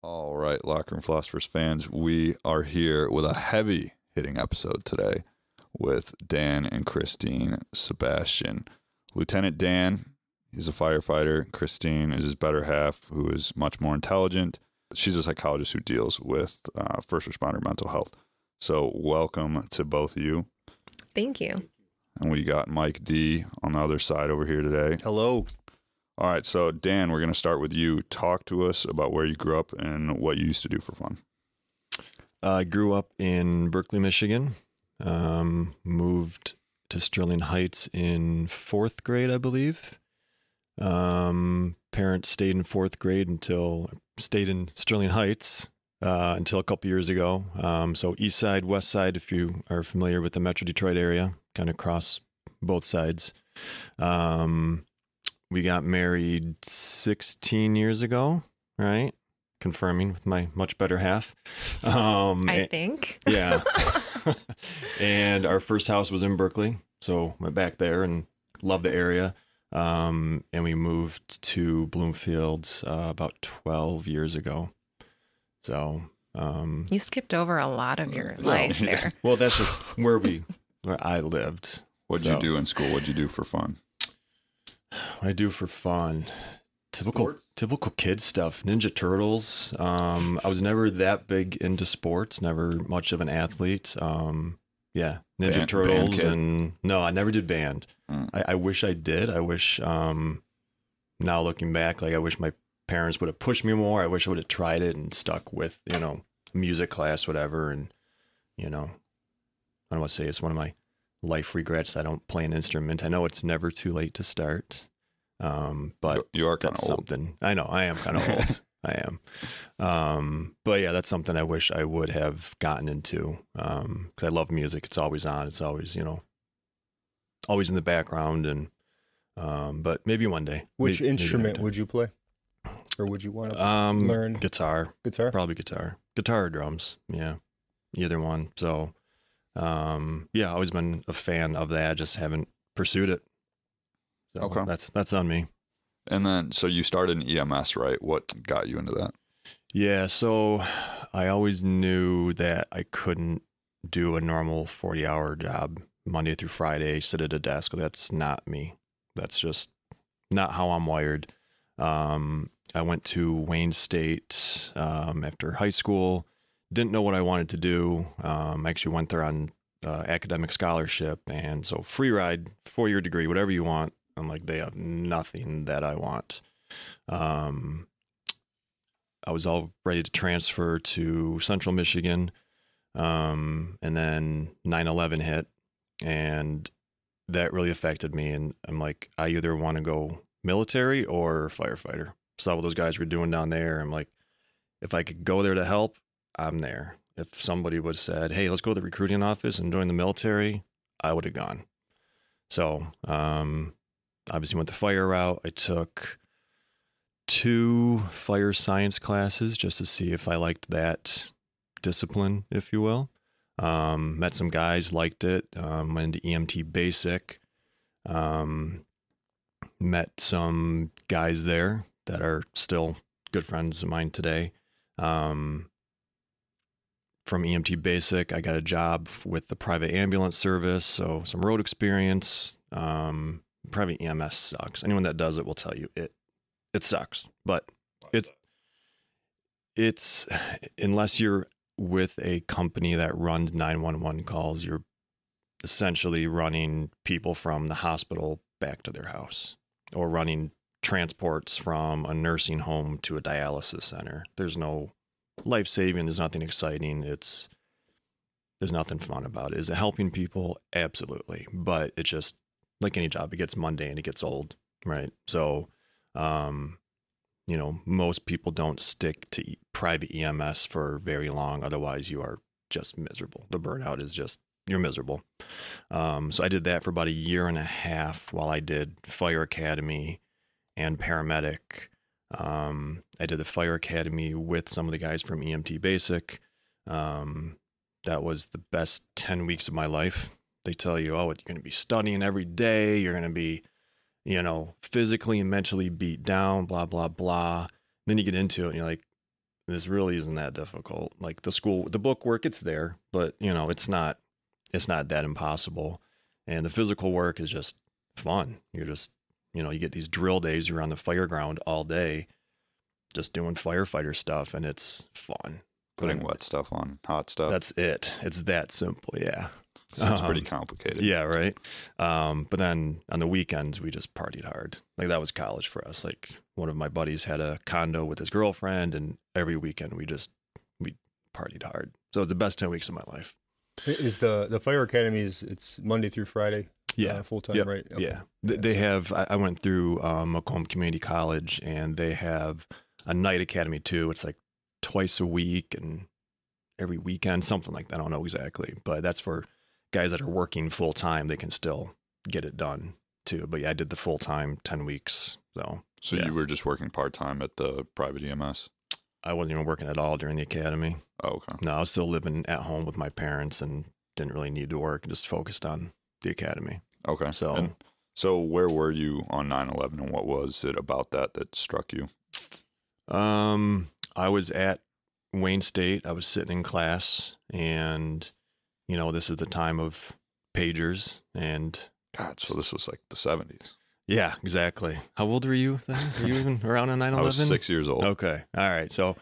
All right, Locker Room Philosophers fans, we are here with a heavy hitting episode today with Dan and Christine Sebastian. Lieutenant Dan, he's a firefighter. Christine is his better half, who is much more intelligent. She's a psychologist who deals with first responder mental health. So welcome to both of you. Thank you. And we got Mike D on the other side over here today. Hello. All right, so Dan, we're going to start with you. Talk to us about where you grew up and what you used to do for fun. I grew up in Berkeley, Michigan. Moved to Sterling Heights in fourth grade, I believe. Parents stayed in fourth grade stayed in Sterling Heights until a couple years ago. So east side, west side, if you are familiar with the Metro Detroit area, kind of cross both sides. We got married 16 years ago, right? Confirming with my much better half. I think. Yeah. And our first house was in Berkeley. So went back there and loved the area. And we moved to Bloomfield about 12 years ago. So. You skipped over a lot of your life there. Well, that's just where I lived. What'd you do in school? What'd you do for fun? What I do for fun, typical kid stuff. Ninja Turtles. I was never that big into sports. Never much of an athlete. Yeah, Ninja Turtles, and no, I never did band. I wish I did. I wish. Now looking back, I wish my parents would have pushed me more. I wish I would have tried it and stuck with music class, whatever. And I don't want to say it's one of my life regrets that I don't play an instrument. I know it's never too late to start, but you are kind of old. Something I know I am kind of old. I am, but yeah, that's something I wish I would have gotten into, because I love music. It's always on. It's always always in the background, and but maybe one day. Which instrument would you play, or would you want to learn? Guitar, probably guitar or drums. Yeah, either one. So. Yeah, always been a fan of that. Just haven't pursued it. So okay, that's on me. And then, so you started in EMS, right? What got you into that? Yeah, so I always knew that I couldn't do a normal 40-hour job Monday through Friday, sit at a desk. That's not me. That's just not how I'm wired. I went to Wayne State after high school. Didn't know what I wanted to do. I actually went there on academic scholarship, and so free ride, 4-year degree, whatever you want. I'm like, they have nothing that I want. I was all ready to transfer to Central Michigan, and then 9/11 hit, and that really affected me. And I'm like, I either want to go military or firefighter. Saw what those guys were doing down there. I'm like, if I could go there to help, I'm there. If somebody would have said, hey, let's go to the recruiting office and join the military, I would have gone. So obviously went the fire route. I took 2 fire science classes just to see if I liked that discipline, if you will. Met some guys, liked it. Went into EMT basic. Met some guys there that are still good friends of mine today. From EMT basic, I got a job with the private ambulance service, so some road experience. Private EMS sucks. Anyone that does it will tell you it sucks. But it's unless you're with a company that runs 911 calls, you're essentially running people from the hospital back to their house, or running transports from a nursing home to a dialysis center. There's no life-saving. There's nothing exciting. There's nothing fun about it. Is it helping people? Absolutely. But it's just like any job, it gets mundane, it gets old, right? So, most people don't stick to private EMS for very long. Otherwise you are just miserable. The burnout is just, you're miserable. So I did that for about 1.5 years while I did fire academy and paramedic. I did the fire academy with some of the guys from EMT basic. That was the best 10 weeks of my life. They tell you, oh, you're going to be studying every day. You're going to be, physically and mentally beat down, blah, blah, blah. Then you get into it and you're like, this really isn't that difficult. Like the book work, it's there, but it's not that impossible. And the physical work is just fun. You're just, you get these drill days, you're on the fire ground all day, just doing firefighter stuff, and it's fun. Putting wet stuff on hot stuff. That's it. It's that simple. Yeah. Sounds pretty complicated. Yeah. Right. But then on the weekends, we just partied hard. Like that was college for us. Like one of my buddies had a condo with his girlfriend, and every weekend we partied hard. So it was the best 10 weeks of my life. Is the fire academy it's Monday through Friday? Yeah. Full time, Yep. right? Okay. Yeah. They have, I went through Macomb Community College, and they have a night academy too. It's like twice a week and every weekend, something like that. I don't know exactly, but that's for guys that are working full time. They can still get it done too. But yeah, I did the full time 10 weeks. So you were just working part time at the private EMS? I wasn't even working at all during the academy. Oh, okay. No, I was still living at home with my parents and didn't really need to work, just focused on the academy. Okay. So where were you on 9/11, and what was it about that struck you? I was at Wayne State. I was sitting in class, and this is the time of pagers, and God, so this was like the 70s. Yeah, exactly. How old were you then? Were you even around on 9/11? I was 6 years old. Okay. All right. So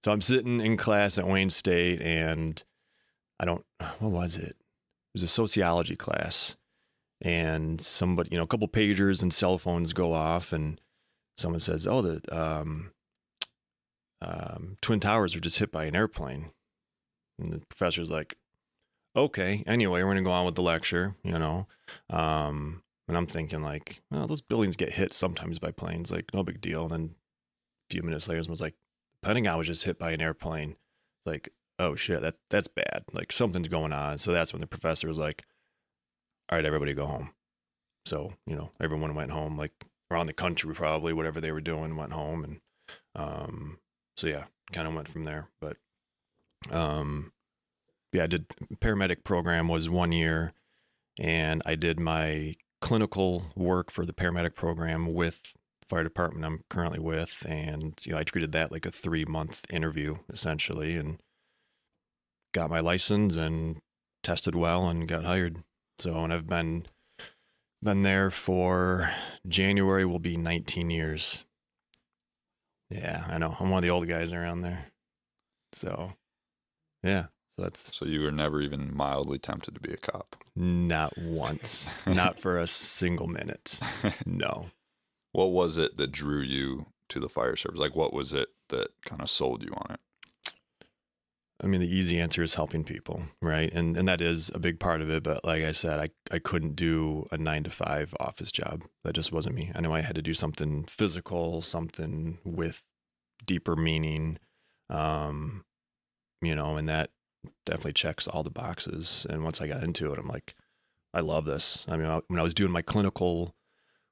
I'm sitting in class at Wayne State, and what was it? It was a sociology class, and somebody, a couple pagers and cell phones go off, and someone says, "Oh, the Twin Towers were just hit by an airplane." And the professor's like, "Okay, anyway, we're going to go on with the lecture, And I'm thinking like, well, those buildings get hit sometimes by planes, like no big deal. And then a few minutes later, someone was like, the Pentagon was just hit by an airplane. Like, oh shit, that's bad. Like something's going on. So that's when the professor was like, all right, everybody go home. So, everyone went home, like around the country, probably whatever they were doing, went home. And, so yeah, kind of went from there. But, yeah, I did paramedic program was 1 year, and I did my clinical work for the paramedic program with the fire department I'm currently with. And, I treated that like a 3-month interview essentially, and got my license and tested well and got hired. So, and I've been there for January will be 19 years. Yeah, I know. I'm one of the old guys around there. So, yeah. So you were never even mildly tempted to be a cop? Not once. Not for a single minute. No. What was it that drew you to the fire service? Like, what was it that kind of sold you on it? I mean, the easy answer is helping people, right? And that is a big part of it. But like I said, I couldn't do a 9-to-5 office job. That just wasn't me. I know I had to do something physical, something with deeper meaning, and that definitely checks all the boxes. And once I got into it, I'm like, I love this. I mean, when I was doing my clinical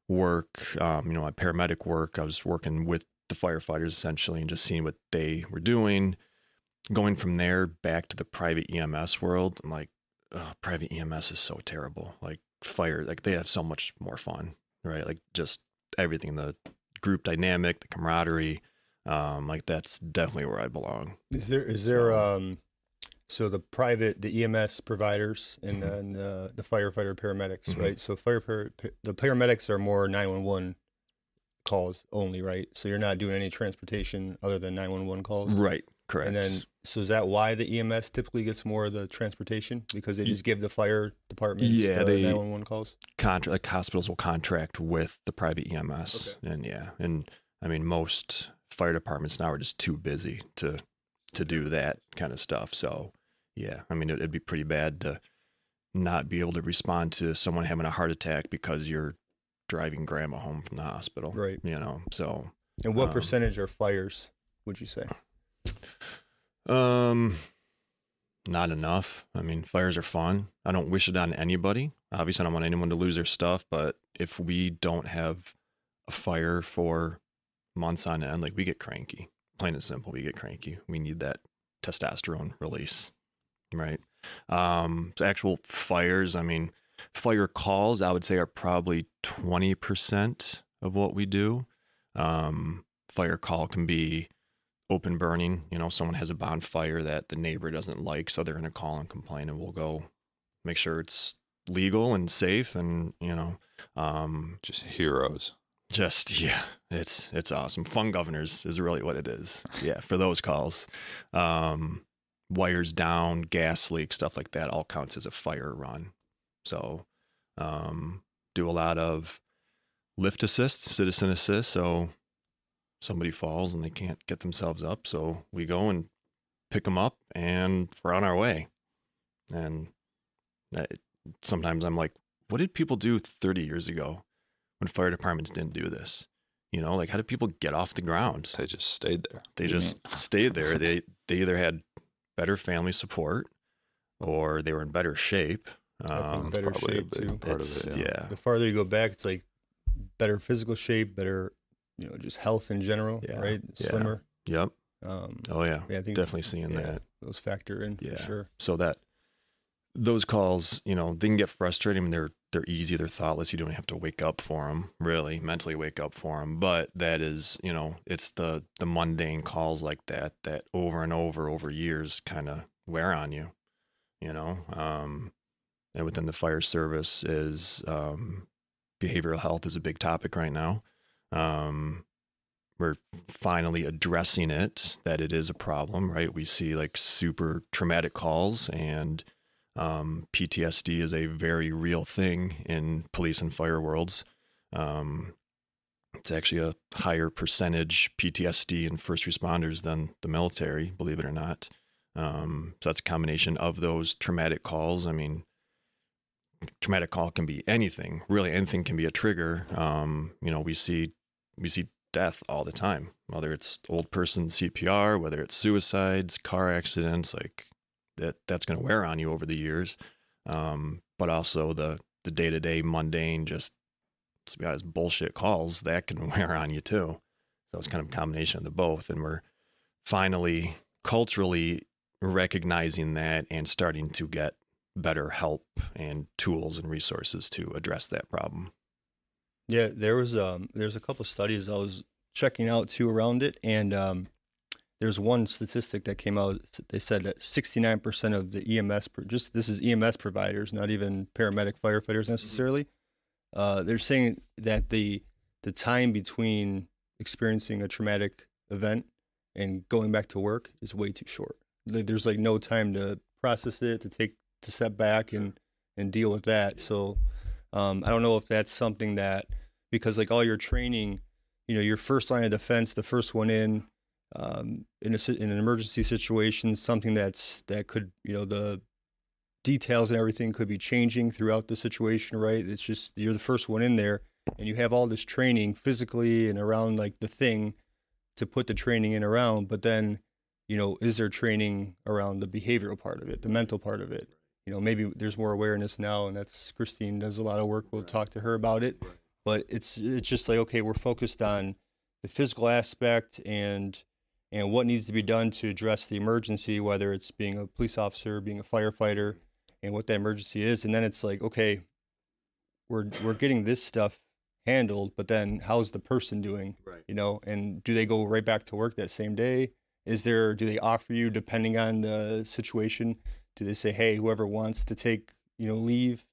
work, my paramedic work, I was working with the firefighters essentially and just seeing what they were doing. Going from there back to the private EMS world, I'm like, private EMS is so terrible. Like fire, like they have so much more fun, right? Like just everything, the group dynamic, the camaraderie, like that's definitely where I belong. Is there so the EMS providers and then the firefighter paramedics, right? So the paramedics are more 911 calls only, right? So you're not doing any transportation other than 911 calls? Right, correct. And then, so is that why the EMS typically gets more of the transportation? Because they just give the fire departments the 911 calls? Like hospitals will contract with the private EMS. Okay. And I mean, most fire departments now are just too busy to do that kind of stuff. So yeah, I mean, it'd be pretty bad to not be able to respond to someone having a heart attack because you're driving grandma home from the hospital. Right. So. And what percentage are fires, would you say? Not enough. I mean, fires are fun. I don't wish it on anybody. Obviously, I don't want anyone to lose their stuff, but if we don't have a fire for months on end, like we get cranky. Plain and simple, we get cranky. We need that testosterone release, right? So actual fires, I mean, fire calls, I would say, are probably 20% of what we do. Fire call can be open burning. Someone has a bonfire that the neighbor doesn't like, so they're going to call and complain, and we'll go make sure it's legal and safe, and just heroes. Yeah, it's awesome. Fun governors is really what it is. Yeah, for those calls. Wires down, gas leak, stuff like that all counts as a fire run. So do a lot of lift assist, citizen assist. So somebody falls and they can't get themselves up, so we go and pick them up and we're on our way. And sometimes I'm like, what did people do 30 years ago when fire departments didn't do this? Like, how did people get off the ground? They just stayed there. They just stayed there. They either had better family support or they were in better shape. I think better shape too. Part of it, yeah. The farther you go back, it's like better physical shape, better, just health in general, right? Slimmer. Yep. Oh yeah. I think definitely seeing that. Those factor in for sure. So those calls, they can get frustrating. I mean, they're easy, they're thoughtless. You don't have to wake up for them, really, mentally wake up for them. But that is, it's the mundane calls like that over and over years kind of wear on you, and within the fire service is behavioral health is a big topic right now. We're finally addressing it, that it is a problem, right? We see like super traumatic calls, and PTSD is a very real thing in police and fire worlds. It's actually a higher percentage PTSD in first responders than the military, believe it or not. So that's a combination of those traumatic calls. I mean, traumatic call can be anything. Really, anything can be a trigger. We see death all the time, whether it's old person CPR, whether it's suicides, car accidents, like that's going to wear on you over the years. But also the day-to-day mundane, just to be honest, bullshit calls that can wear on you too. So it's kind of a combination of the both. And we're finally culturally recognizing that and starting to get better help and tools and resources to address that problem. Yeah, there's a couple of studies I was checking out too around it, and there's one statistic that came out. They said that 69% of the EMS, this is EMS providers, not even paramedic firefighters necessarily. They're saying that the time between experiencing a traumatic event and going back to work is way too short. There's like no time to process it, to step back and deal with that. So I don't know if that's something that, because like all your training, your first line of defense, the first one in an emergency situation, something that could, the details and everything could be changing throughout the situation, right? It's just, you're the first one in there and you have all this training physically and around like the thing to put the training in around, but then, is there training around the behavioral part of it, the mental part of it? Maybe there's more awareness now, and that's Christine does a lot of work. We'll talk to her about it, but it's just like, okay, we're focused on the physical aspect and what needs to be done to address the emergency, whether it's being a police officer, being a firefighter, and what that emergency is. And then it's like, okay, we're getting this stuff handled, but then how's the person doing? Right. And do they go right back to work that same day? Do they offer you, depending on the situation, do they say, hey, whoever wants to take, leave,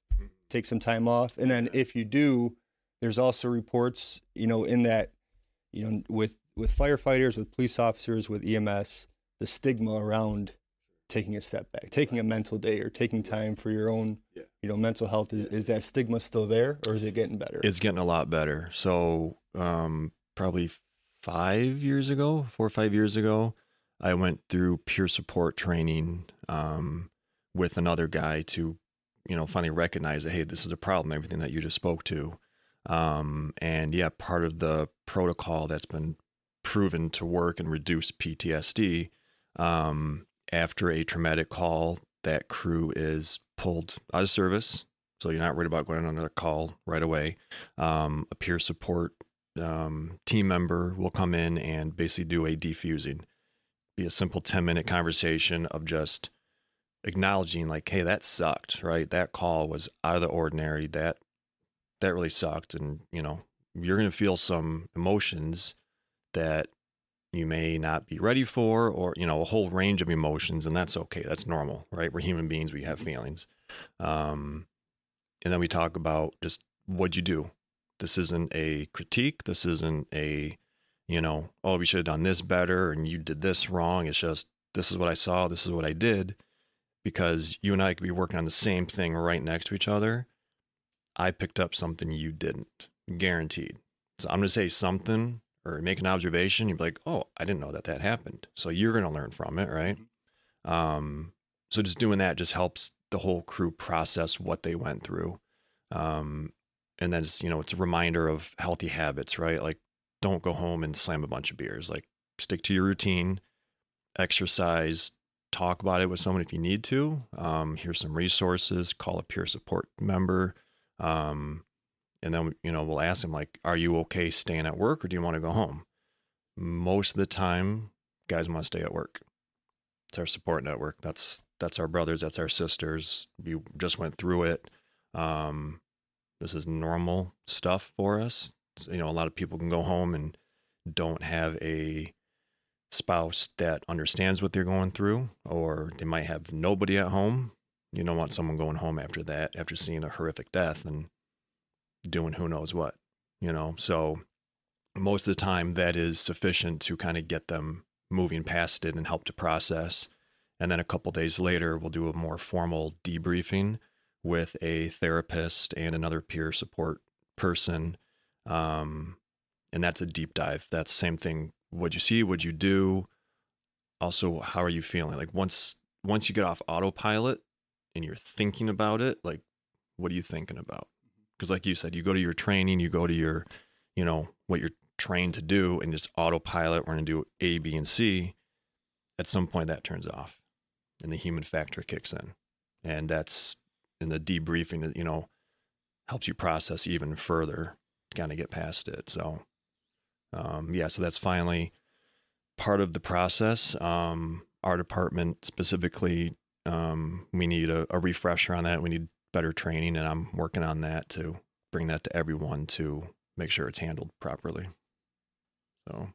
take some time off? And then if you do, there's also reports, in that, with firefighters, with police officers, with EMS, the stigma around taking a step back, taking a mental day or taking time for your own, mental health. Is that stigma still there, or is it getting better? It's getting a lot better. So probably 4 or 5 years ago, I went through peer support training with another guy to, finally recognize that, hey, this is a problem, everything that you just spoke to. Part of the protocol that's been proven to work and reduce PTSD, after a traumatic call, that crew is pulled out of service. So you're not worried about going on another call right away. A peer support team member will come in and basically do a defusing. Be a simple 10-minute conversation of just acknowledging like, hey, that sucked, right? That call was out of the ordinary. That really sucked. And, you're going to feel some emotions that, you may not be ready for, or, you know, a whole range of emotions, and that's okay. That's normal, right? We're human beings. We have feelings. And then we talk about just what'd you do? This isn't a critique. This isn't a, you know, oh, we should have done this better and you did this wrong. It's just, this is what I saw. This is what I did. Because you and I could be working on the same thing right next to each other. I picked up something you didn't, guaranteed. So I'm going to say something or make an observation. You'd be like, oh, I didn't know that that happened. So you're going to learn from it, right? So just doing that just helps the whole crew process what they went through. And then it's, you know, it's a reminder of healthy habits, right? Like, don't go home and slam a bunch of beers. Like, stick to your routine, exercise, talk about it with someone if you need to. Here's some resources, call a peer support member. And then, you know, we'll ask them, like, are you okay staying at work or do you want to go home? Most of the time, guys want to stay at work. It's our support network. That's our brothers. That's our sisters. We just went through it. This is normal stuff for us. So, you know, a lot of people can go home and don't have a spouse that understands what they're going through, or they might have nobody at home. You don't want someone going home after that, after seeing a horrific death and doing who knows what, you know? So most of the time that is sufficient to kind of get them moving past it and help to process. And then a couple days later, we'll do a more formal debriefing with a therapist and another peer support person. And that's a deep dive. That's the same thing. What'd you see? What'd you do? Also, how are you feeling? Like once you get off autopilot and you're thinking about it, like, what are you thinking about? Because like you said, you go to your training, you go to your, you know, what you're trained to do, and just autopilot, we're going to do A, B, and C. At some point that turns off and the human factor kicks in. And that's in the debriefing, you know, helps you process even further to kind of get past it. So, yeah, so that's finally part of the process. Our department specifically, we need a refresher on that. We need better training, and I'm working on that to bring that to everyone to make sure it's handled properly. So,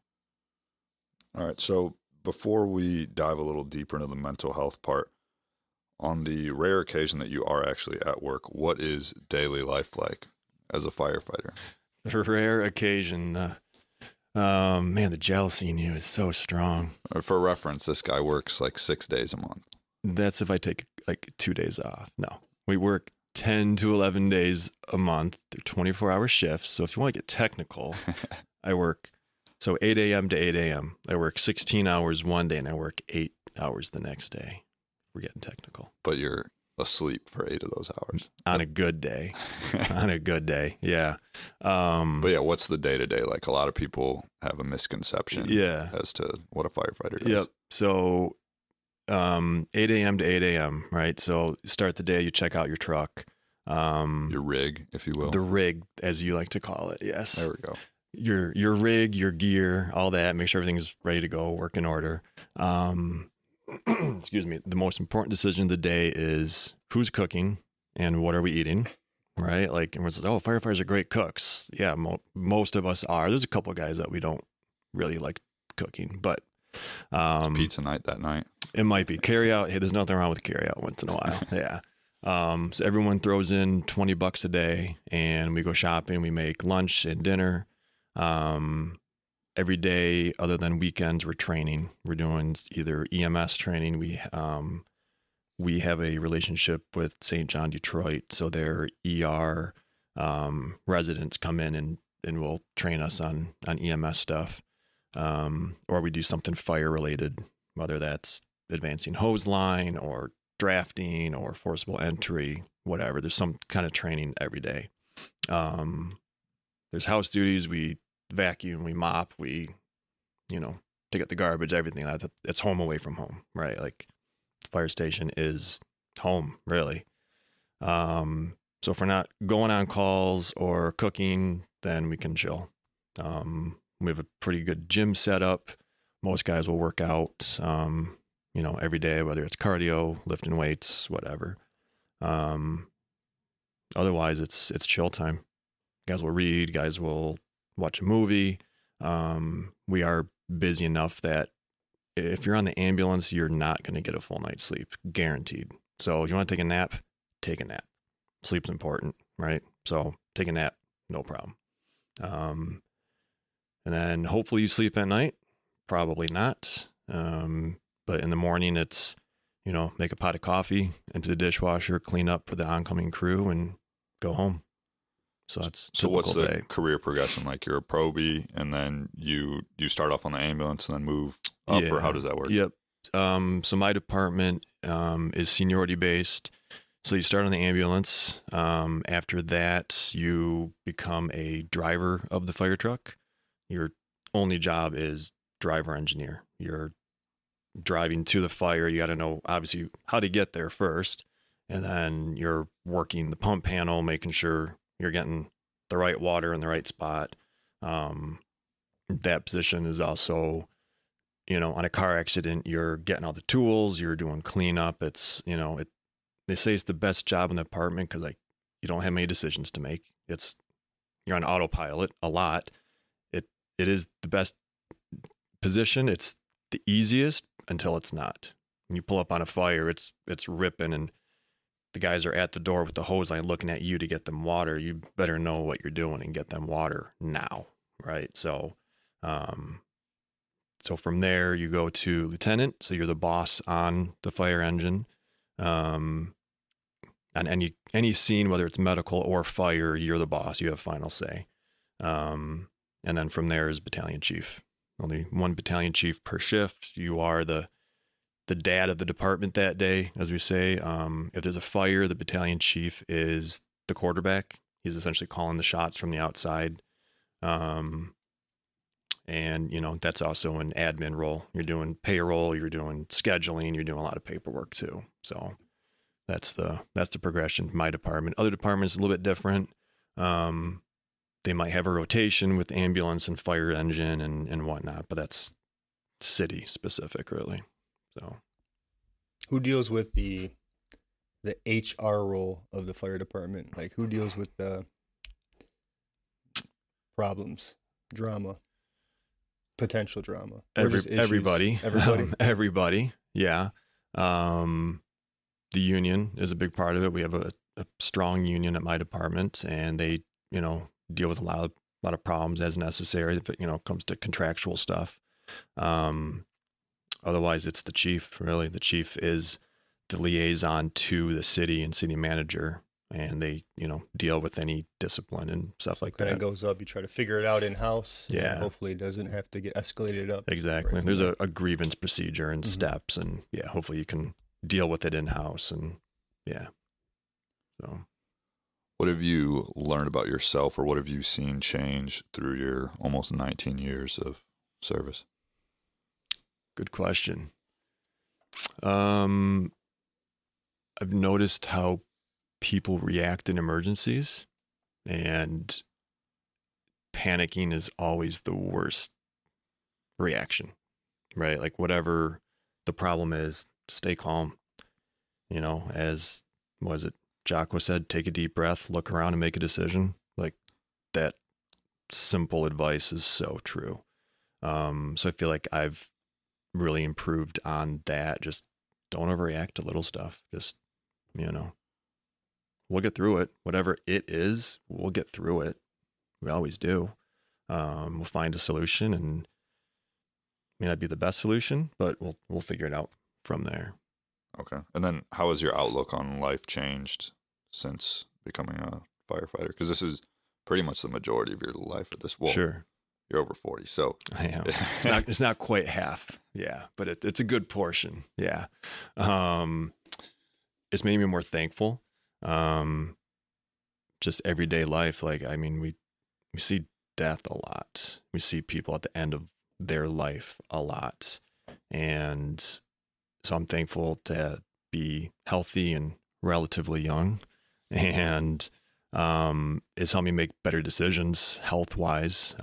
all right. So before we dive a little deeper into the mental health part, on the rare occasion that you are actually at work, what is daily life like as a firefighter? The rare occasion, man, the jealousy in you is so strong. For reference, this guy works like 6 days a month. That's if I take like 2 days off. No, we work 10 to 11 days a month. They're 24-hour shifts. So if you want to get technical, I work, so 8 a.m. to 8 a.m. I work 16 hours one day and I work 8 hours the next day. We're getting technical. But you're asleep for 8 of those hours. On a good day. On a good day. Yeah. But yeah, what's the day-to-day like? A lot of people have a misconception as to what a firefighter does. Yep. So 8 a.m. to 8 a.m., right? So you start the day, you check out your truck. Your rig, if you will. The rig, as you like to call it, yes. There we go. Your rig, your gear, all that. Make sure everything's ready to go, work in order. Excuse me. The most important decision of the day is who's cooking and what are we eating, right? Like, everyone says, oh, firefighters are great cooks. Yeah, most of us are. There's a couple of guys that we don't really like cooking, but it's pizza night that night. It might be carry out. Hey, there's nothing wrong with carry out once in a while. Yeah. So everyone throws in $20 a day and we go shopping. We make lunch and dinner. Every day other than weekends, we're training. We're doing either EMS training. We have a relationship with St. John, Detroit. So their ER residents come in and will train us on EMS stuff. Or we do something fire related, whether that's advancing hose line or drafting or forcible entry, whatever. There's some kind of training every day. There's house duties. We vacuum, we mop, we, take out the garbage, everything. It's home away from home, right? Like, the fire station is home, really. So if we're not going on calls or cooking, then we can chill. We have a pretty good gym setup. Most guys will work out, every day, whether it's cardio, lifting weights, whatever. Otherwise, it's chill time. Guys will read. Guys will watch a movie. We are busy enough that if you're on the ambulance, you're not going to get a full night's sleep, guaranteed. So if you want to take a nap, take a nap. Sleep's important, right? So take a nap, no problem. And then hopefully you sleep at night. Probably not. But in the morning, it's, make a pot of coffee into the dishwasher, clean up for the oncoming crew, and go home. So that's so. What's the day. Career progression like? You're a probie, and then you start off on the ambulance and then move up, or how does that work? Yep. So my department is seniority based. So you start on the ambulance. After that, you become a driver of the fire truck. Your only job is driver engineer. You're driving to the fire. You got to know, obviously, how to get there first. And then you're working the pump panel, making sure you're getting the right water in the right spot. That position is also, on a car accident, you're getting all the tools, you're doing cleanup. It's, they say it's the best job in the department because you don't have many decisions to make. You're on autopilot a lot. It is the best position. It's the easiest until it's not. When you pull up on a fire, it's ripping, and the guys are at the door with the hose line looking at you to get them water. You better know what you're doing and get them water now, right? So, so from there you go to lieutenant. So you're the boss on the fire engine. On any scene, whether it's medical or fire, you're the boss. You have final say. And then from there is battalion chief. Only one battalion chief per shift. You are the dad of the department that day, as we say. If there's a fire, the battalion chief is the quarterback. He's essentially calling the shots from the outside. And, that's also an admin role. You're doing payroll, you're doing scheduling, you're doing a lot of paperwork too. So that's the progression. My department. Other departments, a little bit different. They might have a rotation with ambulance and fire engine and whatnot, but that's city specific, really. So, who deals with the HR role of the fire department? Like, who deals with the problems, drama, potential drama? Everybody. Everybody. Yeah. The union is a big part of it. We have a strong union at my department, and they, deal with a lot of problems as necessary if it, comes to contractual stuff. Otherwise it's the chief, really. The chief is the liaison to the city and city manager, and they, deal with any discipline and stuff like that. When it goes up, you try to figure it out in-house. Yeah. And hopefully it doesn't have to get escalated up. Exactly. Right. There's a grievance procedure and steps, and hopefully you can deal with it in-house, and so. What have you learned about yourself, or what have you seen change through your almost 19 years of service? Good question. I've noticed how people react in emergencies, and panicking is always the worst reaction, right? Like, whatever the problem is, stay calm. As was it? Jocko said, take a deep breath, look around and make a decision. Like, that simple advice is so true. So I feel like I've really improved on that. Just don't overreact to little stuff. Just, we'll get through it. Whatever it is, we'll get through it. We always do. We'll find a solution, and may not be the best solution, but we'll figure it out from there. Okay. And then how has your outlook on life changed since becoming a firefighter? Because this is pretty much the majority of your life at this point. Sure. You're over 40, so I am. It's not quite half, but it's a good portion, It's made me more thankful. Just everyday life, we see death a lot. We see people at the end of their life a lot, and so I'm thankful to be healthy and relatively young, and it's helped me make better decisions health-wise,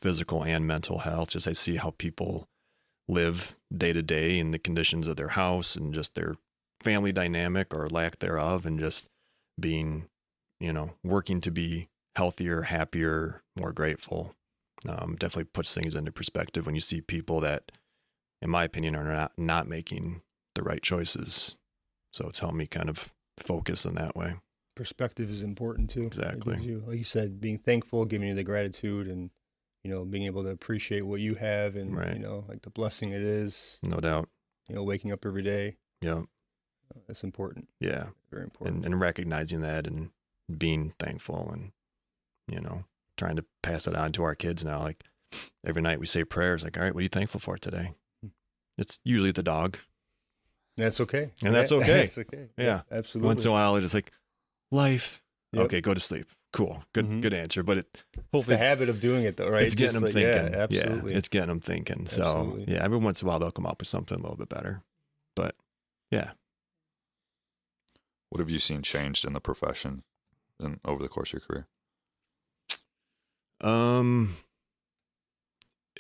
physical and mental health. Just I see how people live day to day in the conditions of their house and just their family dynamic or lack thereof, and just being, working to be healthier, happier, more grateful. Definitely puts things into perspective when you see people that, in my opinion, are not making the right choices. So it's helped me kind of focus in that way. Perspective is important too. Exactly. Like you said, being thankful, giving you the gratitude, and being able to appreciate what you have, and Right. like the blessing it is. No doubt. Waking up every day. Yeah. That's important. Yeah. Very important. And recognizing that and being thankful and, trying to pass it on to our kids now. Like every night we say prayers, like, all right, what are you thankful for today? It's usually the dog. That's okay. And that's okay. That's okay. Yeah. Absolutely. Once in a while, it's just like, life. Yep. Okay, go to sleep. Cool. Good answer. But it's hopefully the habit of doing it though, right? it's getting them thinking. Yeah, absolutely. Yeah, it's getting them thinking. So Absolutely. yeah, every once in a while they'll come up with something a little bit better. But yeah. What have you seen changed in the profession over the course of your career?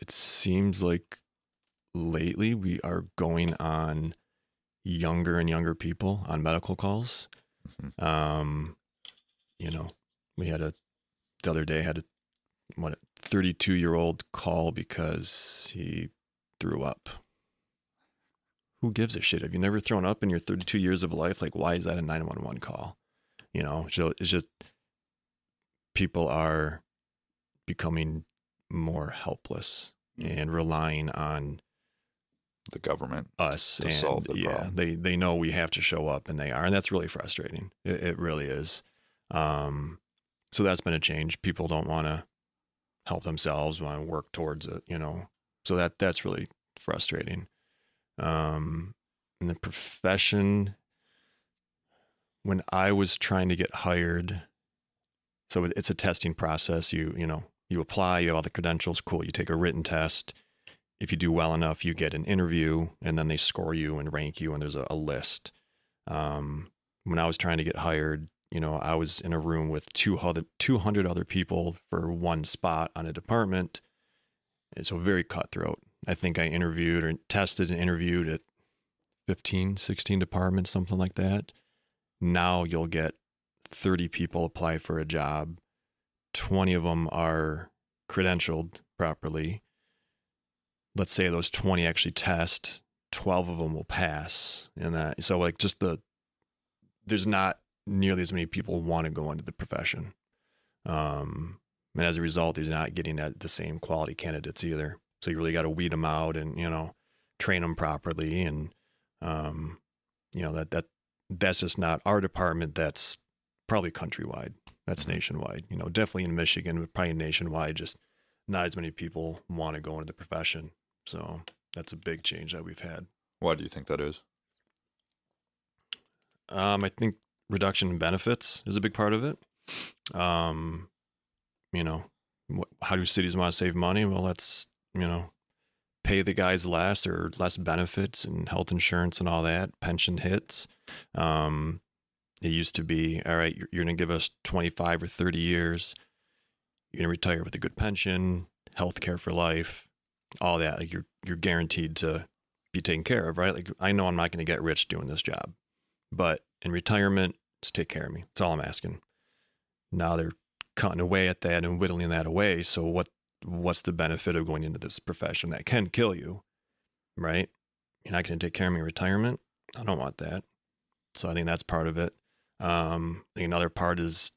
It seems like lately we are going on younger and younger people on medical calls. Mm-hmm. We had the other day had a 32-year-old call because he threw up. Who gives a shit? Have you never thrown up in your 32 years of life? Like, why is that a 911 call? So it's just people are becoming more helpless and relying on The government us to and solve the problem. they know we have to show up, and they are, and that's really frustrating. It really is. So that's been a change. People don't want to help themselves, want to work towards it, so that's really frustrating. In the profession, when I was trying to get hired, so it's a testing process. You apply, you have all the credentials, cool. You take a written test. If you do well enough, you get an interview, and then they score you and rank you, and there's a list. When I was trying to get hired, I was in a room with 200 other people for one spot on a department. It's so very cutthroat. I think I interviewed or tested and interviewed at 15, 16 departments, something like that. Now you'll get 30 people apply for a job. 20 of them are credentialed properly. Let's say those 20 actually test, 12 of them will pass. And that, so like there's not nearly as many people want to go into the profession. And as a result, he's not getting the same quality candidates either. So you really got to weed them out and, train them properly. And, that's just not our department. That's probably countrywide. That's nationwide, definitely in Michigan, but probably nationwide, just not as many people want to go into the profession. So that's a big change that we've had. Why do you think that is? I think reduction in benefits is a big part of it. How do cities want to save money? Well, let's, pay the guys less or less benefits and health insurance and all that, pension hits. It used to be, all right, you're going to give us 25 or 30 years. You're going to retire with a good pension, health care for life, all that. Like you're guaranteed to be taken care of, right? Like I know I'm not going to get rich doing this job, but in retirement, just take care of me. That's all I'm asking. Now they're cutting away at that and whittling that away. So what's the benefit of going into this profession that can kill you, right? You're not going to take care of me in retirement. I don't want that. So I think that's part of it. I think another part is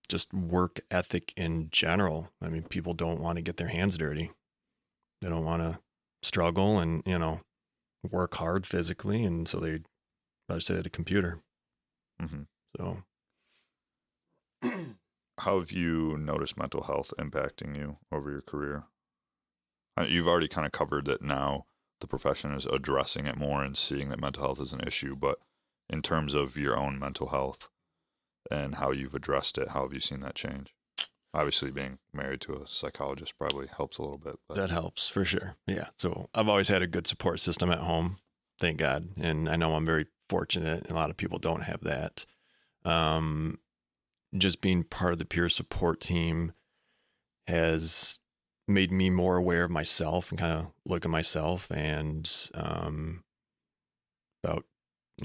just work ethic in general. I mean, people don't want to get their hands dirty. They don't want to struggle and, work hard physically. And so they rather sit at a computer. Mm-hmm. So how have you noticed mental health impacting you over your career? You've already kind of covered that now the profession is addressing it more and seeing that mental health is an issue, but in terms of your own mental health and how you've addressed it, how have you seen that change? Obviously, being married to a psychologist probably helps a little bit. But. That helps for sure. Yeah. So I've always had a good support system at home, thank God. And I know I'm very fortunate, and a lot of people don't have that. Just being part of the peer support team has made me more aware of myself and kind of look at myself. And about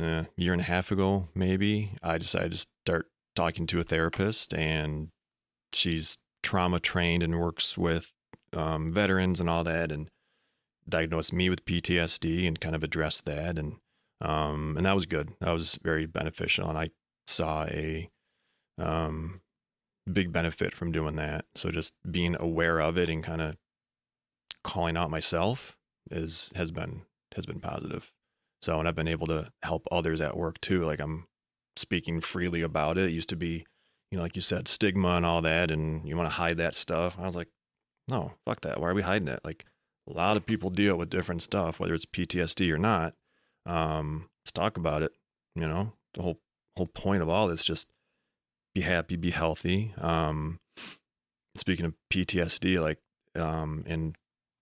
a year and a half ago, maybe, I decided to start talking to a therapist, and she's trauma trained and works with veterans and all that, and diagnosed me with PTSD and kind of addressed that. And that was good. That was very beneficial. And I saw a big benefit from doing that. So just being aware of it and kind of calling out myself has been positive. So, and I've been able to help others at work too. Like I'm speaking freely about it. It used to be, like you said, stigma and all that, and you want to hide that stuff. I was like, no, fuck that. Why are we hiding it? Like a lot of people deal with different stuff, whether it's PTSD or not. Let's talk about it. The whole point of all this, just be happy, be healthy. Speaking of PTSD, like in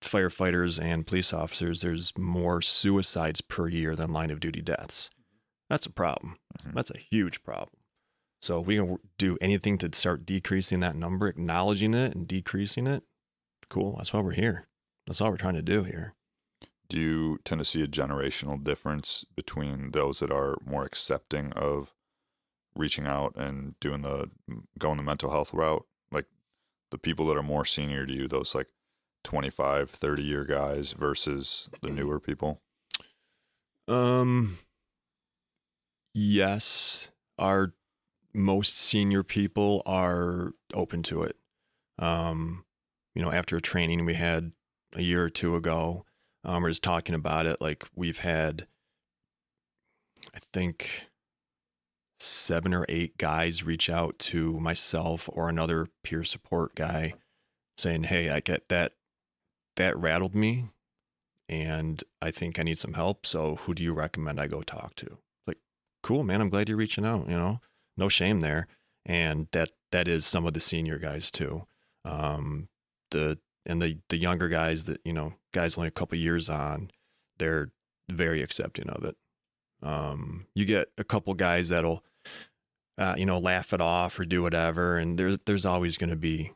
firefighters and police officers, there's more suicides per year than line of duty deaths. That's a problem. Mm-hmm. That's a huge problem. So if we can do anything to start decreasing that number, acknowledging it and decreasing it, cool. That's why we're here. That's all we're trying to do here. Do you tend to see a generational difference between those that are more accepting of reaching out and going the mental health route? Like the people that are more senior to you, those like 25, 30-year guys versus the newer people? Yes. Our most senior people are open to it. After a training we had a year or two ago, we're just talking about it. Like we've had, I think, 7 or 8 guys reach out to myself or another peer support guy saying, hey, I get that rattled me and I think I need some help. So who do you recommend I go talk to? Like, cool, man. I'm glad you're reaching out, no shame there. And that is some of the senior guys too. The younger guys that, guys only a couple years on, they're very accepting of it. You get a couple guys that'll, laugh it off or do whatever. And there's always going to be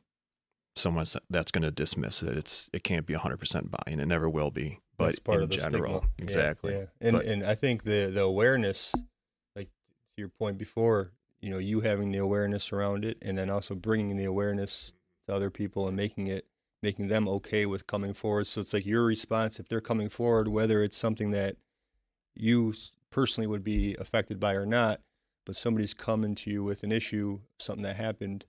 someone that's going to dismiss it. It can't be 100% buy-in. It never will be. But that's part in of the general, stigma. exactly. Yeah. And I think the awareness, like to your point before, you having the awareness around it, and then also bringing the awareness to other people and making them okay with coming forward. So it's like your response, if they're coming forward, whether it's something that you personally would be affected by or not, but somebody's coming to you with an issue, something that happened,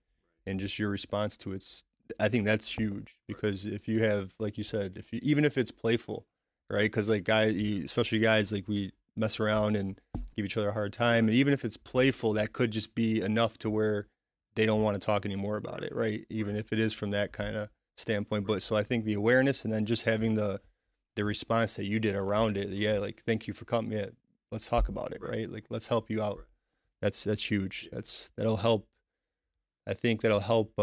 and just your response to it. I think that's huge, because if you have, like you said, even if it's playful, right? Because like especially guys, like we mess around and give each other a hard time, and even if it's playful, that could just be enough to where they don't want to talk anymore about it, right? Even if it is from that kind of standpoint. But so I think the awareness, and then just having the response that you did around it, like thank you for coming, let's talk about it, right? Like let's help you out. That's huge. That'll help. I think that'll help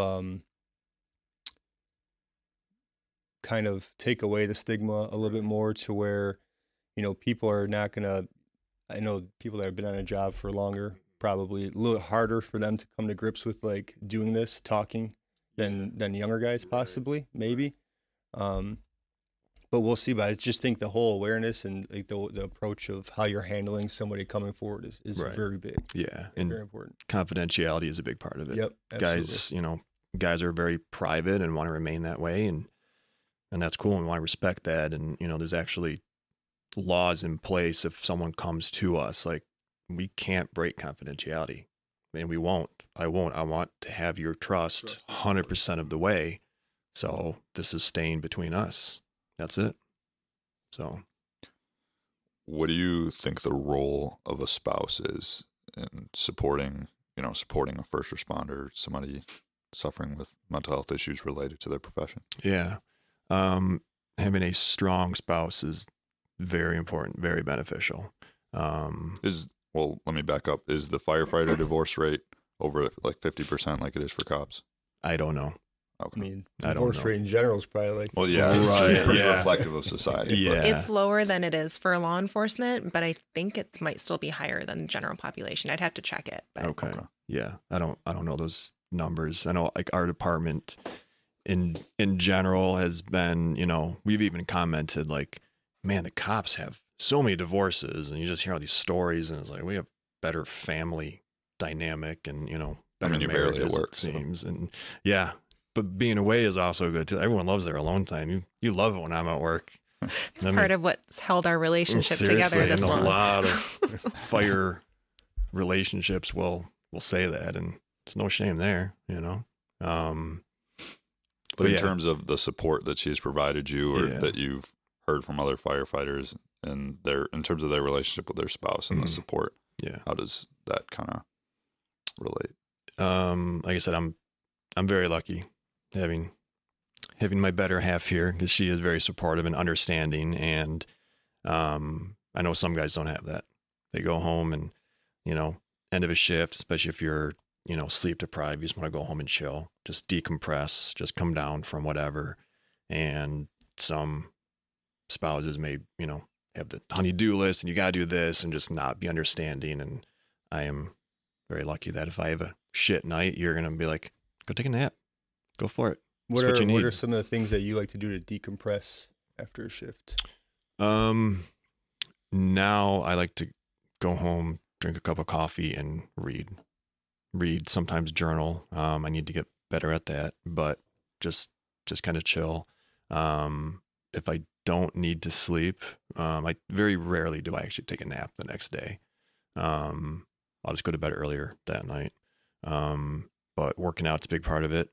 kind of take away the stigma a little bit more, to where people are not gonna. I know people that have been on a job for longer, probably a little harder for them to come to grips with like doing this, talking, than younger guys, possibly, maybe. But we'll see. But I just think the whole awareness and like the approach of how you're handling somebody coming forward is Right. very big. Yeah. And very important. confidentiality is a big part of it. Yep. Absolutely. Guys are very private and want to remain that way. And that's cool. And we want to respect that. And, there's actually laws in place. If someone comes to us, like we can't break confidentiality, and we won't. I won't. I want to have your trust 100% of the way. So this is staying between us. That's it. So what do you think the role of a spouse is in supporting a first responder, somebody suffering with mental health issues related to their profession? Yeah. Having a strong spouse is very important, very beneficial. Let me back up. Is the firefighter divorce rate over like 50% like it is for cops? I don't know. Okay. I mean, I don't divorce know. rate in general is probably like. Well, yeah, Right, it's pretty yeah. reflective of society. Yeah. It's lower than it is for law enforcement, but I think it might still be higher than the general population. I'd have to check it. But Okay. Yeah. I don't know those numbers. I know like our department in general has been, we've even commented like, man, the cops have so many divorces, and you just hear all these stories, and it's like, we have better family dynamic and, better you're barely at marriages, work, it seems. And yeah, but being away is also good too. Everyone loves their alone time. You love it when I'm at work. It's part of what's held our relationship together Seriously, this and long. a lot of fire relationships will say that, and there's no shame there, you know. But in yeah. terms of the support that she's provided you, or Yeah. that you've heard from other firefighters, and in terms of their relationship with their spouse and the support, Yeah. how does that kind of relate? Like I said, I'm very lucky having my better half here, because she is very supportive and understanding, and I know some guys don't have that. They go home and, you know, end of a shift, especially if you're, you know, sleep deprived, you just want to go home and chill, just decompress, just come down from whatever. And some spouses may, you know, have the honey-do list and you got to do this, and just not be understanding. And I am very lucky that if I have a shit night, you're going to be like, go take a nap, go for it. What That's you need. what are some of the things that you like to do to decompress after a shift? Now I like to go home, drink a cup of coffee, and read, sometimes journal. I need to get better at that, but just kind of chill. If I don't need to sleep, I very rarely do I actually take a nap the next day. I'll just go to bed earlier that night. But working out's a big part of it.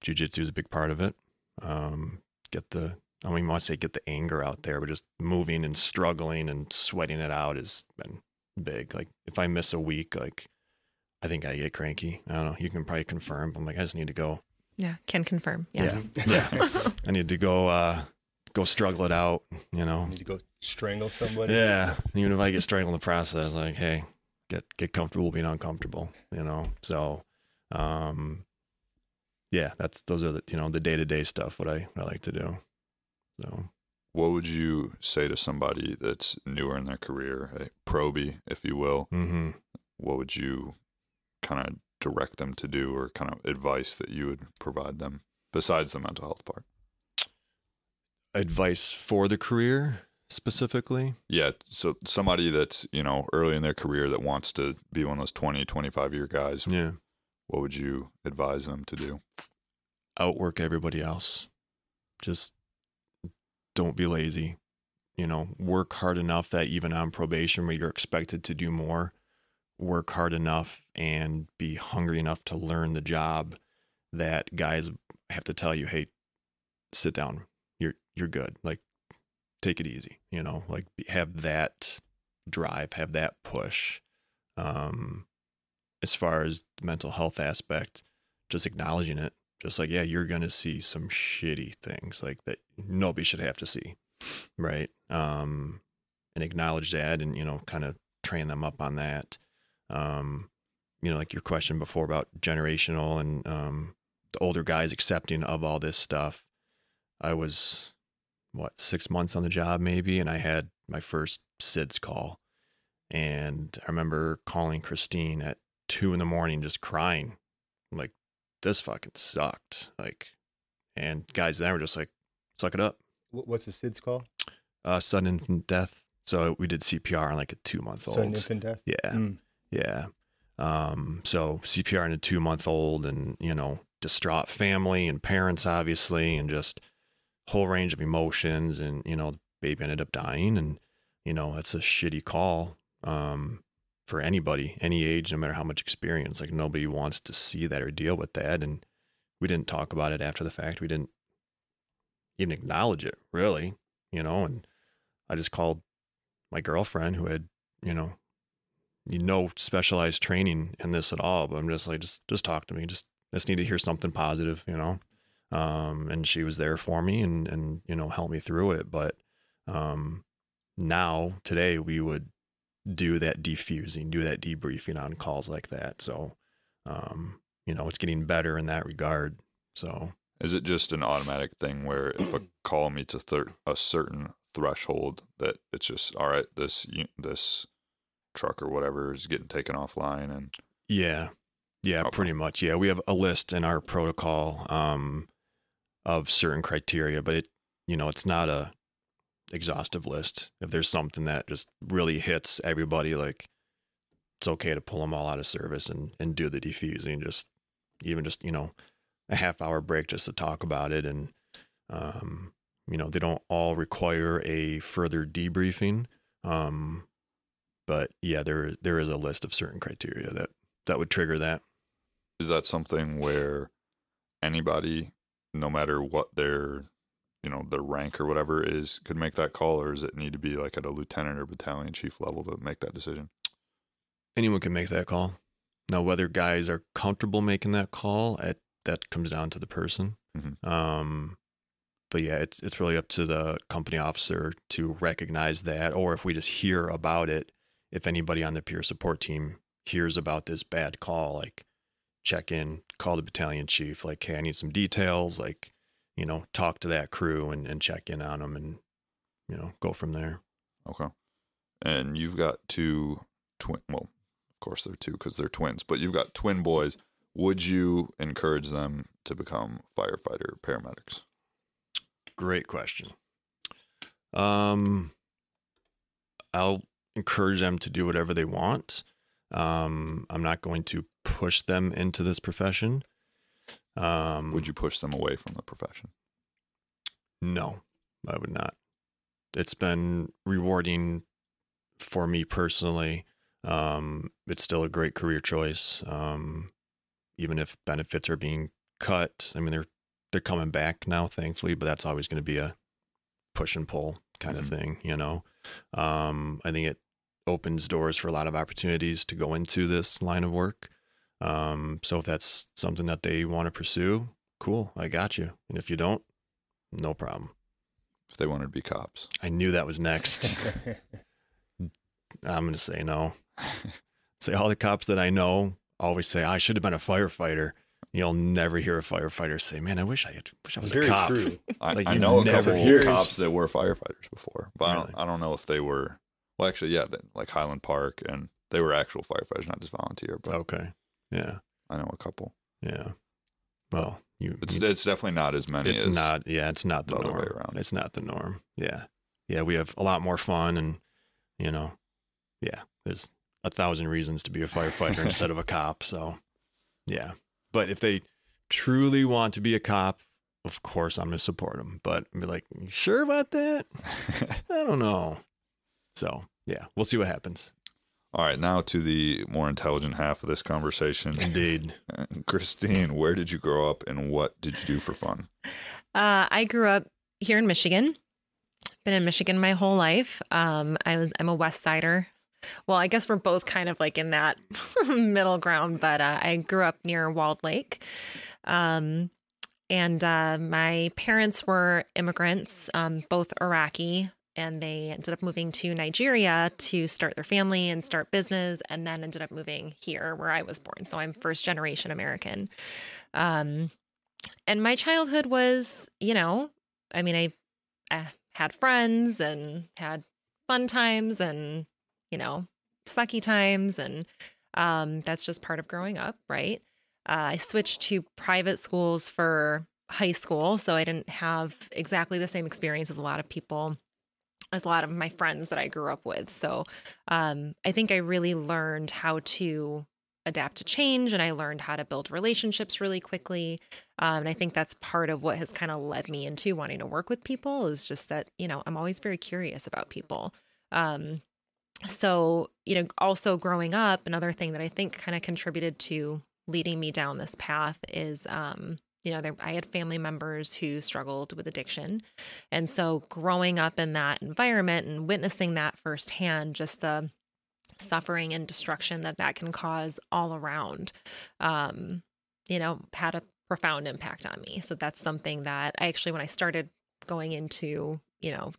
Jiu-jitsu is a big part of it. I don't even want to say get the anger out there, but just moving and struggling and sweating it out has been big. Like if I miss a week, like I think I get cranky. I don't know. You can probably confirm. I'm like, I just need to go. Yeah, can confirm. Yes. Yeah. I need to go struggle it out, you know. You need to go strangle somebody. Yeah. Even if I get strangled in the process, like, hey, get comfortable being uncomfortable, you know. So yeah, those are the, you know, the day-to-day stuff what I like to do. So What would you say to somebody that's newer in their career, a probie, if you will? mm-hmm. What would you kind of direct them to do, or kind of advice that you would provide them besides the mental health part? Advice for the career specifically? Yeah. So somebody that's, you know, early in their career that wants to be one of those 20, 25-year guys, Yeah. what would you advise them to do? Outwork everybody else. Just don't be lazy. You know, work hard enough that even on probation where you're expected to do more, work hard enough and be hungry enough to learn the job that guys have to tell you, hey, sit down. You're good. Like, take it easy, you know, like have that drive, have that push. As far as the mental health aspect, just acknowledging it. Just like, yeah, you're going to see some shitty things like that nobody should have to see. Right. And acknowledge that and, you know, kind of train them up on that. You know, like your question before about generational and the older guys accepting of all this stuff. I was, 6 months on the job maybe, and I had my first SIDS call. And I remember calling Christine at 2 a.m. just crying. I'm like, this fucking sucked. Like, and guys then were just like, suck it up. What's a SIDS call? Sudden infant death. So we did CPR on like a 2-month-old. Sudden infant death? Yeah. Yeah. So CPR on a 2-month-old, and, you know, distraught family and parents, obviously, and just whole range of emotions. And, you know, the baby ended up dying, and, you know, that's a shitty call. For anybody, any age, no matter how much experience, like nobody wants to see that or deal with that. And we didn't talk about it after the fact. We didn't even acknowledge it, really, you know. And I just called my girlfriend, who had, you know, specialized training in this at all. But I'm just like, just talk to me. Just need to hear something positive, you know. And she was there for me and you know, helped me through it. But now today we would do that defusing, do that debriefing on calls like that. So, you know, it's getting better in that regard. So, is it just an automatic thing where if a call meets a certain threshold that it's just, all right, this truck or whatever is getting taken offline? And yeah, okay. Pretty much. Yeah. We have a list in our protocol, of certain criteria, but it's not a exhaustive list. If there's something that just really hits everybody, like, it's okay to pull them all out of service and do the defusing, just, you know, a half-hour break just to talk about it. And, they don't all require a further debriefing. But yeah, there is a list of certain criteria that would trigger that. Is that something where anybody, no matter what their rank or whatever is, could make that call, or does it need to be like at a lieutenant or battalion chief level to make that decision? Anyone can make that call. Now, whether guys are comfortable making that call, that comes down to the person. Mm-hmm. But yeah, it's really up to the company officer to recognize that, or if we just hear about it, if anybody on the peer support team hears about this bad call, like check in, call the battalion chief, like, hey, I need some details, like, talk to that crew and check in on them and, go from there. Okay. And you've got two well, of course they're two because they're twins, but you've got twin boys. Would you encourage them to become firefighter paramedics? Great question. I'll encourage them to do whatever they want. I'm not going to push them into this profession. Would you push them away from the profession? No, I would not. It's been rewarding for me personally. It's still a great career choice. Even if benefits are being cut, I mean, they're coming back now, thankfully, but that's always going to be a push and pull kind of thing, I think it opens doors for a lot of opportunities to go into this line of work. So if that's something that they want to pursue, cool, I got you. And if you don't, no problem. If they wanted to be cops. I knew that was next. I'm going to say no. Say all the cops that I know always say, I should have been a firefighter. You'll never hear a firefighter say, man, I wish I was a cop. Very true. I know a couple of cops that were firefighters before, but really? I don't know if they were, well, actually, yeah, like Highland Park, and they were actual firefighters, not just volunteer. But okay. Yeah. I know a couple. Yeah. Well, it's definitely not as many. It's not the norm. Other way around. It's not the norm. Yeah. Yeah. We have a lot more fun, and, yeah, there's 1,000 reasons to be a firefighter instead of a cop. So, yeah. But if they truly want to be a cop, of course I'm going to support them. But I'd be like, you sure about that? I don't know. So, yeah, we'll see what happens. All right, now to the more intelligent half of this conversation. Indeed. Christine, where did you grow up and what did you do for fun? I grew up here in Michigan. Been in Michigan my whole life. I'm a West Sider. Well, I guess we're both kind of like in that middle ground, but I grew up near Walled Lake. And my parents were immigrants, both Iraqi, and they ended up moving to Nigeria to start their family and start business, and then ended up moving here where I was born. So I'm first generation American. And my childhood was, I had friends and had fun times and, sucky times. And that's just part of growing up, right? I switched to private schools for high school, so I didn't have exactly the same experience as a lot of my friends that I grew up with. So I think I really learned how to adapt to change, and I learned how to build relationships really quickly. And I think that's part of what has kind of led me into wanting to work with people, is just that, I'm always very curious about people. So, also growing up, another thing that I think kind of contributed to leading me down this path is, I had family members who struggled with addiction. And so growing up in that environment and witnessing that firsthand, just the suffering and destruction that can cause all around, had a profound impact on me. So that's something that I actually, when I started going into,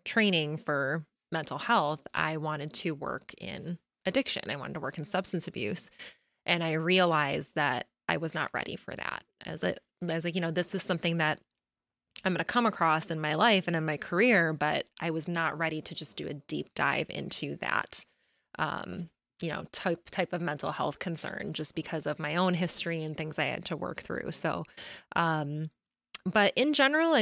training for mental health, I wanted to work in addiction. I wanted to work in substance abuse. And I realized that I was not ready for that. I was like, this is something that I'm going to come across in my life and in my career, but I was not ready to just do a deep dive into that, type of mental health concern, just because of my own history and things I had to work through. So, but in general,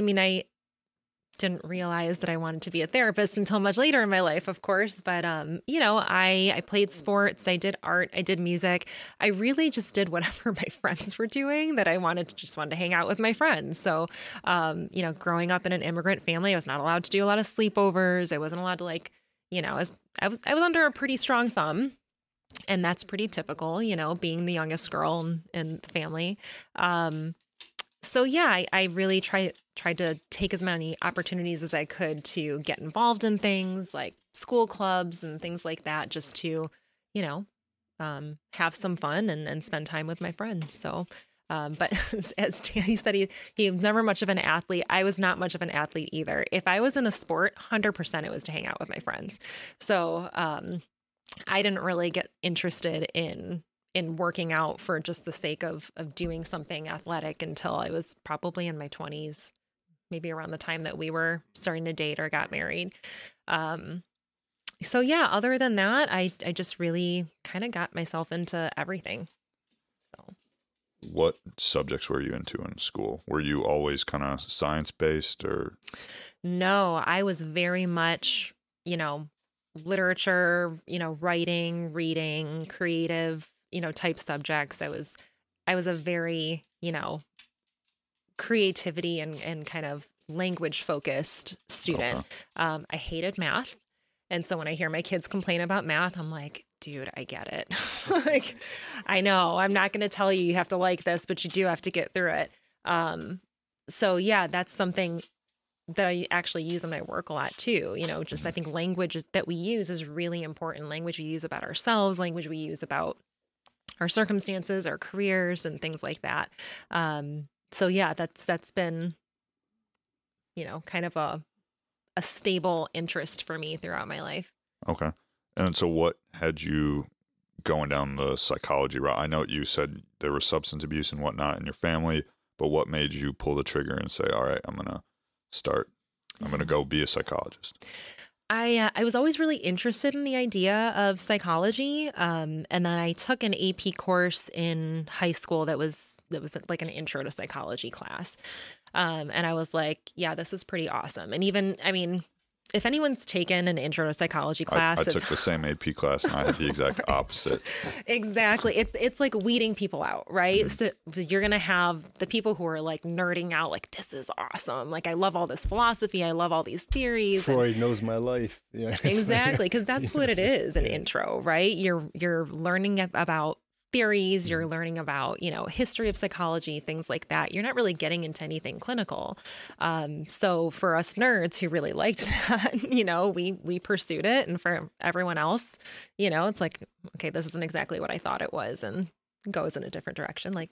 didn't realize that I wanted to be a therapist until much later in my life, of course. But, I played sports, I did art, I did music. I really just did whatever my friends were doing that I wanted to hang out with my friends. So, growing up in an immigrant family, I was not allowed to do a lot of sleepovers. I wasn't allowed to I was under a pretty strong thumb. And that's pretty typical, being the youngest girl in the family. So yeah, I really tried to take as many opportunities as I could to get involved in things like school clubs and things like that, just to, have some fun and spend time with my friends. So, but as he said, he was never much of an athlete. I was not much of an athlete either. If I was in a sport, 100% it was to hang out with my friends. So, I didn't really get interested in working out for just the sake of doing something athletic until I was probably in my 20s, maybe around the time that we were starting to date or got married. So yeah, other than that, I just really kind of got myself into everything. So, what subjects were you into in school? Were you always kind of science-based or? No, I was very much, literature, writing, reading, creative, type subjects. I was a very, creativity and kind of language focused student. Okay. I hated math. And so when I hear my kids complain about math, I'm like, dude, I get it. Like, I know I'm not going to tell you have to like this, but you do have to get through it. So yeah, that's something that I actually use in my work a lot too. I think language that we use is really important. Language we use about ourselves, language we use about our circumstances, our careers, and things like that. So yeah, that's been, kind of a stable interest for me throughout my life. Okay. And so what had you going down the psychology route? I know you said there was substance abuse and whatnot in your family, but what made you pull the trigger and say, all right, I'm going to go be a psychologist? I was always really interested in the idea of psychology. And then I took an AP course in high school that was like an intro to psychology class. And I was like, yeah, this is pretty awesome. And even, if anyone's taken an intro to psychology class, I took the same AP class and I had the exact opposite. Exactly. It's like weeding people out, right? Mm-hmm. So you're going to have the people who are like nerding out, like, this is awesome. Like, I love all this philosophy. I love all these theories. Freud knows my life. Yeah. Exactly. Because that's what it is, an intro, right? You're learning about theories, you're learning about, history of psychology, things like that. You're not really getting into anything clinical. So for us nerds who really liked that, we pursued it. And for everyone else, it's like, okay, this isn't exactly what I thought it was, and goes in a different direction, like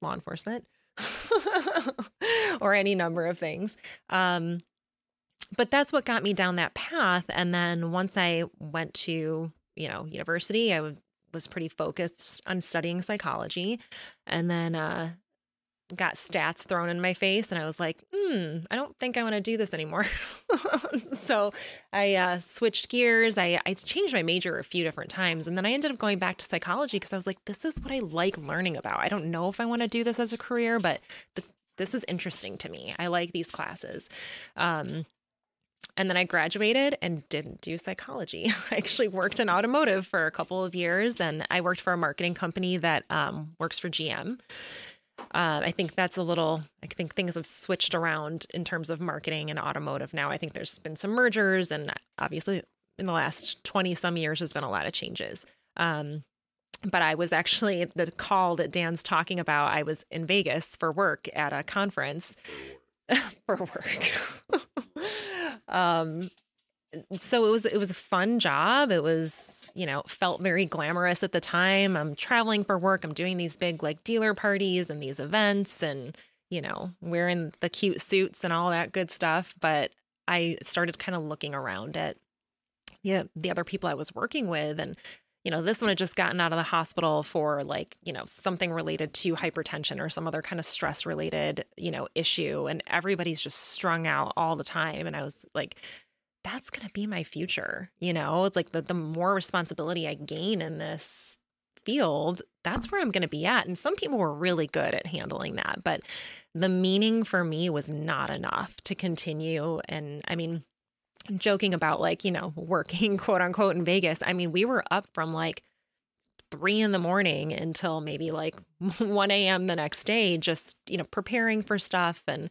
law enforcement or any number of things. But that's what got me down that path. And then once I went to, university, I was pretty focused on studying psychology, and then got stats thrown in my face, and I was like, I don't think I want to do this anymore. So I switched gears. I changed my major a few different times, and then I ended up going back to psychology because I was like, this is what I like learning about. I don't know if I want to do this as a career, but this is interesting to me. I like these classes. And then I graduated and didn't do psychology. I actually worked in automotive for a couple of years, and I worked for a marketing company that works for GM. I think things have switched around in terms of marketing and automotive now. I think there's been some mergers, and obviously in the last 20 some years, there's been a lot of changes. But I was actually, the call that Dan's talking about, I was in Vegas for work at a conference for work. So it was a fun job. It was, felt very glamorous at the time. I'm traveling for work. I'm doing these big like dealer parties and these events and, wearing the cute suits and all that good stuff. But I started kind of looking around at the other people I was working with, and this one had just gotten out of the hospital for like, something related to hypertension or some other kind of stress related, issue. And everybody's just strung out all the time. And I was like, that's going to be my future. It's like the more responsibility I gain in this field, that's where I'm going to be at. And some people were really good at handling that, but the meaning for me was not enough to continue. And I mean, joking about like, working quote unquote in Vegas. I mean, we were up from like 3 a.m. until maybe like 1 a.m. the next day, just, preparing for stuff and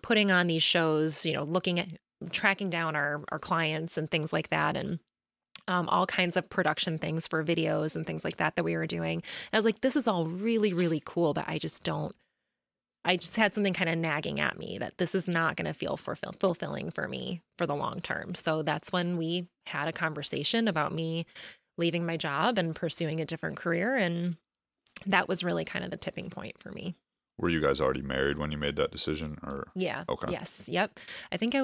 putting on these shows, looking at tracking down our clients and things like that. And all kinds of production things for videos and things like that we were doing. And I was like, this is all really, really cool, but I just had something kind of nagging at me that this is not going to feel fulfilling for me for the long term. So that's when we had a conversation about me leaving my job and pursuing a different career. And that was really kind of the tipping point for me. Were you guys already married when you made that decision, or? Yeah. Okay. Yes. Yep. I think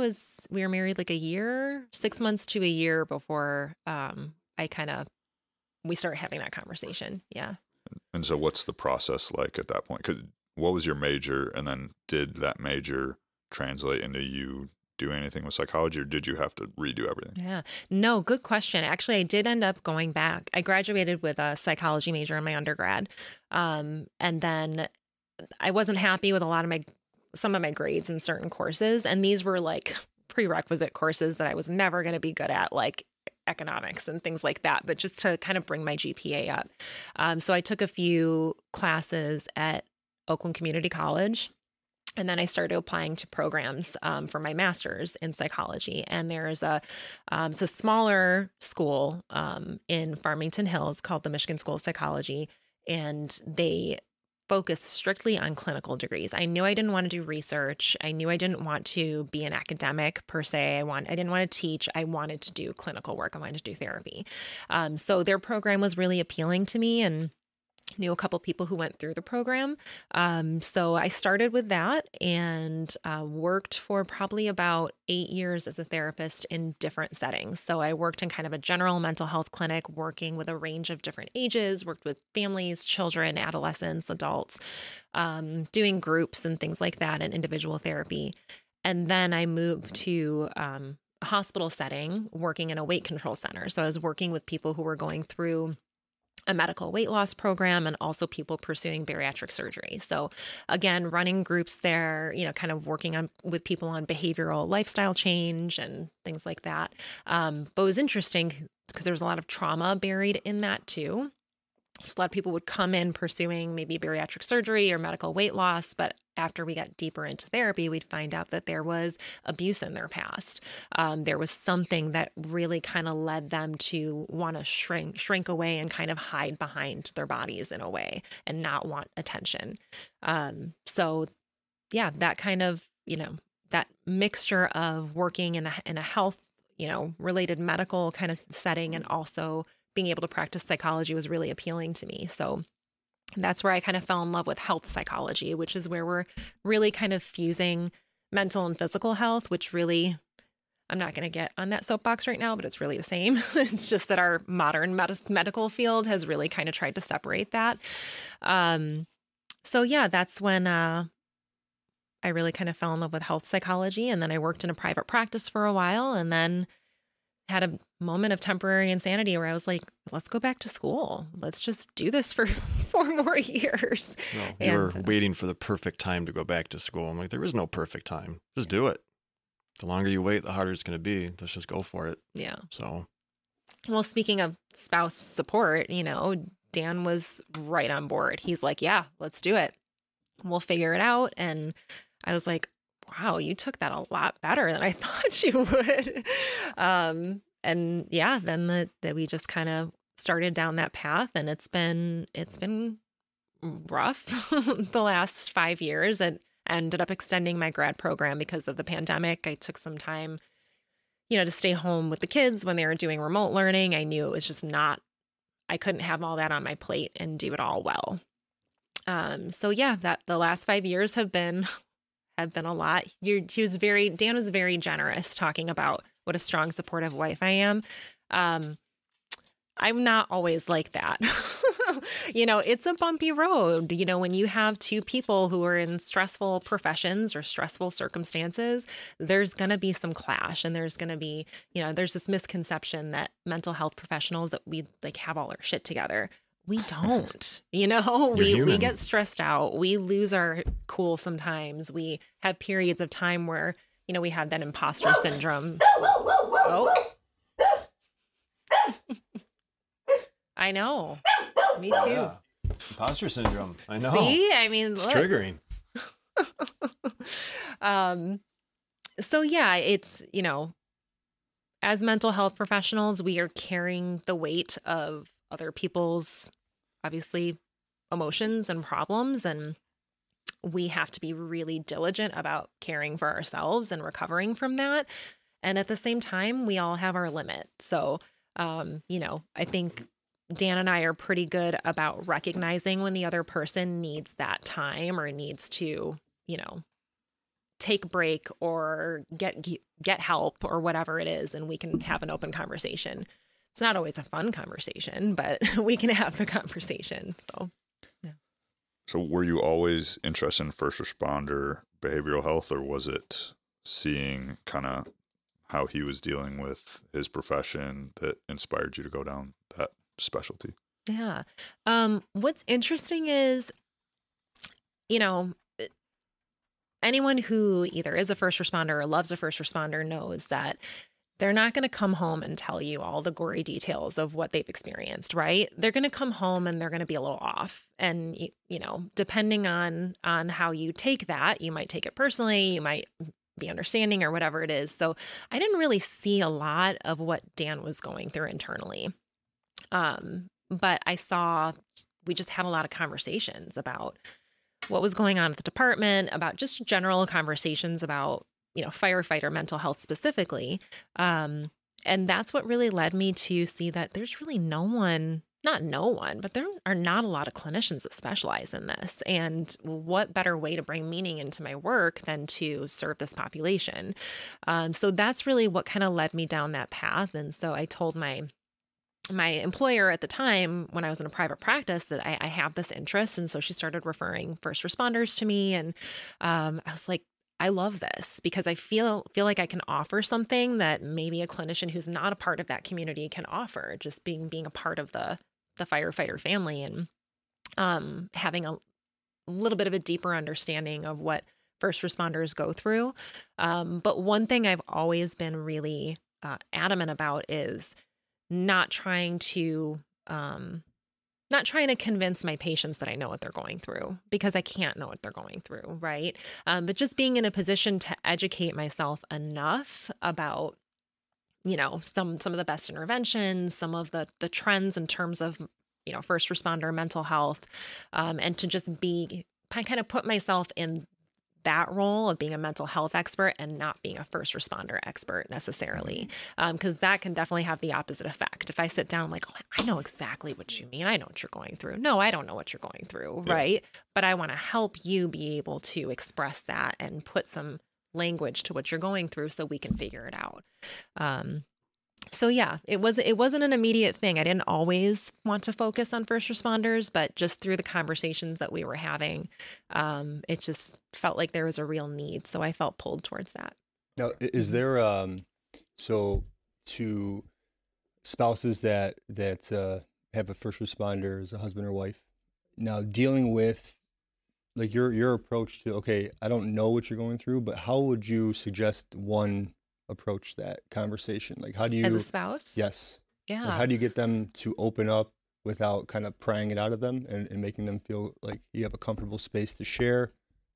we were married like 6 months to a year before we started having that conversation. Yeah. And so what's the process like at that point? 'Cause what was your major, and then did that major translate into you doing anything with psychology, or did you have to redo everything? Yeah. No, good question. Actually, I did end up going back. I graduated with a psychology major in my undergrad. And then I wasn't happy with some of my grades in certain courses. And these were like prerequisite courses that I was never going to be good at, like economics and things like that, but just to kind of bring my GPA up. So I took a few classes at Oakland Community College. And then I started applying to programs for my master's in psychology. And there's it's a smaller school in Farmington Hills called the Michigan School of Psychology. And they focus strictly on clinical degrees. I knew I didn't want to do research. I knew I didn't want to be an academic per se. I didn't want to teach. I wanted to do clinical work. I wanted to do therapy. So their program was really appealing to me, and knew a couple people who went through the program. So I started with that and worked for probably about 8 years as a therapist in different settings. So I worked in kind of a general mental health clinic, working with a range of different ages, worked with families, children, adolescents, adults, doing groups and things like that, and individual therapy. And then I moved to a hospital setting, working in a weight control center. So I was working with people who were going through a medical weight loss program, and also people pursuing bariatric surgery. So again, running groups there, kind of working with people on behavioral lifestyle change and things like that. But it was interesting because there was a lot of trauma buried in that too. So a lot of people would come in pursuing maybe bariatric surgery or medical weight loss, but after we got deeper into therapy, we'd find out that there was abuse in their past. There was something that really kind of led them to want to shrink away and kind of hide behind their bodies in a way and not want attention. So yeah, that kind of, that mixture of working in a health, related medical kind of setting, and also being able to practice psychology was really appealing to me. So that's where I kind of fell in love with health psychology, which is where we're really kind of fusing mental and physical health, which really, I'm not going to get on that soapbox right now, but it's really the same. It's just that our modern medical field has really kind of tried to separate that. So yeah, that's when I really kind of fell in love with health psychology. And then I worked in a private practice for a while, and then had a moment of temporary insanity where I was like, let's go back to school. Let's just do this for 4 more years. No, you were waiting for the perfect time to go back to school. I'm like, there is no perfect time. Just do it. The longer you wait, the harder it's going to be. Let's just go for it. Yeah. So, well, speaking of spouse support, Dan was right on board. He's like, yeah, let's do it. We'll figure it out. And I was like, wow, you took that a lot better than I thought you would. And yeah, then that we just kind of started down that path, and it's been rough the last 5 years. And ended up extending my grad program because of the pandemic. I took some time, to stay home with the kids when they were doing remote learning. I knew it was just I couldn't have all that on my plate and do it all well. So yeah, that the last 5 years have been a lot. Dan was very generous talking about what a strong, supportive wife I am. I'm not always like that. It's a bumpy road. When you have 2 people who are in stressful professions or stressful circumstances, there's going to be some clash, and there's going to be, there's this misconception that mental health professionals, that we have all our shit together. we don't, we get stressed out. We lose our cool sometimes. We have periods of time where, we have that imposter syndrome. Oh, I know. Me too. Yeah. Imposter syndrome. I know. See, I mean, it's look. triggering. So yeah, it's, as mental health professionals, we are carrying the weight of other people's, obviously, emotions and problems. And we have to be really diligent about caring for ourselves and recovering from that. And at the same time, we all have our limit. So, I think Dan and I are pretty good about recognizing when the other person needs that time or needs to, take a break or get help or whatever it is, and we can have an open conversation. It's not always a fun conversation, but we can have the conversation. So, yeah. So were you always interested in first responder behavioral health, or was it seeing kind of how he was dealing with his profession that inspired you to go down that specialty? Yeah. What's interesting is, anyone who either is a first responder or loves a first responder knows that they're not going to come home and tell you all the gory details of what they've experienced, right? They're going to come home and they're going to be a little off. And, depending on how you take that, you might take it personally, you might be understanding or whatever it is. So I didn't really see a lot of what Dan was going through internally. But we just had a lot of conversations about what was going on at the department, about just general conversations about, firefighter mental health specifically. And that's what really led me to see that there's really not no one, but there are not a lot of clinicians that specialize in this. And what better way to bring meaning into my work than to serve this population? So that's really what kind of led me down that path. And so I told my employer at the time when I was in a private practice that I have this interest. And so she started referring first responders to me. And I was like, I love this because I feel like I can offer something that maybe a clinician who's not a part of that community can offer, just being a part of the firefighter family and having a little bit of a deeper understanding of what first responders go through. But one thing I've always been really adamant about is not trying to convince my patients that I know what they're going through, because I can't know what they're going through, right? But just being in a position to educate myself enough about, some of the best interventions, some of the trends in terms of, first responder mental health, and to just kind of put myself in that role of being a mental health expert and not being a first responder expert necessarily. Because that can definitely have the opposite effect. If I sit down, I'm like, oh, I know exactly what you mean. I know what you're going through. No, I don't know what you're going through. Yeah. Right. But I want to help you be able to express that and put some language to what you're going through so we can figure it out. So yeah, it wasn't an immediate thing. I didn't always want to focus on first responders, but just through the conversations that we were having, it just felt like there was a real need. So I felt pulled towards that. Now, is there, so to spouses that have a first responder as a husband or wife, now dealing with like your approach to, okay, I don't know what you're going through, but how would you suggest one approach that conversation? Like, how do you, as a spouse? Yes. Yeah. Like, how do you get them to open up without kind of prying it out of them and making them feel like you have a comfortable space to share,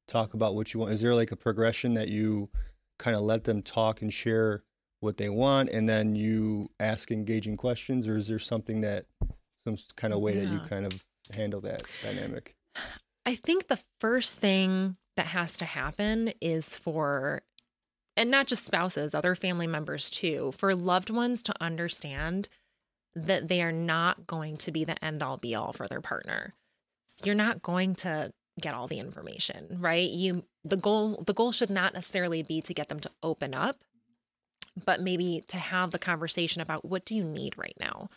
talk about what you want? Is there like a progression that you kind of let them talk and share what they want, and then you ask engaging questions, or is there some kind of way that you kind of handle that dynamic? I think the first thing that has to happen is and not just spouses, other family members too, for loved ones to understand that they are not going to be the end all be all for their partner. You're not going to get all the information, right? The goal should not necessarily be to get them to open up, but maybe to have the conversation about, what do you need right now?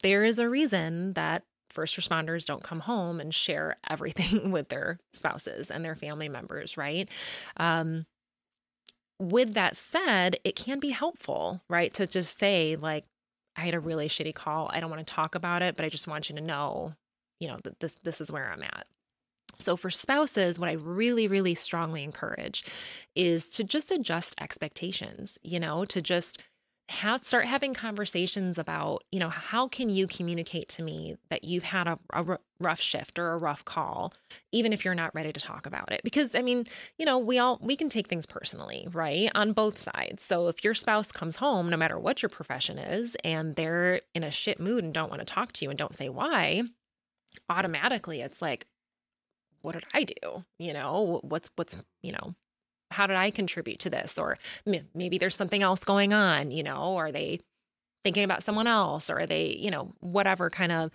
There is a reason that first responders don't come home and share everything with their spouses and their family members, right? With that said, it can be helpful, right? To just say like, I had a really shitty call. I don't want to talk about it, but I just want you to know, that this is where I'm at. So for spouses, what I really, really strongly encourage is to just adjust expectations, to just start having conversations about, how can you communicate to me that you've had a rough shift or a rough call, even if you're not ready to talk about it? Because we can take things personally, right? On both sides. So if your spouse comes home, no matter what your profession is, and they're in a shit mood and don't want to talk to you and don't say why, automatically it's like, what did I do? What's, how did I contribute to this? Or maybe there's something else going on, are they thinking about someone else? Or are they, whatever kind of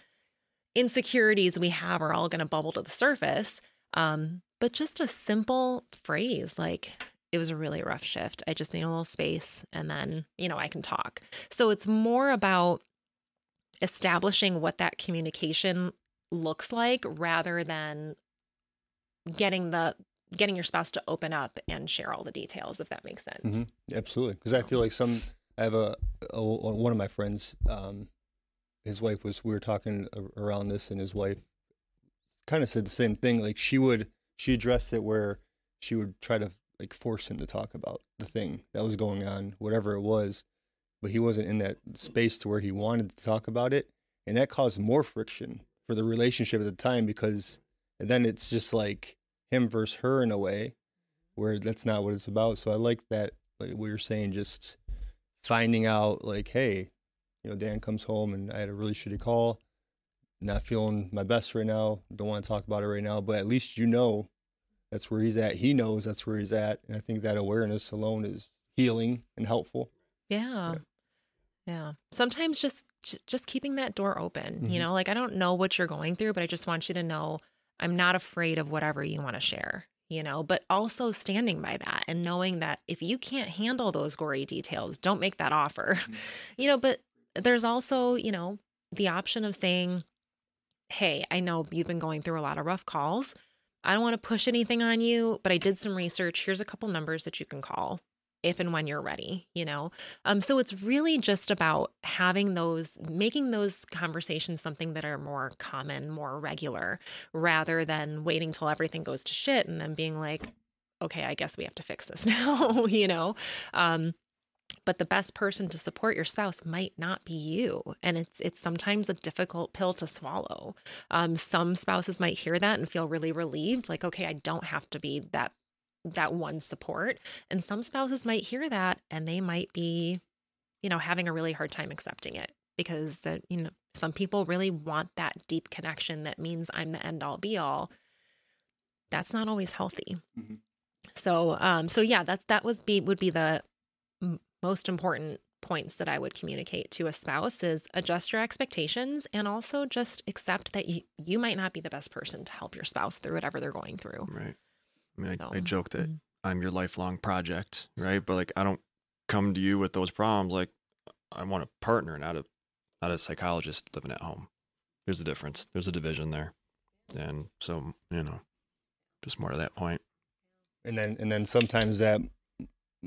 insecurities we have are all going to bubble to the surface. But just a simple phrase like, it was a really rough shift. I just need a little space and then, I can talk. So it's more about establishing what that communication looks like rather than getting your spouse to open up and share all the details, if that makes sense. Mm-hmm. Absolutely. Because I feel like I have one of my friends, his wife we were talking around this, and his wife kind of said the same thing. Like she addressed it where she would try to like force him to talk about the thing that was going on, whatever it was, but he wasn't in that space to where he wanted to talk about it. And that caused more friction for the relationship at the time, because then it's just like him versus her in a way where that's not what it's about. So I like that, like what you're saying, just finding out like, hey, Dan comes home and I had a really shitty call, not feeling my best right now, don't want to talk about it right now, but at least that's where he's at. He knows that's where he's at. And I think that awareness alone is healing and helpful. Yeah. Sometimes just keeping that door open, Mm-hmm. like I don't know what you're going through, but I just want you to know I'm not afraid of whatever you want to share, but also standing by that and knowing that if you can't handle those gory details, don't make that offer, but there's also, the option of saying, hey, I know you've been going through a lot of rough calls. I don't want to push anything on you, but I did some research. Here's a couple numbers that you can call if and when you're ready, So it's really just about making those conversations something that are more common, more regular, rather than waiting till everything goes to shit and then being like, okay, I guess we have to fix this now, But the best person to support your spouse might not be you. And it's sometimes a difficult pill to swallow. Some spouses might hear that and feel really relieved, like, okay, I don't have to be that one support. And some spouses might hear that and they might be, having a really hard time accepting it because some people really want that deep connection that means I'm the end all be all. That's not always healthy. Mm-hmm. So yeah, would be the most important points that I would communicate to a spouse is adjust your expectations and also just accept that you might not be the best person to help your spouse through whatever they're going through. Right. I mean, I joke that I'm your lifelong project, right? But like, I don't come to you with those problems. Like, I want a partner, not a psychologist living at home. There's a difference. There's a division there. And so, just more to that point. And then sometimes that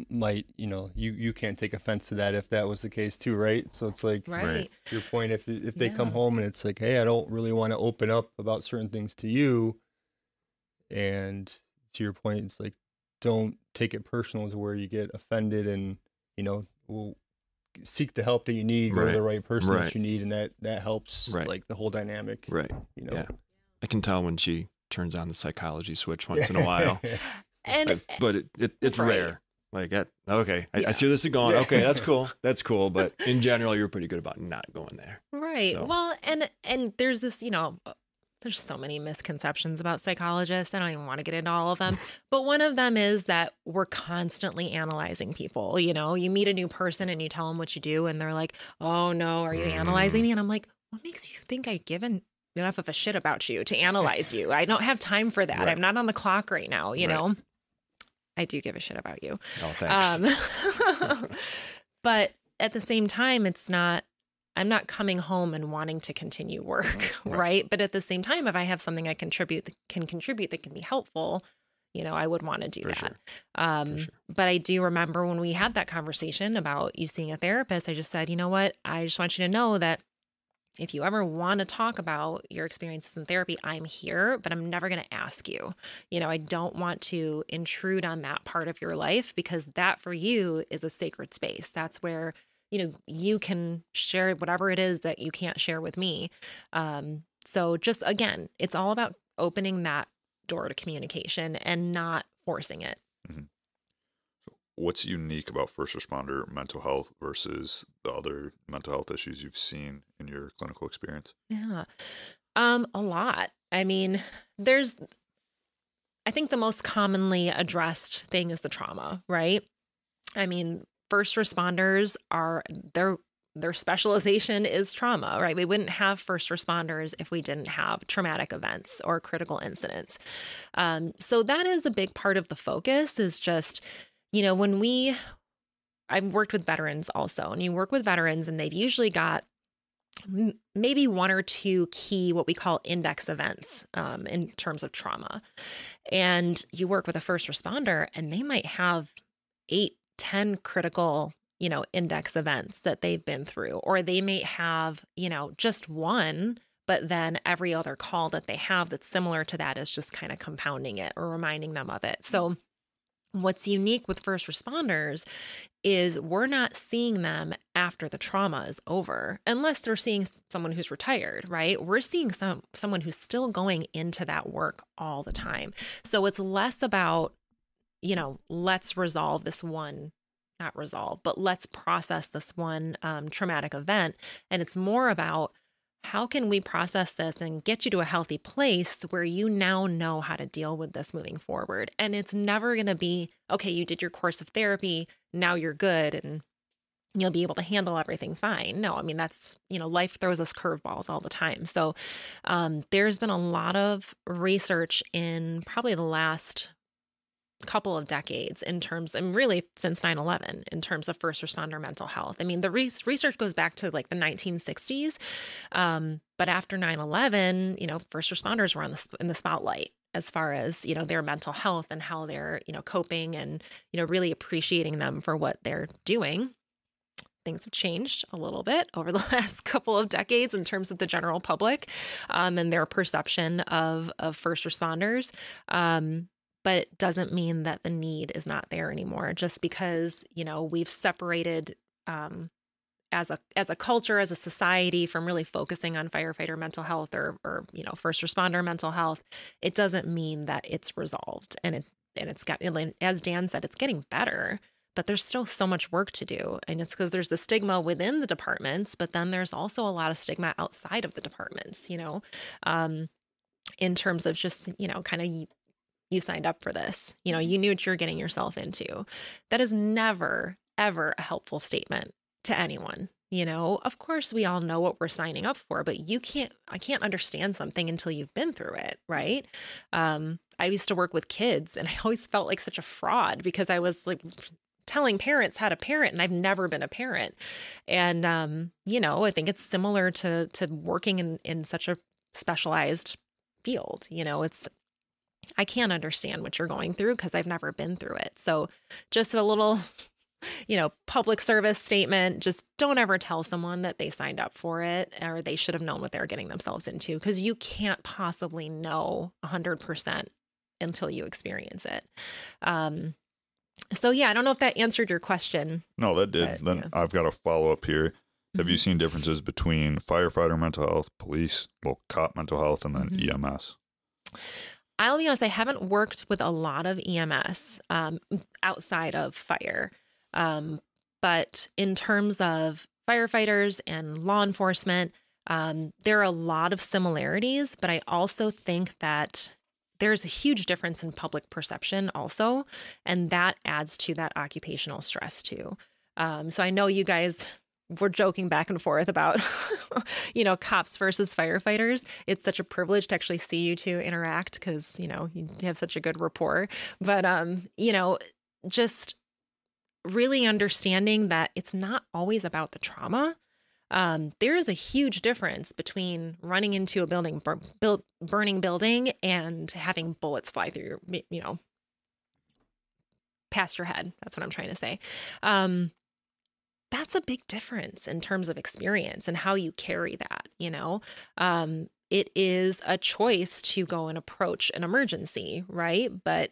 might, you can't take offense to that if that was the case too, right? So it's like, right. To your point, if they come home and it's like, hey, I don't really want to open up about certain things to you, and to your point, it's like, don't take it personal to where you get offended and, will seek the help that you need, go to the right person that you need. And that helps like the whole dynamic, right? Yeah. I can tell when she turns on the psychology switch once in a while, but it's rare. Like, okay, I see where this is going. Okay, that's cool. But in general, you're pretty good about not going there. Right. So. Well, and there's this, there's so many misconceptions about psychologists. I don't even want to get into all of them. But one of them is that we're constantly analyzing people. You meet a new person and you tell them what you do and they're like, oh no, are you analyzing me? And I'm like, what makes you think I've given enough of a shit about you to analyze you? I don't have time for that. Right. I'm not on the clock right now, you know? I do give a shit about you. Oh, thanks. But at the same time, I'm not coming home and wanting to continue work, right? But at the same time, if I have something I can contribute that can be helpful, I would want to do For that. sure. For sure. But I do remember when we had that conversation about you seeing a therapist, I just said, you know what? I just want you to know that if you ever want to talk about your experiences in therapy, I'm here, but I'm never going to ask you. I don't want to intrude on that part of your life because that for you is a sacred space. That's where, you can share whatever it is that you can't share with me. So just again, it's all about opening that door to communication and not forcing it. Mm-hmm. What's unique about first responder mental health versus the other mental health issues you've seen in your clinical experience? Yeah. A lot. I mean, I think the most commonly addressed thing is the trauma, right? I mean, first responders their specialization is trauma, right? We wouldn't have first responders if we didn't have traumatic events or critical incidents. So that is a big part of the focus is just, I've worked with veterans also, and you work with veterans and they've usually got maybe one or two key, what we call index events in terms of trauma. And you work with a first responder and they might have 8, 10 critical, index events that they've been through, or they may have, just one, but then every other call that they have that's similar to that is just kind of compounding it or reminding them of it. So what's unique with first responders is we're not seeing them after the trauma is over, unless they're seeing someone who's retired, right? We're seeing someone who's still going into that work all the time. So it's less about, let's resolve this one, not resolve, but let's process this one traumatic event. And it's more about how can we process this and get you to a healthy place where you now know how to deal with this moving forward. And it's never going to be, okay, you did your course of therapy, now you're good and you'll be able to handle everything fine. No, I mean, that's, life throws us curveballs all the time. So there's been a lot of research in probably the last couple of decades in terms, and really since 9/11 in terms of first responder mental health. I mean, the research goes back to like the 1960s. But after 9/11, first responders were in the spotlight as far as, their mental health and how they're, coping and, really appreciating them for what they're doing. Things have changed a little bit over the last couple of decades in terms of the general public and their perception of first responders. But it doesn't mean that the need is not there anymore just because, we've separated as a culture, as a society from really focusing on firefighter mental health or first responder mental health. It doesn't mean that it's resolved. And it's got, as Dan said, it's getting better, but there's still so much work to do. And it's because there's the stigma within the departments, but then there's also a lot of stigma outside of the departments, in terms of just, kind of you signed up for this, you knew what you're getting yourself into. That is never, ever a helpful statement to anyone. Of course we all know what we're signing up for, but I can't understand something until you've been through it. Right. I used to work with kids and I always felt like such a fraud because I was like telling parents how to parent and I've never been a parent. And, I think it's similar to working in such a specialized field. I can't understand what you're going through because I've never been through it. So just a little, public service statement, just don't ever tell someone that they signed up for it or they should have known what they're getting themselves into because you can't possibly know 100% until you experience it. So yeah, I don't know if that answered your question. No, that did. But, then yeah. I've got a follow up here. Have you seen differences between firefighter mental health, cop mental health, and then EMS? I'll be honest, I haven't worked with a lot of EMS outside of fire. But in terms of firefighters and law enforcement, there are a lot of similarities, but I also think that there's a huge difference in public perception also, and that adds to that occupational stress too. So I know you guys we're joking back and forth about, cops versus firefighters. It's such a privilege to actually see you two interact because, you have such a good rapport. But, just really understanding that it's not always about the trauma. There is a huge difference between running into a burning building and having bullets fly through your, past your head. That's what I'm trying to say. That's a big difference in terms of experience and how you carry that, it is a choice to go and approach an emergency, right? But,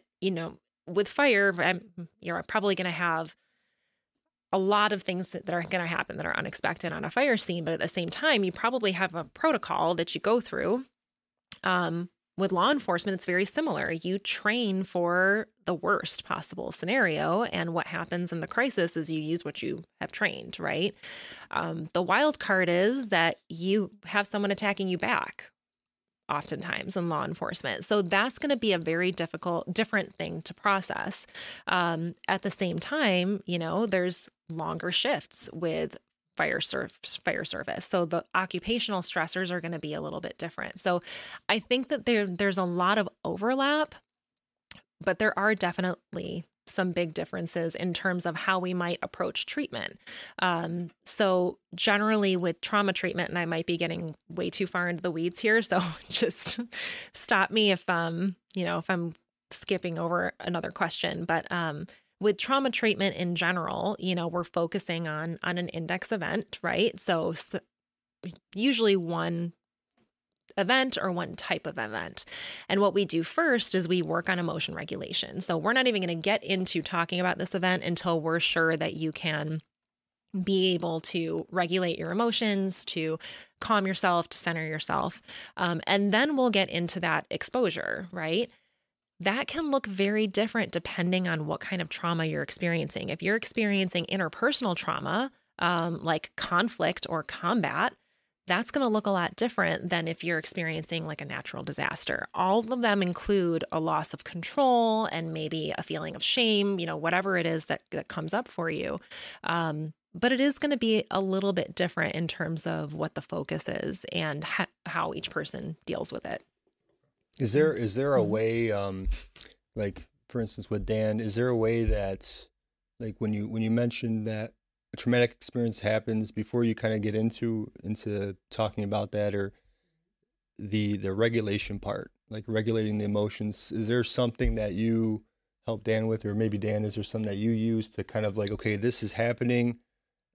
with fire, you're probably going to have a lot of things that are going to happen that are unexpected on a fire scene. But at the same time, you probably have a protocol that you go through. With law enforcement, it's very similar. You train for the worst possible scenario, and what happens in the crisis is you use what you have trained, right? The wild card is that you have someone attacking you back, oftentimes in law enforcement. So that's going to be a very different thing to process. At the same time, there's longer shifts with fire service. So the occupational stressors are going to be a little bit different. So I think that there's a lot of overlap, but there are definitely some big differences in terms of how we might approach treatment. So generally with trauma treatment, and I might be getting way too far into the weeds here, so just stop me if I'm skipping over another question. But with trauma treatment in general, we're focusing on an index event, right? So usually one event or one type of event. And what we do first is we work on emotion regulation. So we're not even going to get into talking about this event until we're sure that you can be able to regulate your emotions, to calm yourself, to center yourself. And then we'll get into that exposure, right? That can look very different depending on what kind of trauma you're experiencing. If you're experiencing interpersonal trauma, like conflict or combat, that's going to look a lot different than if you're experiencing like a natural disaster. All of them include a loss of control and maybe a feeling of shame, whatever it is that comes up for you. But it is going to be a little bit different in terms of what the focus is and how each person deals with it. Is there a way, like for instance with Dan, is there a way that, like when you mentioned that a traumatic experience happens, before you kind of get into talking about that, or the regulation part, like regulating the emotions, is there something that you help Dan with, or maybe Dan, is there something that you use to kind of like, okay, this is happening,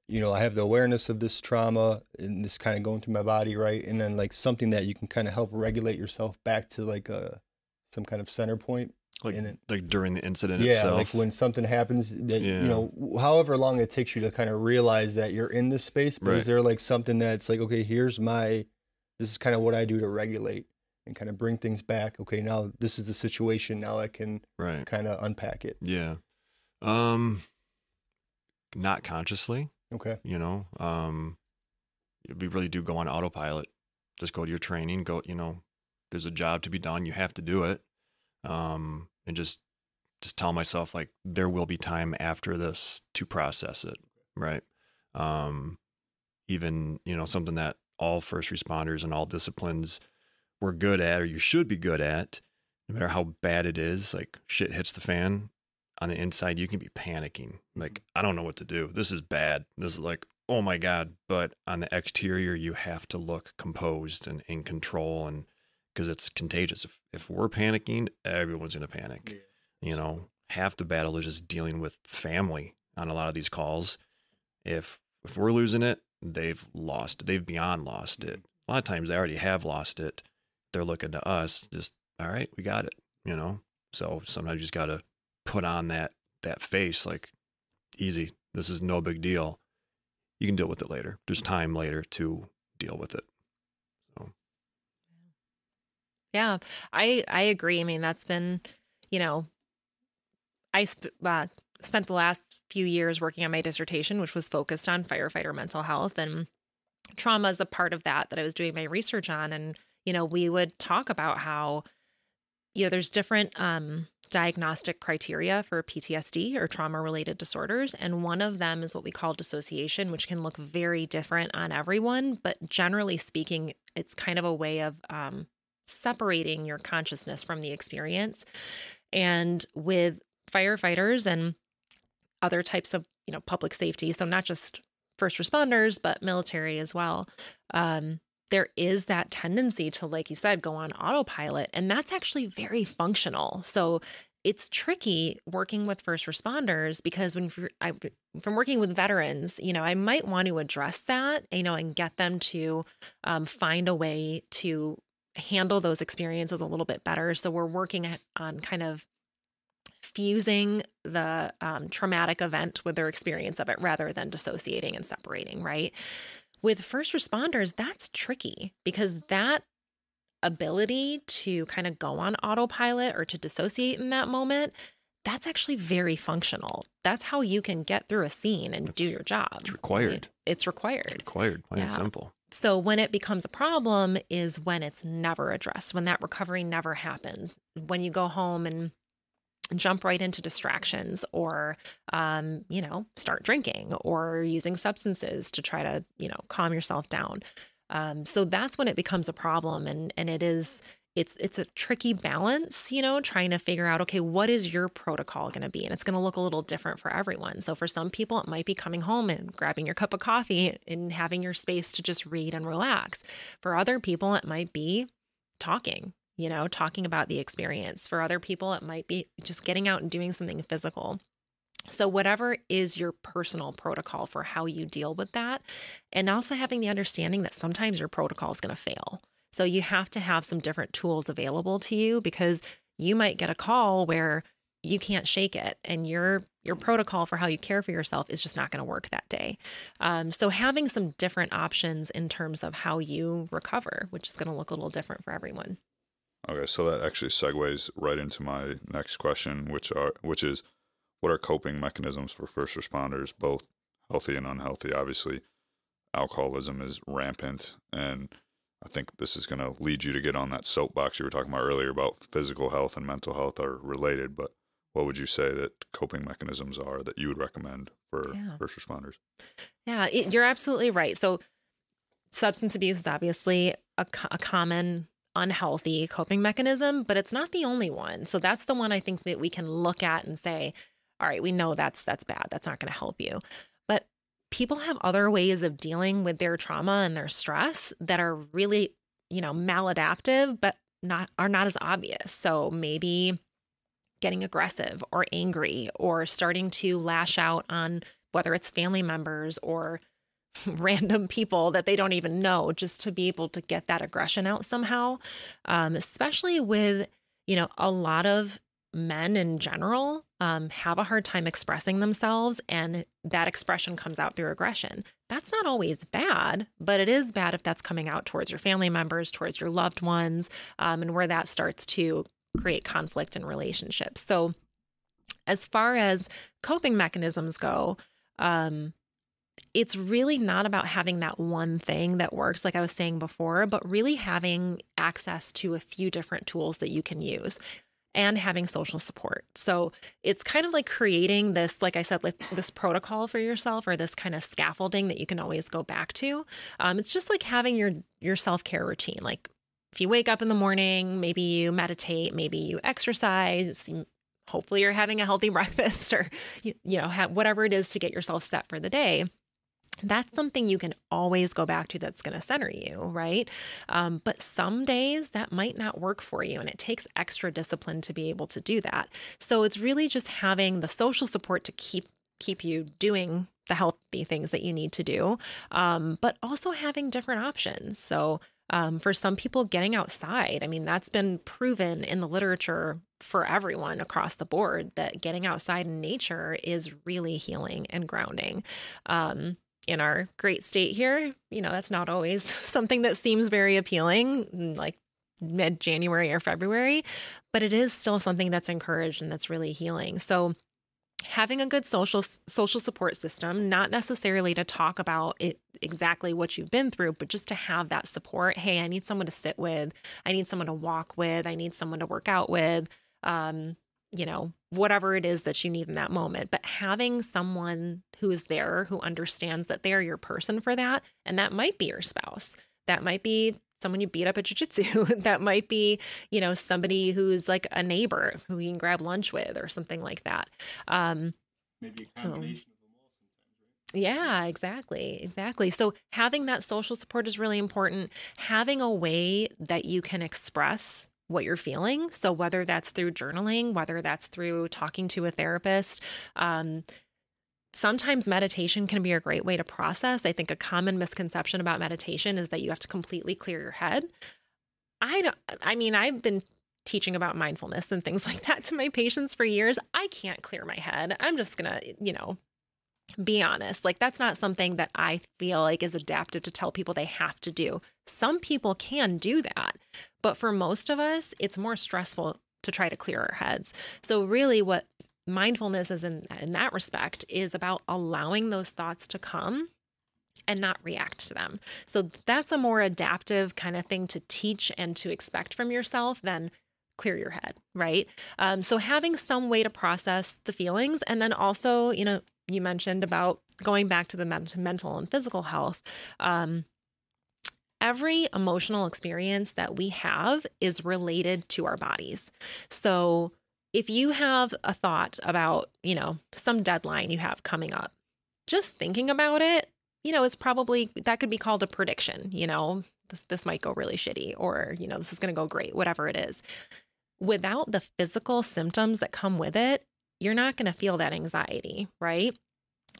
I have the awareness of this trauma and this kind of going through my body, right? And then like something that you can kind of help regulate yourself back to like some kind of center point. Like during the incident itself. Yeah, like when something happens that, however long it takes you to kind of realize that you're in this space, but is there like something that's like, okay, this is kind of what I do to regulate and kind of bring things back. Okay, now this is the situation. Now I can kind of unpack it. Yeah. Not consciously. Okay. We really do go on autopilot. Just go to your training, there's a job to be done. You have to do it. And just tell myself like there will be time after this to process it. Right. Even, something that all first responders and all disciplines were good at, or you should be good at, no matter how bad it is, like shit hits the fan. On the inside, you can be panicking. Like, I don't know what to do. This is bad. This is like, oh my God. But on the exterior, you have to look composed and in control, and because it's contagious. If we're panicking, everyone's going to panic. Yeah. Half the battle is just dealing with family on a lot of these calls. If we're losing it, they've lost it. They've beyond lost it. A lot of times they already have lost it. They're looking to us, just, all right, we got it, So sometimes you just got to put on that face, like, easy, this is no big deal. You can deal with it later. There's time later to deal with it. So. Yeah, I agree. I mean, that's been, I spent the last few years working on my dissertation, which was focused on firefighter mental health, and trauma is a part of that I was doing my research on. And, we would talk about how, there's different diagnostic criteria for PTSD or trauma-related disorders. And one of them is what we call dissociation, which can look very different on everyone. But generally speaking, it's kind of a way of separating your consciousness from the experience. And with firefighters and other types of, public safety, so not just first responders, but military as well, there is that tendency to, like you said, go on autopilot. And that's actually very functional. So it's tricky working with first responders because from working with veterans, I might want to address that, and get them to find a way to handle those experiences a little bit better. So we're working on kind of fusing the traumatic event with their experience of it rather than dissociating and separating, right? With first responders, that's tricky because that ability to kind of go on autopilot or to dissociate in that moment, that's actually very functional. That's how you can get through a scene and do your job. It's required. Right? It's required. It's required, plain and simple. So when it becomes a problem is when it's never addressed, when that recovery never happens, when you go home and jump right into distractions or, start drinking or using substances to try to, calm yourself down. So that's when it becomes a problem. And it's a tricky balance, trying to figure out, okay, what is your protocol going to be? And it's going to look a little different for everyone. So for some people, it might be coming home and grabbing your cup of coffee and having your space to just read and relax. For other people, it might be talking about the experience. For other people, it might be just getting out and doing something physical. So whatever is your personal protocol for how you deal with that, and also having the understanding that sometimes your protocol is going to fail. So you have to have some different tools available to you because you might get a call where you can't shake it and your protocol for how you care for yourself is just not going to work that day. So having some different options in terms of how you recover, which is going to look a little different for everyone. Okay, so that actually segues right into my next question, which is, what are coping mechanisms for first responders, both healthy and unhealthy? Obviously, alcoholism is rampant, and I think this is going to lead you to get on that soapbox you were talking about earlier about physical health and mental health are related, but what would you say that coping mechanisms are that you would recommend for first responders? Yeah, you're absolutely right. So substance abuse is obviously a common unhealthy coping mechanism, but it's not the only one. So that's the one I think that we can look at and say, all right, we know that's bad. That's not going to help you. But people have other ways of dealing with their trauma and their stress that are really, maladaptive, but are not as obvious. So maybe getting aggressive or angry or starting to lash out on whether it's family members or random people that they don't even know, just to be able to get that aggression out somehow. Especially with, a lot of men in general have a hard time expressing themselves, and that expression comes out through aggression. That's not always bad, but it is bad if that's coming out towards your family members, towards your loved ones, and where that starts to create conflict in relationships. So as far as coping mechanisms go, it's really not about having that one thing that works, like I was saying before, but really having access to a few different tools that you can use and having social support. So it's kind of like creating this, like I said, like this protocol for yourself or this kind of scaffolding that you can always go back to. It's just like having your self-care routine. Like if you wake up in the morning, maybe you meditate, maybe you exercise, hopefully you're having a healthy breakfast or, whatever it is to get yourself set for the day. That's something you can always go back to that's going to center you, right? But some days that might not work for you, and it takes extra discipline to be able to do that. So it's really just having the social support to keep you doing the healthy things that you need to do, but also having different options. So for some people, getting outside, I mean, that's been proven in the literature for everyone across the board that getting outside in nature is really healing and grounding. In our great state here, that's not always something that seems very appealing, like mid-January or February, but it is still something that's encouraged and that's really healing. So having a good social support system, not necessarily to talk about it exactly what you've been through, but just to have that support. Hey, I need someone to sit with. I need someone to walk with. I need someone to work out with. Whatever it is that you need in that moment, but having someone who is there, who understands that they're your person for that. And that might be your spouse. That might be someone you beat up at jiu-jitsu. That might be, somebody who's like a neighbor who you can grab lunch with or something like that. Maybe a combination of them all sometimes, right? Yeah, exactly. So having that social support is really important. Having a way that you can express what you're feeling. So whether that's through journaling, whether that's through talking to a therapist, sometimes meditation can be a great way to process. I think a common misconception about meditation is that you have to completely clear your head. I've been teaching about mindfulness and things like that to my patients for years. I can't clear my head. I'm just going to, be honest. Like, that's not something that I feel like is adaptive to tell people they have to do. Some people can do that, but for most of us, it's more stressful to try to clear our heads. So really what mindfulness is in that respect is about allowing those thoughts to come and not react to them. So that's a more adaptive kind of thing to teach and to expect from yourself than clear your head, right? So having some way to process the feelings, and then also, you mentioned about going back to the mental and physical health. Every emotional experience that we have is related to our bodies. So if you have a thought about, some deadline you have coming up, just thinking about it, it's probably, that could be called a prediction, this might go really shitty, or, this is going to go great, whatever it is. Without the physical symptoms that come with it, you're not going to feel that anxiety, right?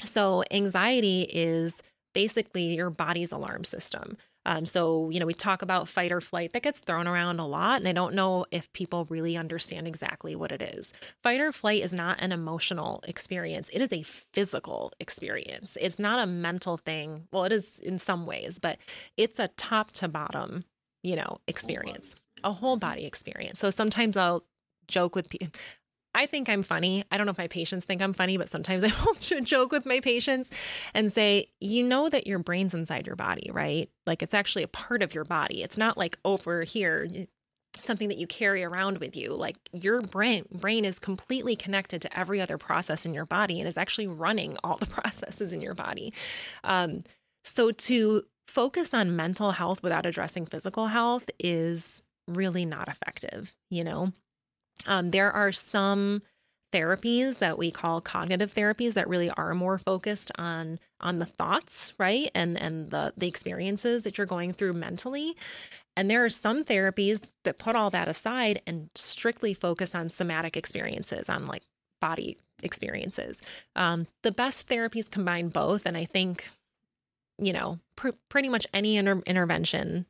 So anxiety is basically your body's alarm system. We talk about fight or flight. That gets thrown around a lot, and I don't know if people really understand exactly what it is. Fight or flight is not an emotional experience. It is a physical experience. It's not a mental thing. Well, it is in some ways, but it's a top to bottom, experience, a whole body experience. So sometimes I'll joke with people. I think I'm funny. I don't know if my patients think I'm funny, but sometimes I will joke with my patients and say, that your brain's inside your body, right? Like, it's actually a part of your body. It's not like over here, something that you carry around with you. Like, your brain is completely connected to every other process in your body and is actually running all the processes in your body. So to focus on mental health without addressing physical health is really not effective, There are some therapies that we call cognitive therapies that really are more focused on the thoughts, right? And the experiences that you're going through mentally. And there are some therapies that put all that aside and strictly focus on somatic experiences, on like body experiences. The best therapies combine both. And I think, pretty much any intervention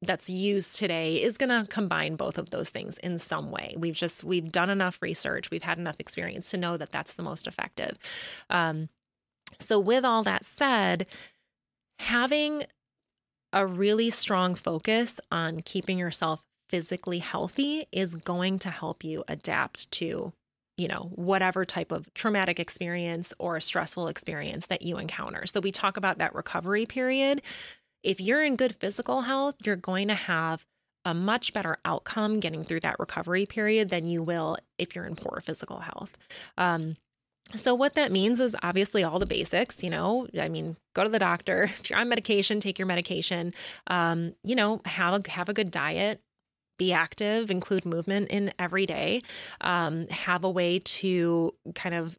that's used today is going to combine both of those things in some way. We've done enough research. We've had enough experience to know that that's the most effective. So with all that said, having a really strong focus on keeping yourself physically healthy is going to help you adapt to, whatever type of traumatic experience or stressful experience that you encounter. So we talk about that recovery period. If you're in good physical health, you're going to have a much better outcome getting through that recovery period than you will if you're in poor physical health. So what that means is obviously all the basics, go to the doctor. If you're on medication, take your medication, have a good diet, be active, include movement in every day, have a way to kind of,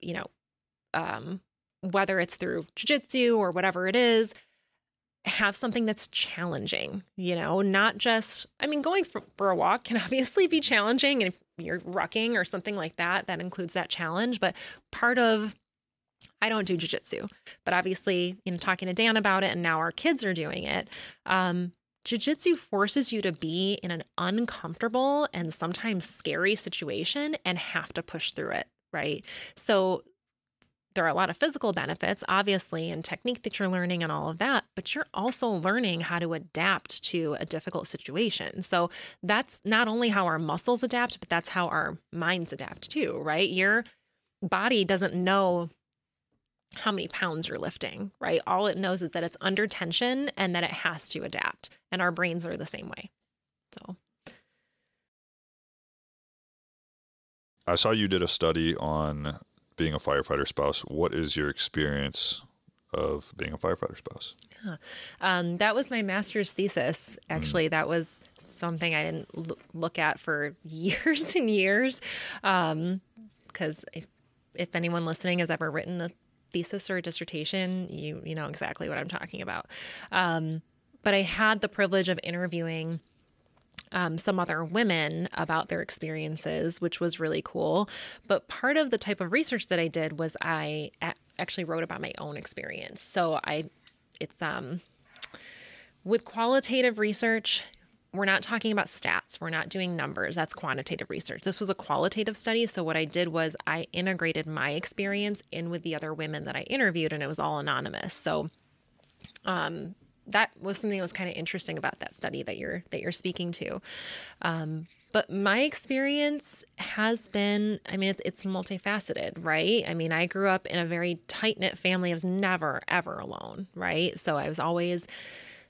whether it's through jiu-jitsu or whatever it is, have something that's challenging, not just, going for a walk can obviously be challenging. And if you're rucking or something like that, that includes that challenge. But I don't do jiu-jitsu, but obviously, talking to Dan about it, and now our kids are doing it. Jiu-jitsu forces you to be in an uncomfortable and sometimes scary situation and have to push through it, right? So there are a lot of physical benefits, obviously, and technique that you're learning and all of that, but you're also learning how to adapt to a difficult situation. So that's not only how our muscles adapt, but that's how our minds adapt too, right? Your body doesn't know how many pounds you're lifting, right? All it knows is that it's under tension and that it has to adapt. And our brains are the same way. So I saw you did a study on being a firefighter spouse. What is your experience of being a firefighter spouse? That was my master's thesis. Actually, that was something I didn't look at for years and years. Because if anyone listening has ever written a thesis or a dissertation, you know exactly what I'm talking about. But I had the privilege of interviewing some other women about their experiences, which was really cool. But part of the type of research that I did was I actually wrote about my own experience. So it's with qualitative research, we're not talking about stats. We're not doing numbers. That's quantitative research. This was a qualitative study. So what I did was I integrated my experience in with the other women that I interviewed, and it was all anonymous. So that was something that was kind of interesting about that study that you're speaking to. But my experience has been, I mean, it's multifaceted, right? I mean, I grew up in a very tight-knit family. I was never, ever alone, right? So I was always,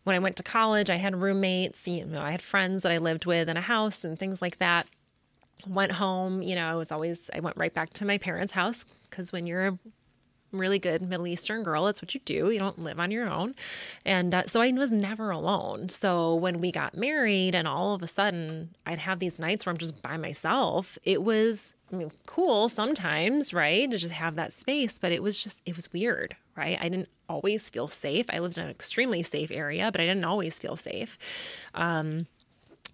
when I went to college, I had roommates, I had friends that I lived with in a house and things like that. Went home, I went right back to my parents' house, because when you're a really good Middle Eastern girl, that's what you do. You don't live on your own. And so I was never alone. So when we got married and all of a sudden I'd have these nights where I'm just by myself, it was cool sometimes, right? To just have that space, but it was weird, right? I didn't always feel safe. I lived in an extremely safe area, but I didn't always feel safe.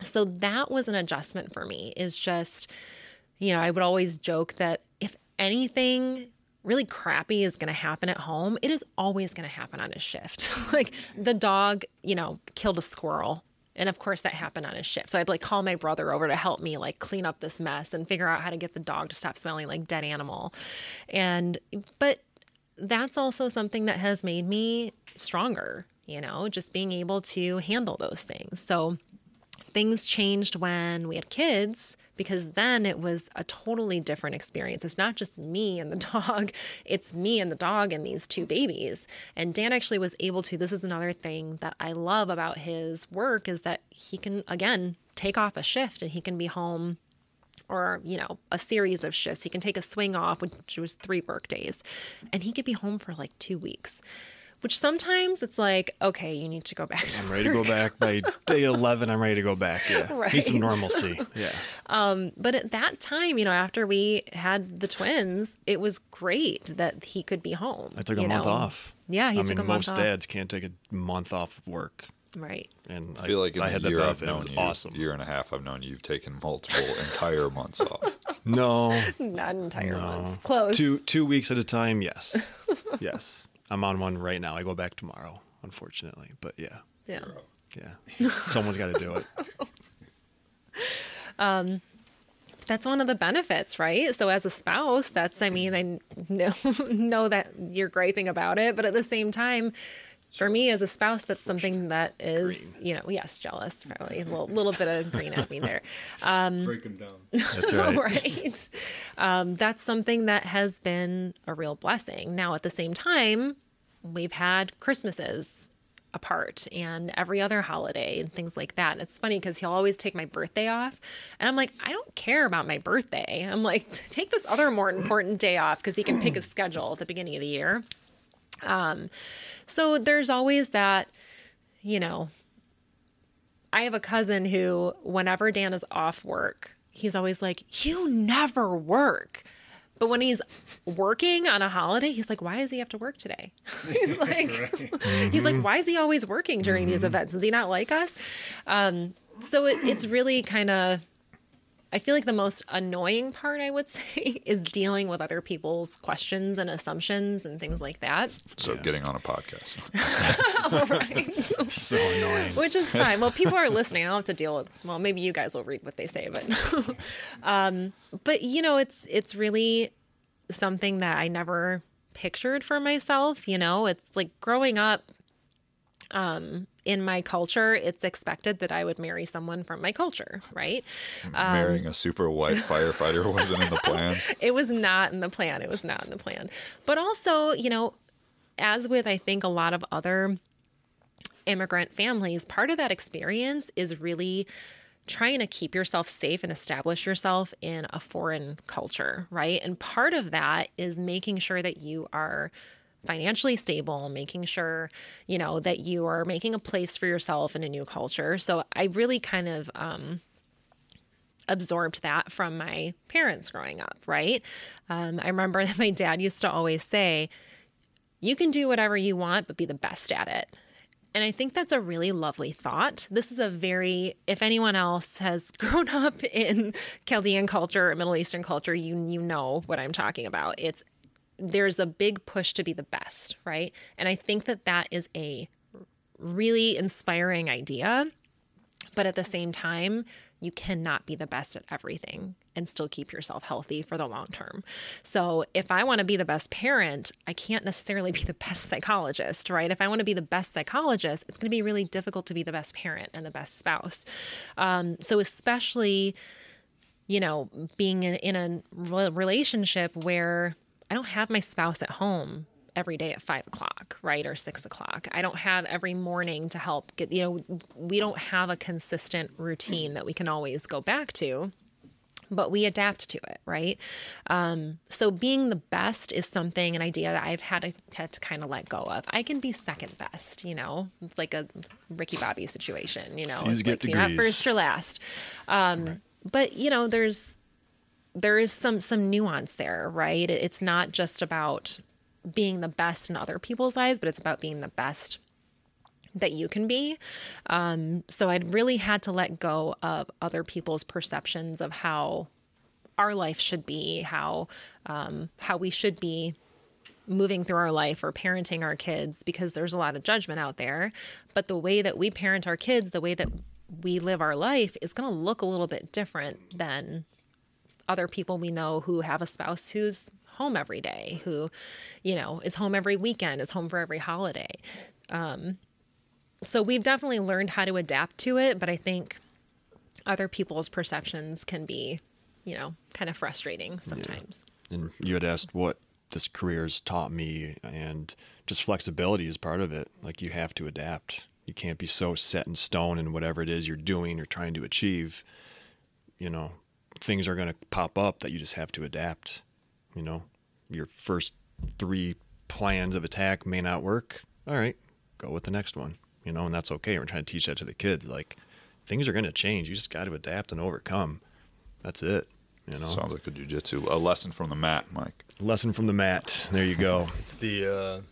So that was an adjustment for me, is just, I would always joke that if anything really crappy is going to happen at home, it is always going to happen on a shift. Like the dog, killed a squirrel. And of course that happened on his shift. So I'd call my brother over to help me clean up this mess and figure out how to get the dog to stop smelling like dead animal. But that's also something that has made me stronger, just being able to handle those things. So things changed when we had kids, because then it was a totally different experience. It's not just me and the dog, it's me and the dog and these two babies. And Dan actually was able to, this is another thing that I love about his work, is that he can, again, take off a shift and he can be home, or, a series of shifts. He can take a swing off, which was 3 work days, and he could be home for 2 weeks. Which sometimes it's okay, you need to go back to I'm ready to go back. By day 11, I'm ready to go back. Yeah. Right. Need some normalcy. Yeah. But at that time, after we had the twins, it was great that he could be home. I took a month off. Yeah, he took a month off. Most dads can't take a month off of work. Right. And I feel like in I had the year that I've benefit. known It was you, awesome. year and a half I've known you, you've taken multiple entire months off. No. Not entire months. Close. 2 weeks at a time, yes. Yes. I'm on one right now. I go back tomorrow, unfortunately. But yeah. Yeah. Yeah. Someone's got to do it. That's one of the benefits, right? So as a spouse, I know that you're griping about it, but at the same time, for me as a spouse, that's something that is, yes, jealous, probably a little bit of green at me there. Break them down. That's right. Right. That's something that has been a real blessing. Now, at the same time, we've had Christmases apart and every other holiday and things like that. And it's funny because he'll always take my birthday off. And I'm like, I don't care about my birthday. I'm like, take this other more important day off, because he can pick his schedule at the beginning of the year. So there's always that, I have a cousin who, whenever Dan is off work, he's always like, you never work. But when he's working on a holiday, he's like, why does he have to work today? He's like, he's like, why is he always working during these events? Does he not like us? So it's really kind of, I feel like the most annoying part, I would say, is dealing with other people's questions and assumptions and things like that. So getting on a podcast. Right. So annoying. Which is fine. Well, people are listening. I don't have to deal with, well, maybe you guys will read what they say, but, but it's really something that I never pictured for myself. It's like growing up, in my culture, it's expected that I would marry someone from my culture, right? Marrying a super white firefighter wasn't in the plan. It was not in the plan. But also, as with, I think, a lot of other immigrant families, part of that experience is really trying to keep yourself safe and establish yourself in a foreign culture, right? And part of that is making sure that you are financially stable, making sure, that you are making a place for yourself in a new culture. So I really kind of absorbed that from my parents growing up, right? I remember that my dad used to always say, you can do whatever you want, but be the best at it. And I think that's a really lovely thought. This is a very, if anyone else has grown up in Chaldean culture or Middle Eastern culture, you know what I'm talking about. There's a big push to be the best, right? And I think that is a really inspiring idea. But at the same time, you cannot be the best at everything and still keep yourself healthy for the long term. So if I want to be the best parent, I can't necessarily be the best psychologist, right? If I want to be the best psychologist, it's going to be really difficult to be the best parent and the best spouse. So especially, being in a relationship where I don't have my spouse at home every day at 5 o'clock, right? Or 6 o'clock. I don't have every morning to help get, we don't have a consistent routine that we can always go back to, but we adapt to it, right? So being the best is an idea that I've had to kind of let go of. I can be second best, it's like a Ricky Bobby situation, it's like you're not first or last. Right. But there is some nuance there, right? It's not just about being the best in other people's eyes, but it's about being the best that you can be. So I'd really had to let go of other people's perceptions of how our life should be, how we should be moving through our life or parenting our kids, because there's a lot of judgment out there. But the way that we parent our kids, the way that we live our life is going to look a little bit different than other people we know who have a spouse who's home every day, who, is home every weekend, is home for every holiday. So we've definitely learned how to adapt to it, but I think other people's perceptions can be, kind of frustrating sometimes. Yeah. And you had asked what this career has taught me, and just flexibility is part of it. Like, you have to adapt. You can't be so set in stone in whatever it is you're doing or trying to achieve. Things are going to pop up that you just have to adapt. Your first 3 plans of attack may not work. All right, go with the next one, and that's okay. We're trying to teach that to the kids. Like, things are going to change. You just got to adapt and overcome. That's it. Sounds like a jiu-jitsu. A lesson from the mat, Mike. Lesson from the mat. There you go. It's the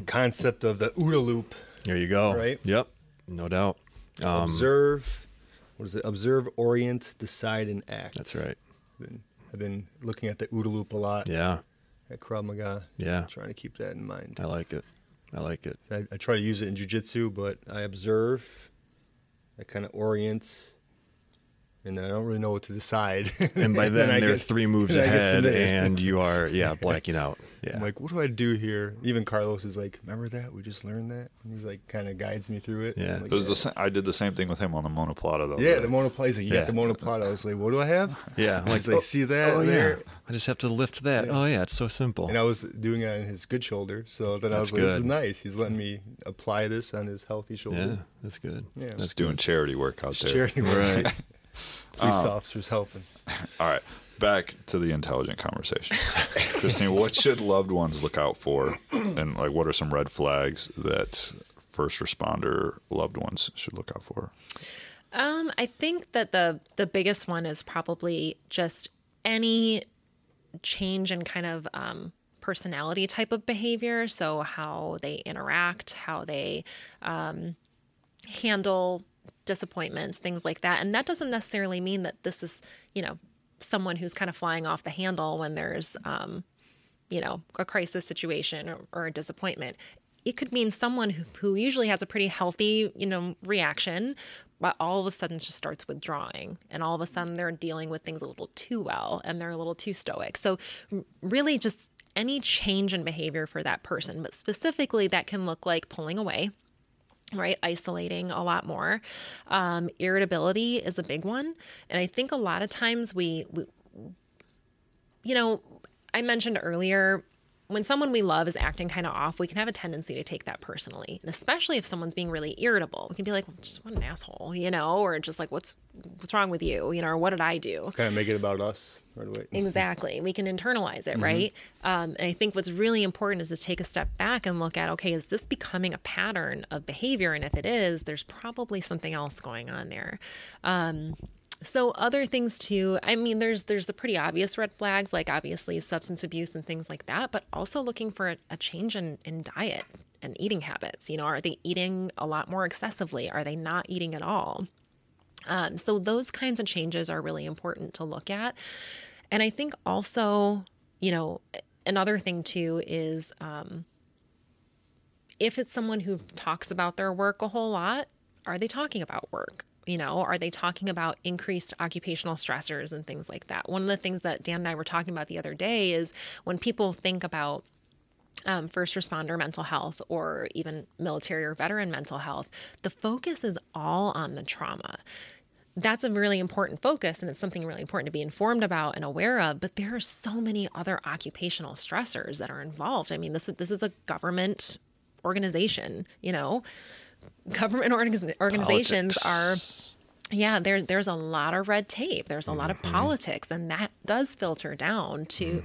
concept of the OODA loop. There you go. Right? Yep. No doubt. Observe. What is it? Observe, orient, decide, and act. That's right. I've been looking at the OODA loop a lot. Yeah. At Krav Maga. Yeah. Trying to keep that in mind. I like it. I try to use it in jiu-jitsu, but I observe, I kind of orient, and then I don't really know what to decide. And by then they're 3 moves ahead, and you are, blacking out. Yeah. I'm like, what do I do here? Even Carlos is like, remember that? We just learned that? And he's like, kind of guides me through it. Yeah. Like, I did the same thing with him on the monoplata, though. Yeah, the monoplata. He's like, you got the monoplata. I was like, what do I have? Yeah. He's like, see that there? Yeah. I just have to lift that. Yeah. Oh, yeah, it's so simple. And I was doing it on his good shoulder, so then I was like, this is nice. He's letting me apply this on his healthy shoulder. Yeah, that's good. Yeah. Just doing charity work out there. Charity work. Right. Police officers helping. All right, back to the intelligent conversation. Christine, what should loved ones look out for, and what are some red flags that first responder loved ones should look out for? I think that the biggest one is probably just any change in kind of personality type of behavior. So how they interact, how they handle disappointments, things like that. And that doesn't necessarily mean that this is, someone who's kind of flying off the handle when there's, a crisis situation or a disappointment. It could mean someone who usually has a pretty healthy, reaction, but all of a sudden just starts withdrawing. And all of a sudden they're dealing with things a little too well and they're a little too stoic. So really just any change in behavior for that person. But specifically that can look like pulling away, right? Isolating a lot more. Irritability is a big one. And I think a lot of times we I mentioned earlier, when someone we love is acting kind of off, we can have a tendency to take that personally. And especially if someone's being really irritable, we can be like, well, just what an asshole, or just like, what's wrong with you, or what did I do? Kind of make it about us right away. Exactly. We can internalize it, right? And I think what's really important is to take a step back and look at, okay, is this becoming a pattern of behavior? And if it is, there's probably something else going on there. So other things too, I mean, there's the pretty obvious red flags, like obviously substance abuse and things like that, but also looking for a change in diet and eating habits. Are they eating a lot more excessively? Are they not eating at all? So those kinds of changes are really important to look at. And I think also, another thing too is if it's someone who talks about their work a whole lot, are they talking about work? Are they talking about increased occupational stressors and things like that? One of the things that Dan and I were talking about the other day is when people think about first responder mental health or even military or veteran mental health, the focus is all on the trauma. That's a really important focus, and it's something really important to be informed about and aware of. But there are so many other occupational stressors that are involved. I mean, this is a government organization. Government organizations Politics. there's a lot of red tape. There's a lot of politics, and that does filter down to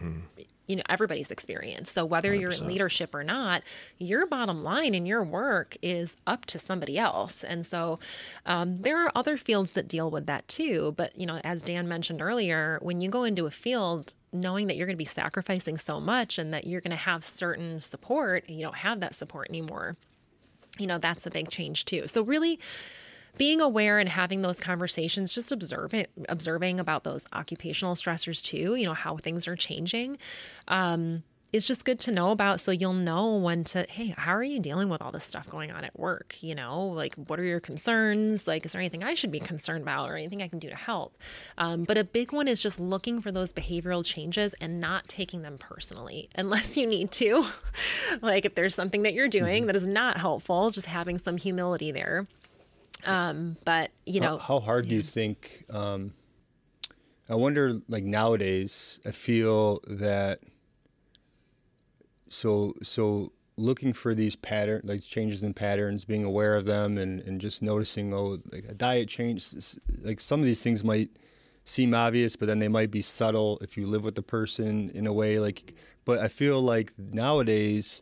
everybody's experience. So whether 100%. You're in leadership or not, your bottom line in your work is up to somebody else. And so there are other fields that deal with that too. But, as Dan mentioned earlier, when you go into a field knowing that you're going to be sacrificing so much and that you're going to have certain support, and you don't have that support anymore, that's a big change too. So really being aware and having those conversations, just observing about those occupational stressors too, how things are changing, is just good to know about. So you'll know when to, hey, how are you dealing with all this stuff going on at work? Like, what are your concerns? Like, is there anything I should be concerned about or anything I can do to help? But a big one is just looking for those behavioral changes and not taking them personally unless you need to. Like if there's something that you're doing that is not helpful, just having some humility there. But how hard do you think, I wonder, like nowadays, I feel that, so looking for these like changes in patterns, being aware of them and just noticing, like a diet change, like some of these things might seem obvious, but then they might be subtle if you live with the person in a way but I feel like nowadays,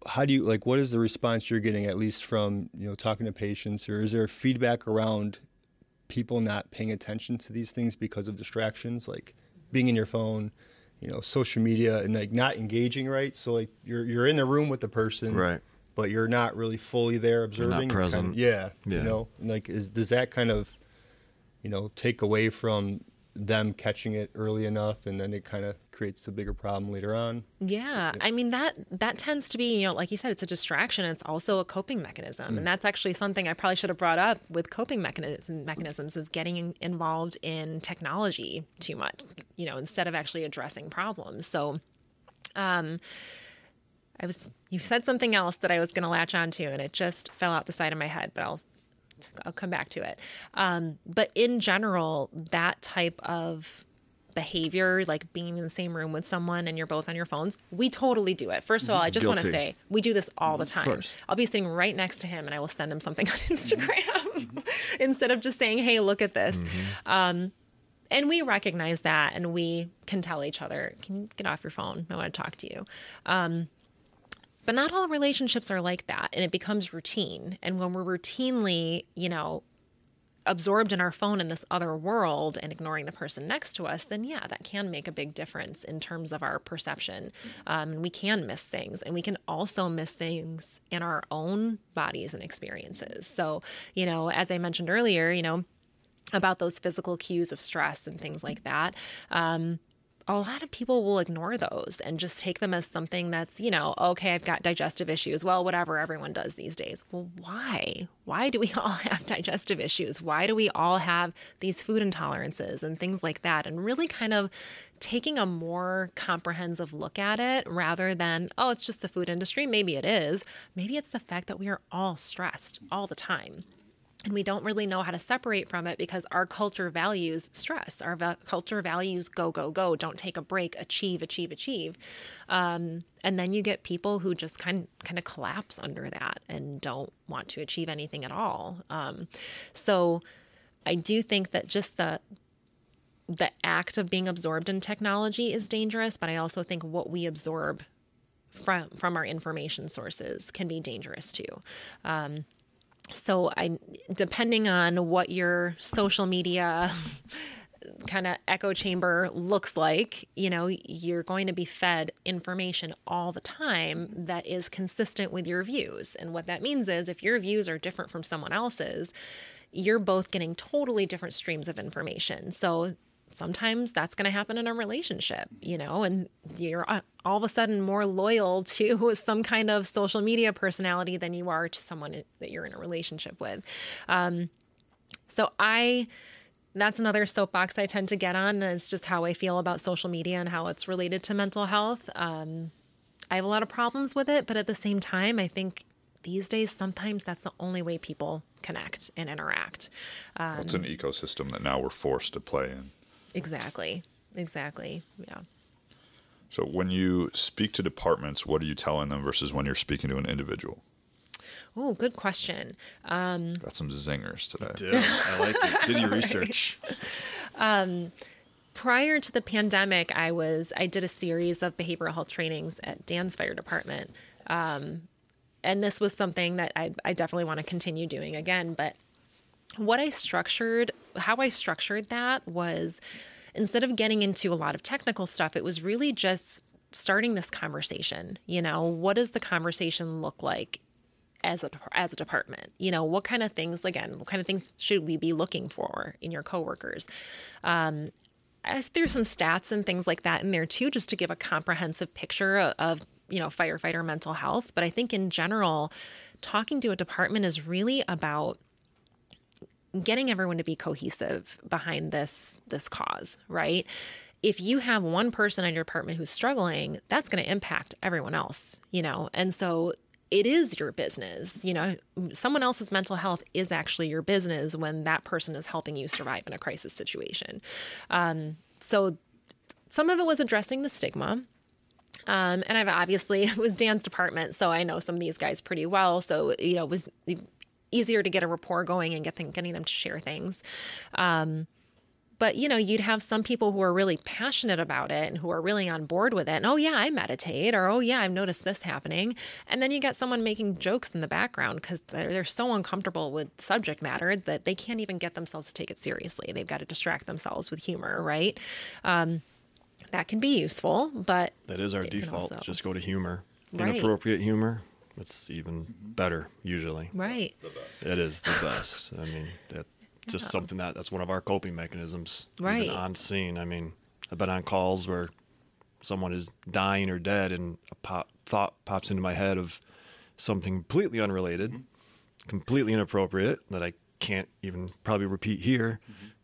how do you, what is the response you're getting, at least from, talking to patients, or is there feedback around people not paying attention to these things because of distractions, like being in your phone, social media, and not engaging, right? So you're in the room with the person, right, but you're not really fully there observing. You're not present. Does that kind of, take away from them catching it early enough, and then it kind of creates a bigger problem later on? Yeah. I mean, that tends to be, like you said, it's a distraction. It's also a coping mechanism. And that's actually something I probably should have brought up with coping mechanisms is getting involved in technology too much, instead of actually addressing problems. So, you said something else that I was going to latch onto, and it just fell out the side of my head, but I'll come back to it. But in general, that type of behavior, like being in the same room with someone and you're both on your phones, we totally do it. First of all, I just want to say we do this all the time. I'll be sitting right next to him and I will send him something on Instagram instead of just saying, hey, look at this. And we recognize that, and we can tell each other, can you get off your phone? I want to talk to you. But not all relationships are like that, and it becomes routine. And when we're routinely, absorbed in our phone in this other world and ignoring the person next to us, then that can make a big difference in terms of our perception. And we can miss things, and we can also miss things in our own bodies and experiences. So, as I mentioned earlier, about those physical cues of stress and things like that, a lot of people will ignore those and just take them as something that's, okay, I've got digestive issues. Well, whatever, everyone does these days. Well, why? Why do we all have digestive issues? Why do we all have these food intolerances and things like that? And really kind of taking a more comprehensive look at it rather than, oh, it's just the food industry. Maybe it is. Maybe it's the fact that we are all stressed all the time. And we don't really know how to separate from it because our culture values stress. Our culture values go, go, go. Don't take a break. Achieve, achieve, achieve. And then you get people who just kind of collapse under that and don't want to achieve anything at all. So I do think that just the act of being absorbed in technology is dangerous, but I also think what we absorb from our information sources can be dangerous too. So depending on what your social media kind of echo chamber looks like, you're going to be fed information all the time that is consistent with your views. And what that means is if your views are different from someone else's, you're both getting totally different streams of information. So sometimes that's going to happen in a relationship, and you're all of a sudden more loyal to some kind of social media personality than you are to someone that you're in a relationship with. That's another soapbox I tend to get on, is just how I feel about social media and how it's related to mental health. I have a lot of problems with it, but at the same time, I think these days, sometimes that's the only way people connect and interact. It's an ecosystem that now we're forced to play in. Exactly. Yeah. So when you speak to departments, what are you telling them versus when you're speaking to an individual? Oh, good question. Got some zingers today. Dude, I like it. Did your research? Prior to the pandemic, I did a series of behavioral health trainings at Dan's fire department. And this was something that I definitely want to continue doing again. But how I structured that was, instead of getting into a lot of technical stuff, it was really just starting this conversation. What does the conversation look like as a department? What kind of things should we be looking for in your coworkers? I threw some stats and things like that in there too, just to give a comprehensive picture of firefighter mental health. But I think in general, talking to a department is really about getting everyone to be cohesive behind this cause, right? If you have one person in your department who's struggling, that's going to impact everyone else, and so it is your business. Someone else's mental health is actually your business when that person is helping you survive in a crisis situation. So some of it was addressing the stigma. And it was Dan's department, so I know some of these guys pretty well. So, it was easier to get a rapport going and getting them to share things. But, you'd have some people who are really passionate about it and who are really on board with it. And, oh, yeah, I meditate, or, oh, yeah, I've noticed this happening. And then you get someone making jokes in the background because they're so uncomfortable with subject matter that they can't even get themselves to take it seriously. They've got to distract themselves with humor, right? That can be useful, but that is our default. Also, just go to humor. Right. Inappropriate humor. It's even better usually. Right. It is the best. I mean, just something that's one of our coping mechanisms. Right. Even on scene. I mean, I've been on calls where someone is dying or dead, and a thought pops into my head of something completely unrelated, completely inappropriate that I can't even probably repeat here.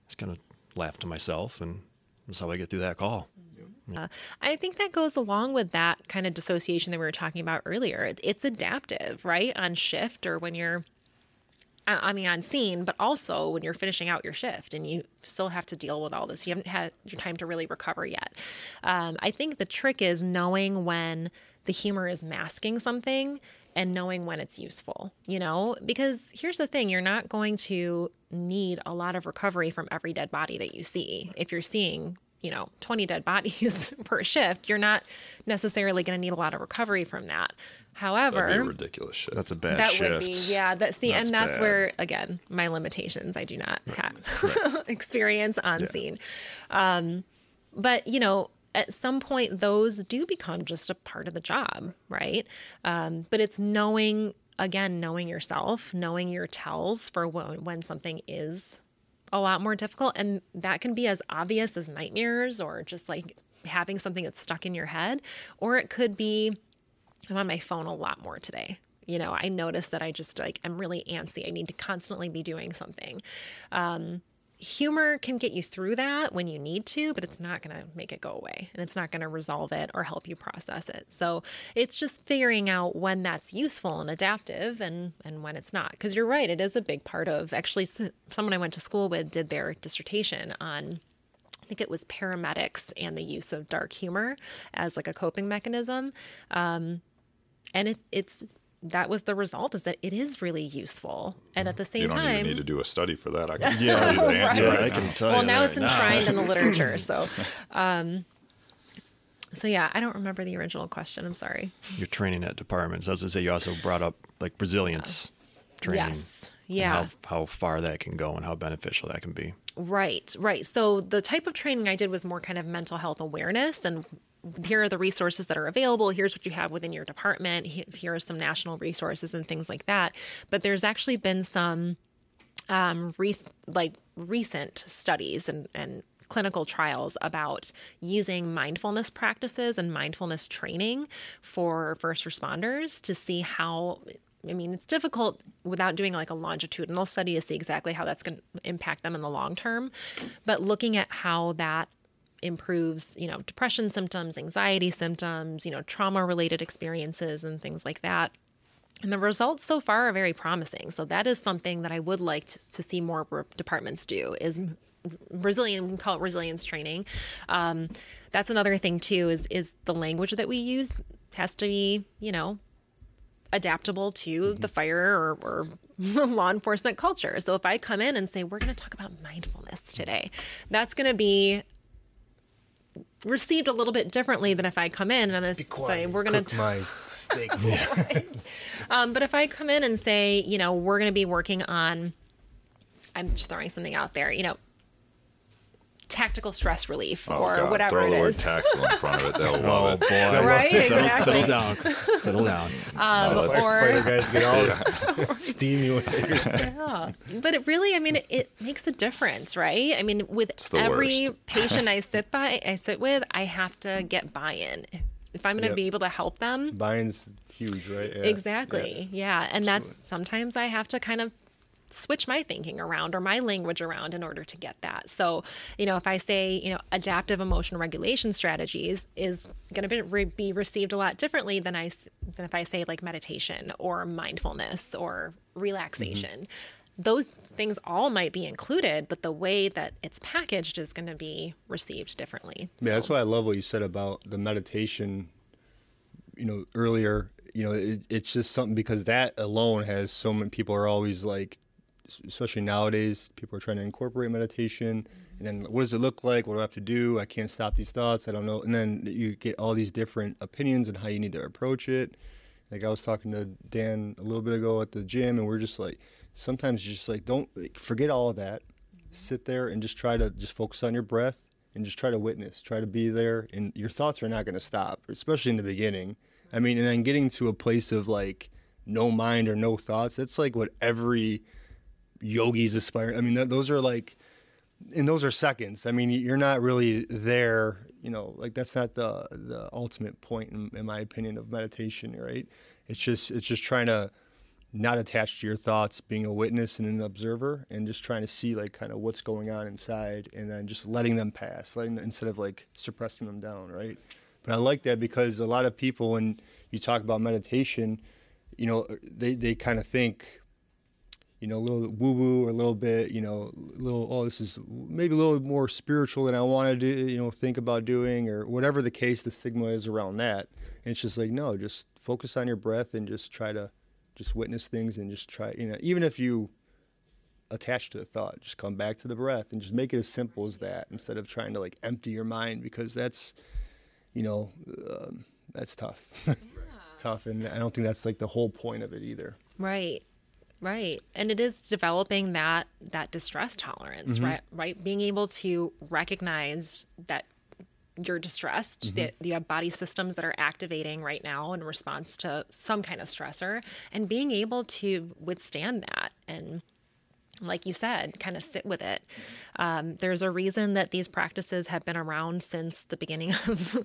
Just kind of laugh to myself, and that's how I get through that call. I think that goes along with that kind of dissociation that we were talking about earlier. It's adaptive, right? On shift, or when you're, on scene, but also when you're finishing out your shift and you still have to deal with all this. You haven't had your time to really recover yet. I think the trick is knowing when the humor is masking something and knowing when it's useful, because here's the thing, you're not going to need a lot of recovery from every dead body that you see. If you're seeing 20 dead bodies per shift, you're not necessarily going to need a lot of recovery from that. However, that'd be a ridiculous shift. That's a bad that shift. would be, yeah. That's bad. Where, again, my limitations. I do not have experience on scene. But, at some point, those do become just a part of the job, right? But it's knowing yourself, knowing your tells for when something is a lot more difficult. And that can be as obvious as nightmares, or just like having something that's stuck in your head. Or it could be, I'm on my phone a lot more today. I notice that I just I'm really antsy. I need to constantly be doing something. Humor can get you through that when you need to, but it's not going to make it go away, and it's not going to resolve it or help you process it. So it's just figuring out when that's useful and adaptive and when it's not. Because you're right, it is a big part of, actually, someone I went to school with did their dissertation on, I think it was paramedics and the use of dark humor as like a coping mechanism. And that was the result, is that it is really useful. And at the same time, you don't even need to do a study for that. I can tell you the answer. Right. I can tell well, you now right it's enshrined in the literature. So, yeah, I don't remember the original question. I'm sorry. You're training at departments. As I say, you also brought up like resilience training. Yeah. And how far that can go and how beneficial that can be. Right. So the type of training I did was more kind of mental health awareness, and here are the resources that are available. Here's what you have within your department. Here are some national resources and things like that. But there's actually been some recent studies and clinical trials about using mindfulness practices and mindfulness training for first responders to see how, I mean, it's difficult without doing like a longitudinal study to see exactly how that's going to impact them in the long term, but looking at how that improves, depression symptoms, anxiety symptoms, trauma-related experiences and things like that. And the results so far are very promising. So that is something that I would like to see more departments do, is we call it resilience training. That's another thing too, is the language that we use has to be, adaptable to the fire or law enforcement culture. So if I come in and say, we're going to talk about mindfulness today, that's going to be received a little bit differently than if I come in and I'm going to say, we're going to my steak. Right. But if I come in and say, we're going to be working on, I'm just throwing something out there, tactical stress relief or whatever throw it the word is. tactical in front of it. They'll love it. Boy. Right? Exactly. Settle down. Settle down. Firefighter guys get all stimulated. Yeah. But it really, it makes a difference, right? I mean, with the every worst. patient I sit with, I have to get buy-in. If I'm going to Yep. be able to help them. Buy-in's huge, right? Yeah. Exactly. Yeah. And that's sometimes I have to kind of switch my thinking around or my language around in order to get that. So, if I say, adaptive emotional regulation strategies is going to be received a lot differently than if I say like meditation or mindfulness or relaxation. Those things all might be included, but the way that it's packaged is going to be received differently. Yeah, that's why I love what you said about the meditation, earlier. It's just something, because that alone has so many people are always like, especially nowadays, people are trying to incorporate meditation. And then what does it look like? What do I have to do? I can't stop these thoughts. I don't know. And then you get all these different opinions on how you need to approach it. Like I was talking to Dan a little bit ago at the gym, and we're just like, sometimes you just like, don't forget all of that. Sit there and just try to just focus on your breath and just try to witness, try to be there. And your thoughts are not going to stop, especially in the beginning. And then getting to a place of like no mind or no thoughts, that's like what every yogis aspire. Those are like, and those are seconds. You're not really there, like that's not the ultimate point in my opinion of meditation, right? It's just trying to not attach to your thoughts, being a witness and an observer, and just trying to see like kind of what's going on inside, and then just letting them pass, instead of like suppressing them down, right? But I like that, because a lot of people, when you talk about meditation, they kind of think, a little woo-woo or a little bit, this is maybe a little more spiritual than I want to do, think about doing, or whatever the case, the stigma is around that. And it's just like, no, just focus on your breath and just try to just witness things, and just try, even if you attach to the thought, just come back to the breath and just make it as simple as that, instead of trying to like empty your mind, because that's, that's tough. Tough. And I don't think that's like the whole point of it either. Right. Right. And it is developing that distress tolerance, right? Being able to recognize that you're distressed, that you have body systems that are activating right now in response to some kind of stressor, and being able to withstand that. And like you said, kind of sit with it. There's a reason that these practices have been around since the beginning of,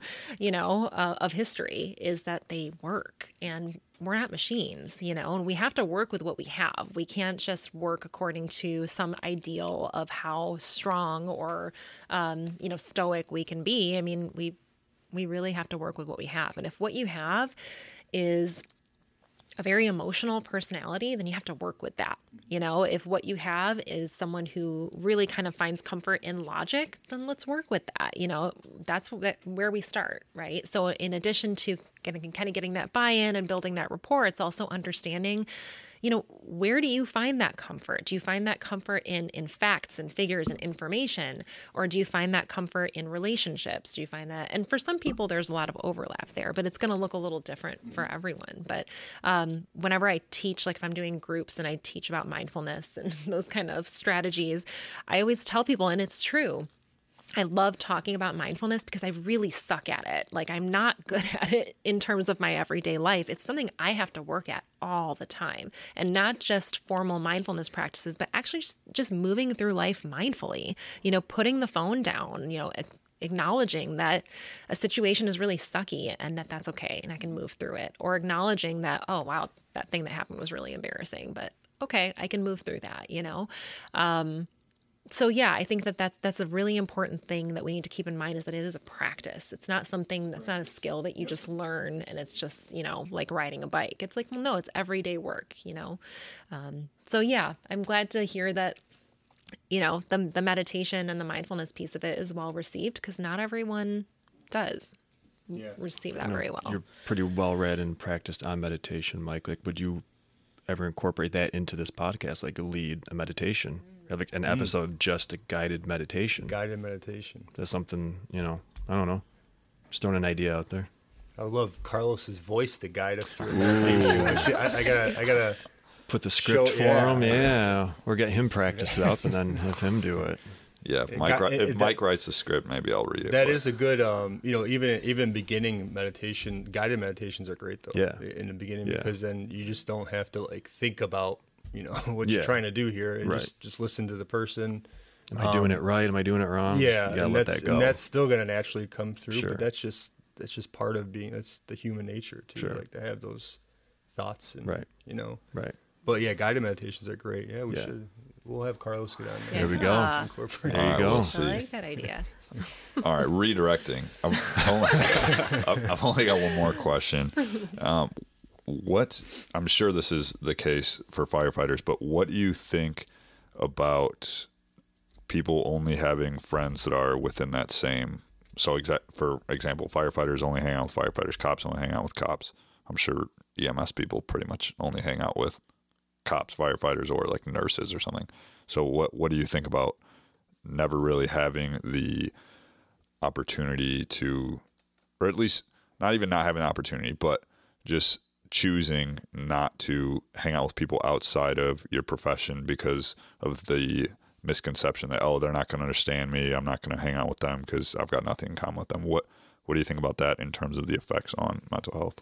of history, is that they work, and we're not machines, and we have to work with what we have. We can't just work according to some ideal of how strong or, stoic we can be. We really have to work with what we have. And if what you have is a very emotional personality, then you have to work with that. If what you have is someone who really kind of finds comfort in logic, then let's work with that. That's where we start, right? So in addition to getting that buy-in and building that rapport. It's also understanding, where do you find that comfort? Do you find that comfort in facts and figures and information? Or do you find that comfort in relationships? Do you find that? And for some people, there's a lot of overlap there, but it's going to look a little different for everyone. But whenever I teach, like if I'm doing groups and I teach about mindfulness and those kind of strategies, I always tell people, and it's true, I love talking about mindfulness because I really suck at it. Like I'm not good at it in terms of my everyday life. It's something I have to work at all the time, and not just formal mindfulness practices, but actually just moving through life mindfully, putting the phone down, acknowledging that a situation is really sucky and that's okay. And I can move through it, or acknowledging that, oh, wow, that thing that happened was really embarrassing, but okay, I can move through that, So yeah, I think that's a really important thing that we need to keep in mind, is that it is a practice. It's not something that's not a skill that you just learn and it's just, like riding a bike. It's like, well, no, it's everyday work, So yeah, I'm glad to hear that, the meditation and the mindfulness piece of it is well received, because not everyone does receive that very well. You're pretty well read and practiced on meditation, Mike. Like, would you ever incorporate that into this podcast, like lead a meditation? Have like an episode just a guided meditation. Guided meditation. That's something, I don't know. Just throwing an idea out there. I would love Carlos's voice to guide us through meditation. I gotta put the script for him. Yeah, or get him practice it up and then have him do it. Yeah, if Mike writes the script, maybe I'll read it. That is a good, even beginning meditation, guided meditations are great though. Yeah. In the beginning, because then you just don't have to like think about what you're trying to do here, and just listen to the person. Am I doing it right? Am I doing it wrong? Yeah, you gotta let that go. And that's still going to naturally come through. Sure. But that's just part of being. That's the human nature too. Sure. Like to have those thoughts and Right. Right. But yeah, guided meditations are great. Yeah, we should. We'll have Carlos get on there. There we go. Incorporate. There you go. We'll I see. like that idea. All right, redirecting. I've only got one more question. I'm sure this is the case for firefighters, but what do you think about people only having friends that are within that same? So, for example, firefighters only hang out with firefighters, cops only hang out with cops. I'm sure EMS people pretty much only hang out with cops, firefighters, or like nurses or something. So, what do you think about never really having the opportunity to, or at least not even not having the opportunity, but just choosing not to hang out with people outside of your profession because of the misconception that, oh, they're not going to understand me, I'm not going to hang out with them because I've got nothing in common with them. What do you think about that in terms of the effects on mental health?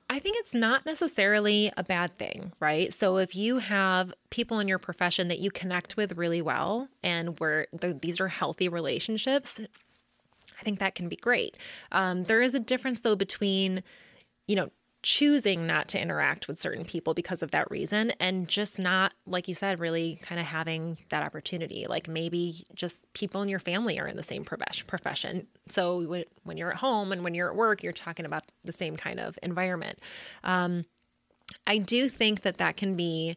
I think it's not necessarily a bad thing, right? So if you have people in your profession that you connect with really well, and where these are healthy relationships, I think that can be great. There is a difference though between, choosing not to interact with certain people because of that reason, and just not, like you said, really kind of having that opportunity. Like maybe just people in your family are in the same profession. So when you're at home and when you're at work, you're talking about the same kind of environment. I do think that can be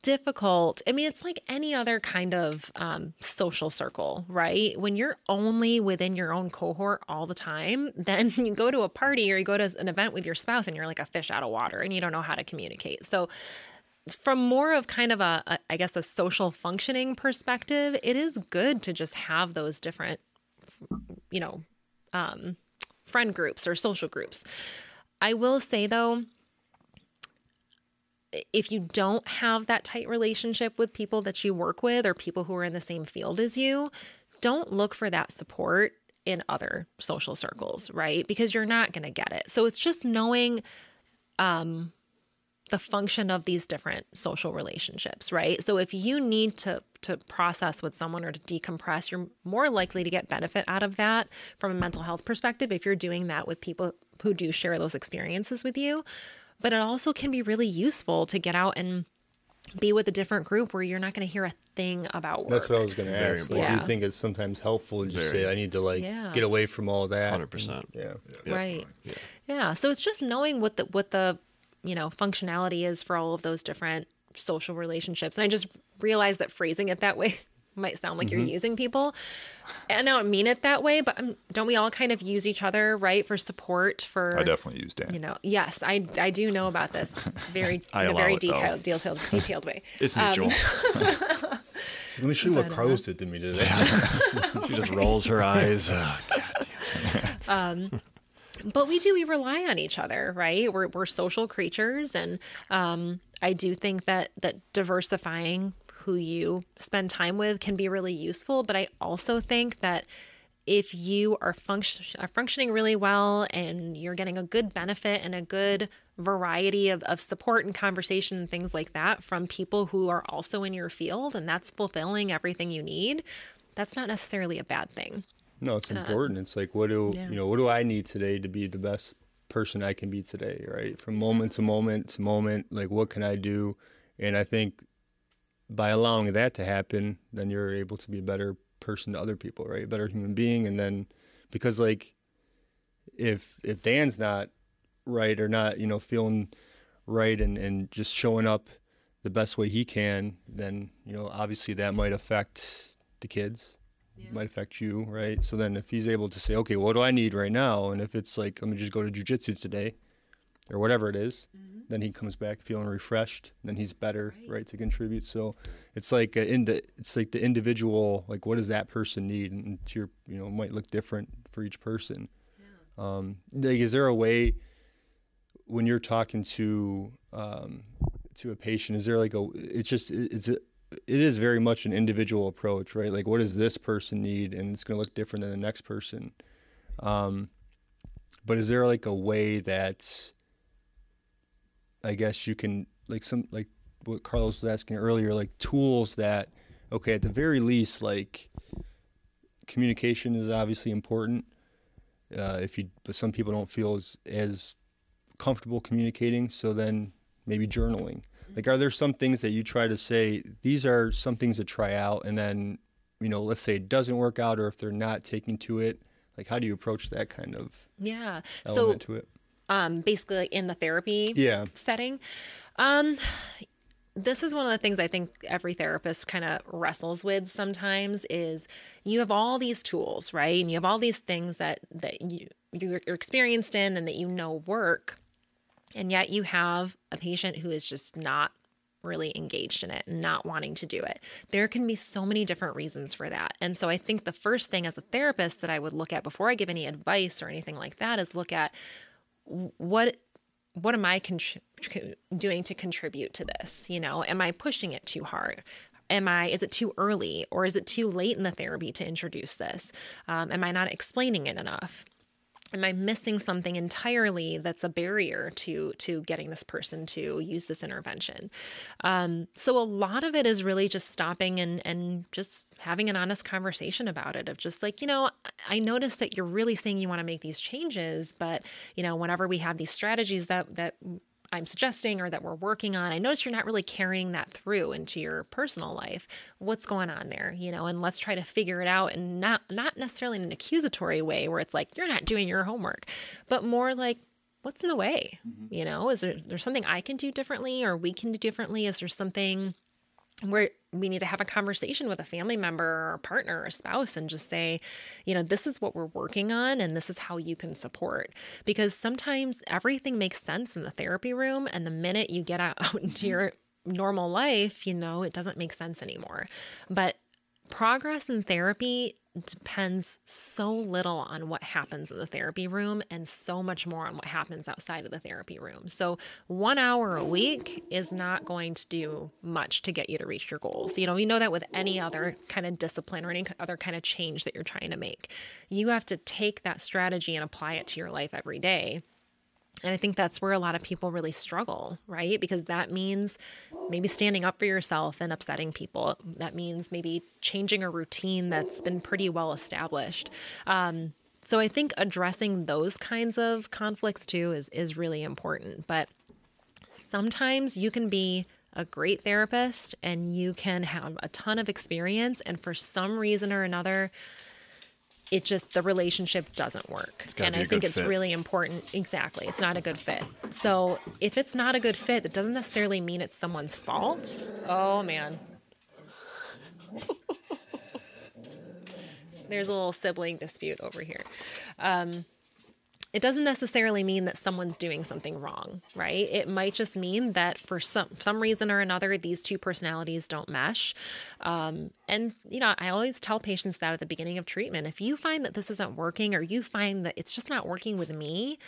difficult. I mean, it's like any other kind of social circle, right? When you're only within your own cohort all the time, then you go to a party or you go to an event with your spouse and you're like a fish out of water and you don't know how to communicate. So from more of kind of a social functioning perspective, it is good to just have those different, friend groups or social groups. I will say though, if you don't have that tight relationship with people that you work with or people who are in the same field as you, don't look for that support in other social circles, right? Because you're not going to get it. So it's just knowing the function of these different social relationships, right? So if you need to process with someone or to decompress, you're more likely to get benefit out of that from a mental health perspective if you're doing that with people who do share those experiences with you. But it also can be really useful to get out and be with a different group where you're not going to hear a thing about work. That's what I was going to ask. Like, Yeah. do you think it's sometimes helpful to just say, I need to get away from all that? 100%. Yeah. Right. Yeah. So it's just knowing what the functionality is for all of those different social relationships. And I just realized that phrasing it that way might sound like you're using people. And I don't mean it that way, but don't we all kind of use each other, right? For support, for I definitely use Dan. you know, yes, I do know about this in a very detailed way. It's mutual. So let me show you what Carlos did to me today. She just rolls her eyes. Oh, God. But we rely on each other, right? We're social creatures. And I do think that diversifying who you spend time with can be really useful. But I also think that if you are functioning really well and you're getting a good benefit and a good variety of support and conversation and things like that from people who are also in your field, and that's fulfilling everything you need, that's not necessarily a bad thing. No, it's important. It's like, what do I need today to be the best person I can be today, right? From moment to moment to moment, like, what can I do? And I think by allowing that to happen, then you're able to be a better person to other people, right? A better human being. And then, because like, if Dan's not right or not, feeling right and just showing up the best way he can, then, obviously that might affect the kids. Yeah. Might affect you, right? So then if he's able to say, okay, what do I need right now? And if it's like, let me just go to jujitsu today or whatever it is, then he comes back feeling refreshed, then he's better, right, to contribute. So it's like it's like the individual, like, what does that person need? And to your, might look different for each person. Yeah. Like, is there a way when you're talking to a patient, is there like it is very much an individual approach, right? Like, what does this person need? And it's going to look different than the next person. But is there like a way that I guess you can, like what Carlos was asking earlier, like tools that, okay, at the very least, like, communication is obviously important. But some people don't feel as comfortable communicating. So then maybe journaling. Like, are there some things that you try to say, these are some things to try out, and then, let's say it doesn't work out, or if they're not taking to it, like, how do you approach that kind of element to it? Basically in the therapy setting. This is one of the things I think every therapist kind of wrestles with sometimes is you have all these tools, right? And you have all these things that you're experienced in and that work. And yet you have a patient who is just not really engaged in it and not wanting to do it. There can be so many different reasons for that. And so I think the first thing as a therapist that I would look at before I give any advice or anything like that is look at what am I doing to contribute to this? Am I pushing it too hard? Is it too early, or is it too late in the therapy to introduce this? Am I not explaining it enough? Am I missing something entirely that's a barrier to getting this person to use this intervention? So a lot of it is really just stopping and just having an honest conversation about it of just like, I noticed that you're really saying you want to make these changes, but, whenever we have these strategies that I'm suggesting or that we're working on, I notice you're not really carrying that through into your personal life. What's going on there? And let's try to figure it out, and not necessarily in an accusatory way where it's like, you're not doing your homework, but more like, what's in the way? Is there's something I can do differently or we can do differently? Is there something where we need to have a conversation with a family member or a partner or a spouse and just say, this is what we're working on and this is how you can support. Because sometimes everything makes sense in the therapy room, and the minute you get out into your normal life, it doesn't make sense anymore. But progress in therapy depends so little on what happens in the therapy room and so much more on what happens outside of the therapy room. So 1 hour a week is not going to do much to get you to reach your goals. You know that with any other kind of discipline or any other kind of change that you're trying to make. You have to take that strategy and apply it to your life every day. And I think that's where a lot of people really struggle, right? Because that means maybe standing up for yourself and upsetting people. That means maybe changing a routine that's been pretty well established. So I think addressing those kinds of conflicts too is really important. But sometimes you can be a great therapist and you can have a ton of experience, and for some reason or another, the relationship doesn't work. And I think it's really important. Exactly. It's not a good fit. So if it's not a good fit, that doesn't necessarily mean it's someone's fault. Oh, man. There's a little sibling dispute over here. It doesn't necessarily mean that someone's doing something wrong, right? It might just mean that for some reason or another, these two personalities don't mesh. And, I always tell patients that at the beginning of treatment, if you find that this isn't working, or you find that it's just not working with me,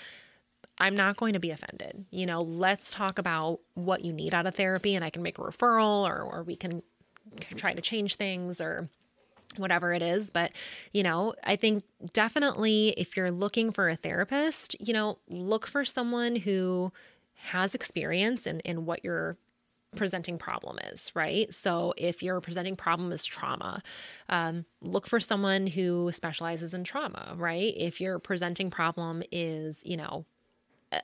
I'm not going to be offended. Let's talk about what you need out of therapy, and I can make a referral, or we can try to change things, or whatever it is. But, I think definitely if you're looking for a therapist, look for someone who has experience in what your presenting problem is, right? So if your presenting problem is trauma, look for someone who specializes in trauma, right? If your presenting problem is,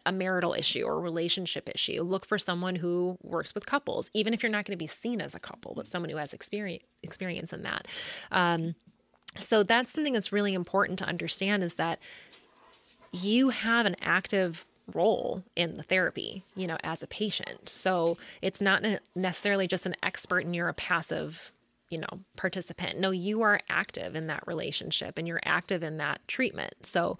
a marital issue or relationship issue, look for someone who works with couples, even if you're not going to be seen as a couple, but someone who has experience in that. So that's something that's really important to understand, is that you have an active role in the therapy, as a patient. So it's not necessarily just an expert and you're a passive, participant. No, you are active in that relationship and you're active in that treatment. So,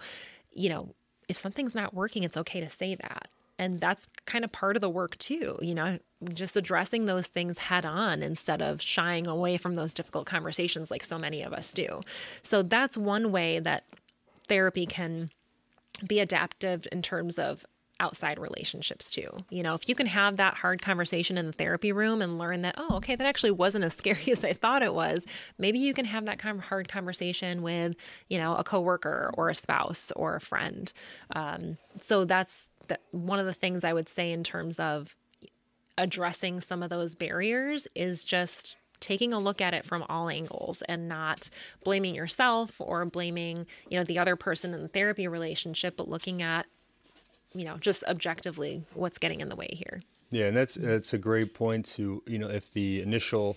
if something's not working, it's okay to say that. And that's kind of part of the work too, just addressing those things head on instead of shying away from those difficult conversations like so many of us do. So that's one way that therapy can be adaptive in terms of outside relationships too. If you can have that hard conversation in the therapy room and learn that, oh, okay, that actually wasn't as scary as I thought it was. Maybe you can have that kind of hard conversation with, a coworker or a spouse or a friend. So that's one of the things I would say in terms of addressing some of those barriers is just taking a look at it from all angles and not blaming yourself or blaming, the other person in the therapy relationship, but looking at, just objectively what's getting in the way here. Yeah, and that's a great point to, if the initial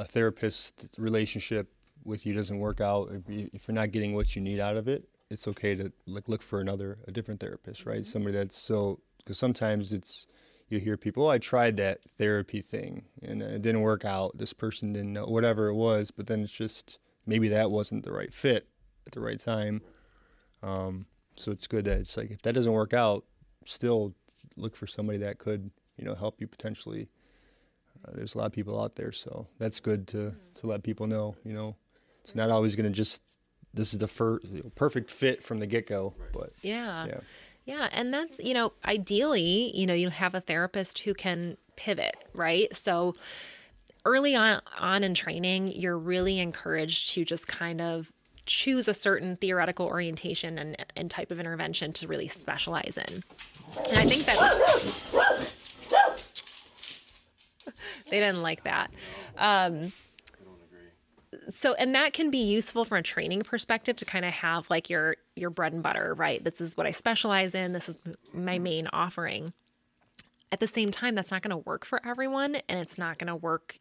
therapist relationship with you doesn't work out, if you're not getting what you need out of it, it's okay to look for a different therapist, right? Mm-hmm. Somebody because sometimes you hear people, I tried that therapy thing and it didn't work out. This person didn't know, whatever it was, but then it's just, maybe that wasn't the right fit at the right time. So it's good that it's like, if that doesn't work out, still look for somebody that could, help you potentially. There's a lot of people out there, so that's good to let people know, it's not always going to just, this is the first perfect fit from the get-go, but yeah. And that's, ideally, you have a therapist who can pivot, right? So early on in training, you're really encouraged to just kind of choose a certain theoretical orientation and type of intervention to really specialize in. And I think that's, they didn't like that. So, and that can be useful from a training perspective to kind of have like your bread and butter, right? This is what I specialize in. This is my main offering. At the same time, that's not going to work for everyone, and it's not going to work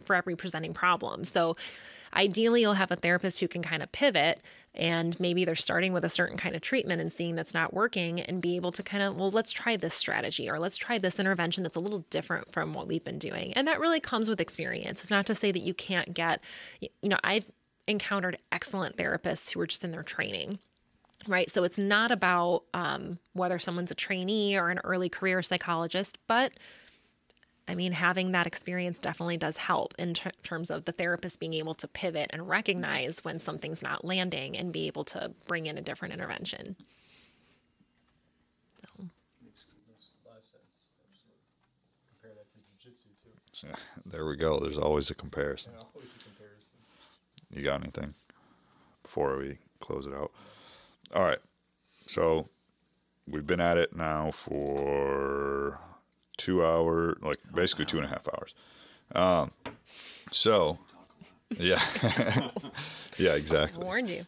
for every presenting problem. So ideally, you'll have a therapist who can kind of pivot, and maybe they're starting with a certain kind of treatment and seeing that's not working, and be able to kind of, well, let's try this strategy, or let's try this intervention that's a little different from what we've been doing. And that really comes with experience. It's not to say that you can't get, I've encountered excellent therapists who are just in their training, right? So it's not about whether someone's a trainee or an early career psychologist, but having that experience definitely does help in terms of the therapist being able to pivot and recognize when something's not landing and be able to bring in a different intervention. So. Makes a lot of sense. Absolutely. Compare that to jiu-jitsu too. Yeah, there we go. There's always a comparison. Yeah, always a comparison. You got anything before we close it out? All right. So we've been at it now for 2 hours, like basically 2.5 hours. So yeah, yeah, exactly. I warned you.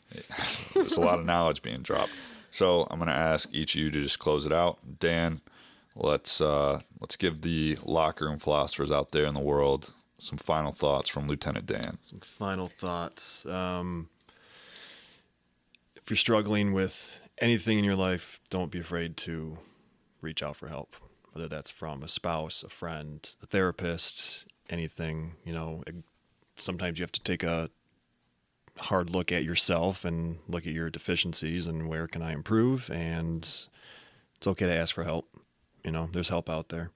There's a lot of knowledge being dropped. So I'm going to ask each of you to just close it out. Dan, let's give the locker room philosophers out there in the world some final thoughts from Lieutenant Dan. Some final thoughts. If you're struggling with anything in your life, don't be afraid to reach out for help, whether that's from a spouse, a friend, a therapist, anything. Sometimes you have to take a hard look at yourself and look at your deficiencies and where can I improve. And it's okay to ask for help. There's help out there.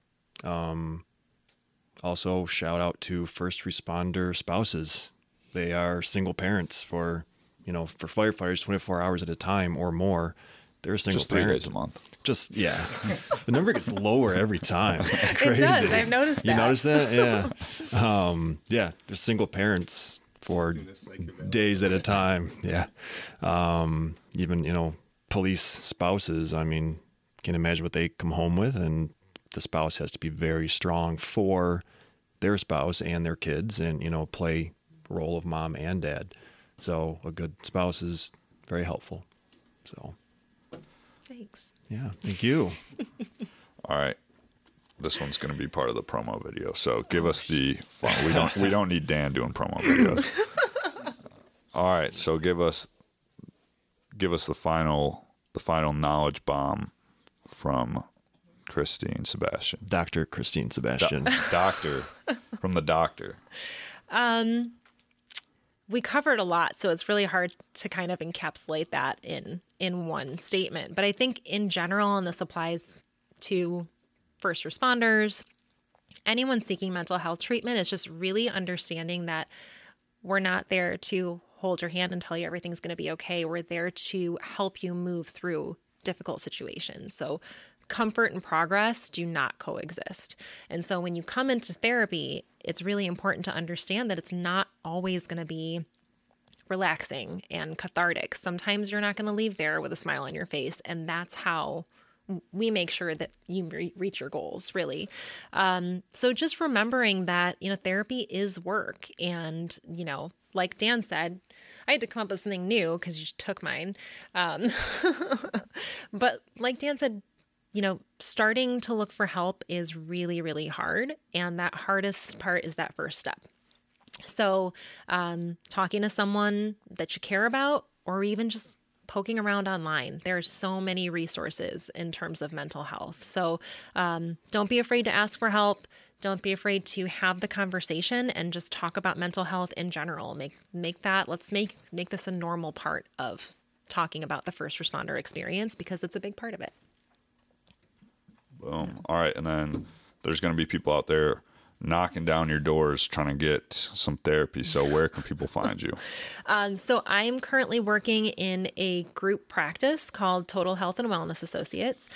Also, shout out to first responder spouses. They are single parents for firefighters 24 hours at a time or more. They're a single just 3 parent. days a month. Just, yeah. The number gets lower every time. It's crazy. It does. I've noticed that. You notice that? Yeah. Yeah. They're single parents for days at a time. Yeah. Even, police spouses, can imagine what they come home with, and the spouse has to be very strong for their spouse and their kids and, play the role of mom and dad. So a good spouse is very helpful. So. Thanks. Yeah, thank you. All right. This one's going to be part of the promo video. So give us the fun. We don't need Dan doing promo videos. All right. So give us the final knowledge bomb from Christine Sebastian. Dr. Christine Sebastian. Doctor from the doctor. We covered a lot, so it's really hard to kind of encapsulate that in one statement. But I think in general, and this applies to first responders, anyone seeking mental health treatment, is just really understanding that we're not there to hold your hand and tell you everything's going to be okay. We're there to help you move through difficult situations. So comfort and progress do not coexist. And so when you come into therapy, it's really important to understand that it's not always going to be relaxing and cathartic. Sometimes you're not going to leave there with a smile on your face. And that's how we make sure that you reach your goals, really. So just remembering that, therapy is work. And, like Dan said, I had to come up with something new because you took mine. But like Dan said, starting to look for help is really, really hard. And that hardest part is that first step. So talking to someone that you care about, or even just poking around online. There's so many resources in terms of mental health. So don't be afraid to ask for help. Don't be afraid to have the conversation and just talk about mental health in general. Let's make this a normal part of talking about the first responder experience, because it's a big part of it. Boom. All right. And then there's going to be people out there knocking down your doors trying to get some therapy. So where can people find you? So I'm currently working in a group practice called Total Health and Wellness Associates.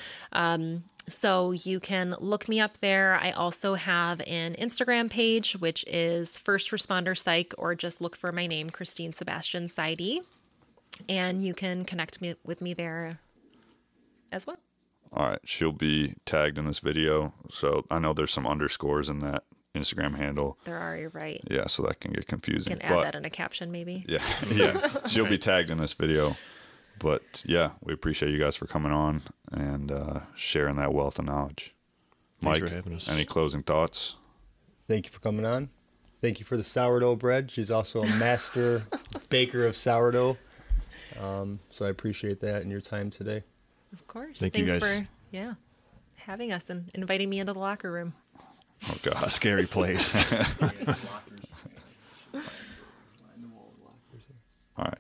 So you can look me up there. I also have an Instagram page, which is First Responder Psych, or just look for my name, Christine Sebastian PsyD. And you can connect with me there as well. All right. She'll be tagged in this video. So I know there's some underscores in that Instagram handle. There are, you're right. Yeah, so that can get confusing. You can add that in a caption, maybe. Yeah. She'll be tagged in this video. But yeah, we appreciate you guys for coming on and sharing that wealth of knowledge. Thanks Mike, for having us. any closing thoughts? Thank you for coming on. Thank you for the sourdough bread. She's also a master baker of sourdough. So I appreciate that and your time today. Of course. Thank you guys for having us and inviting me into the locker room. Oh, God. It's a scary place. All right.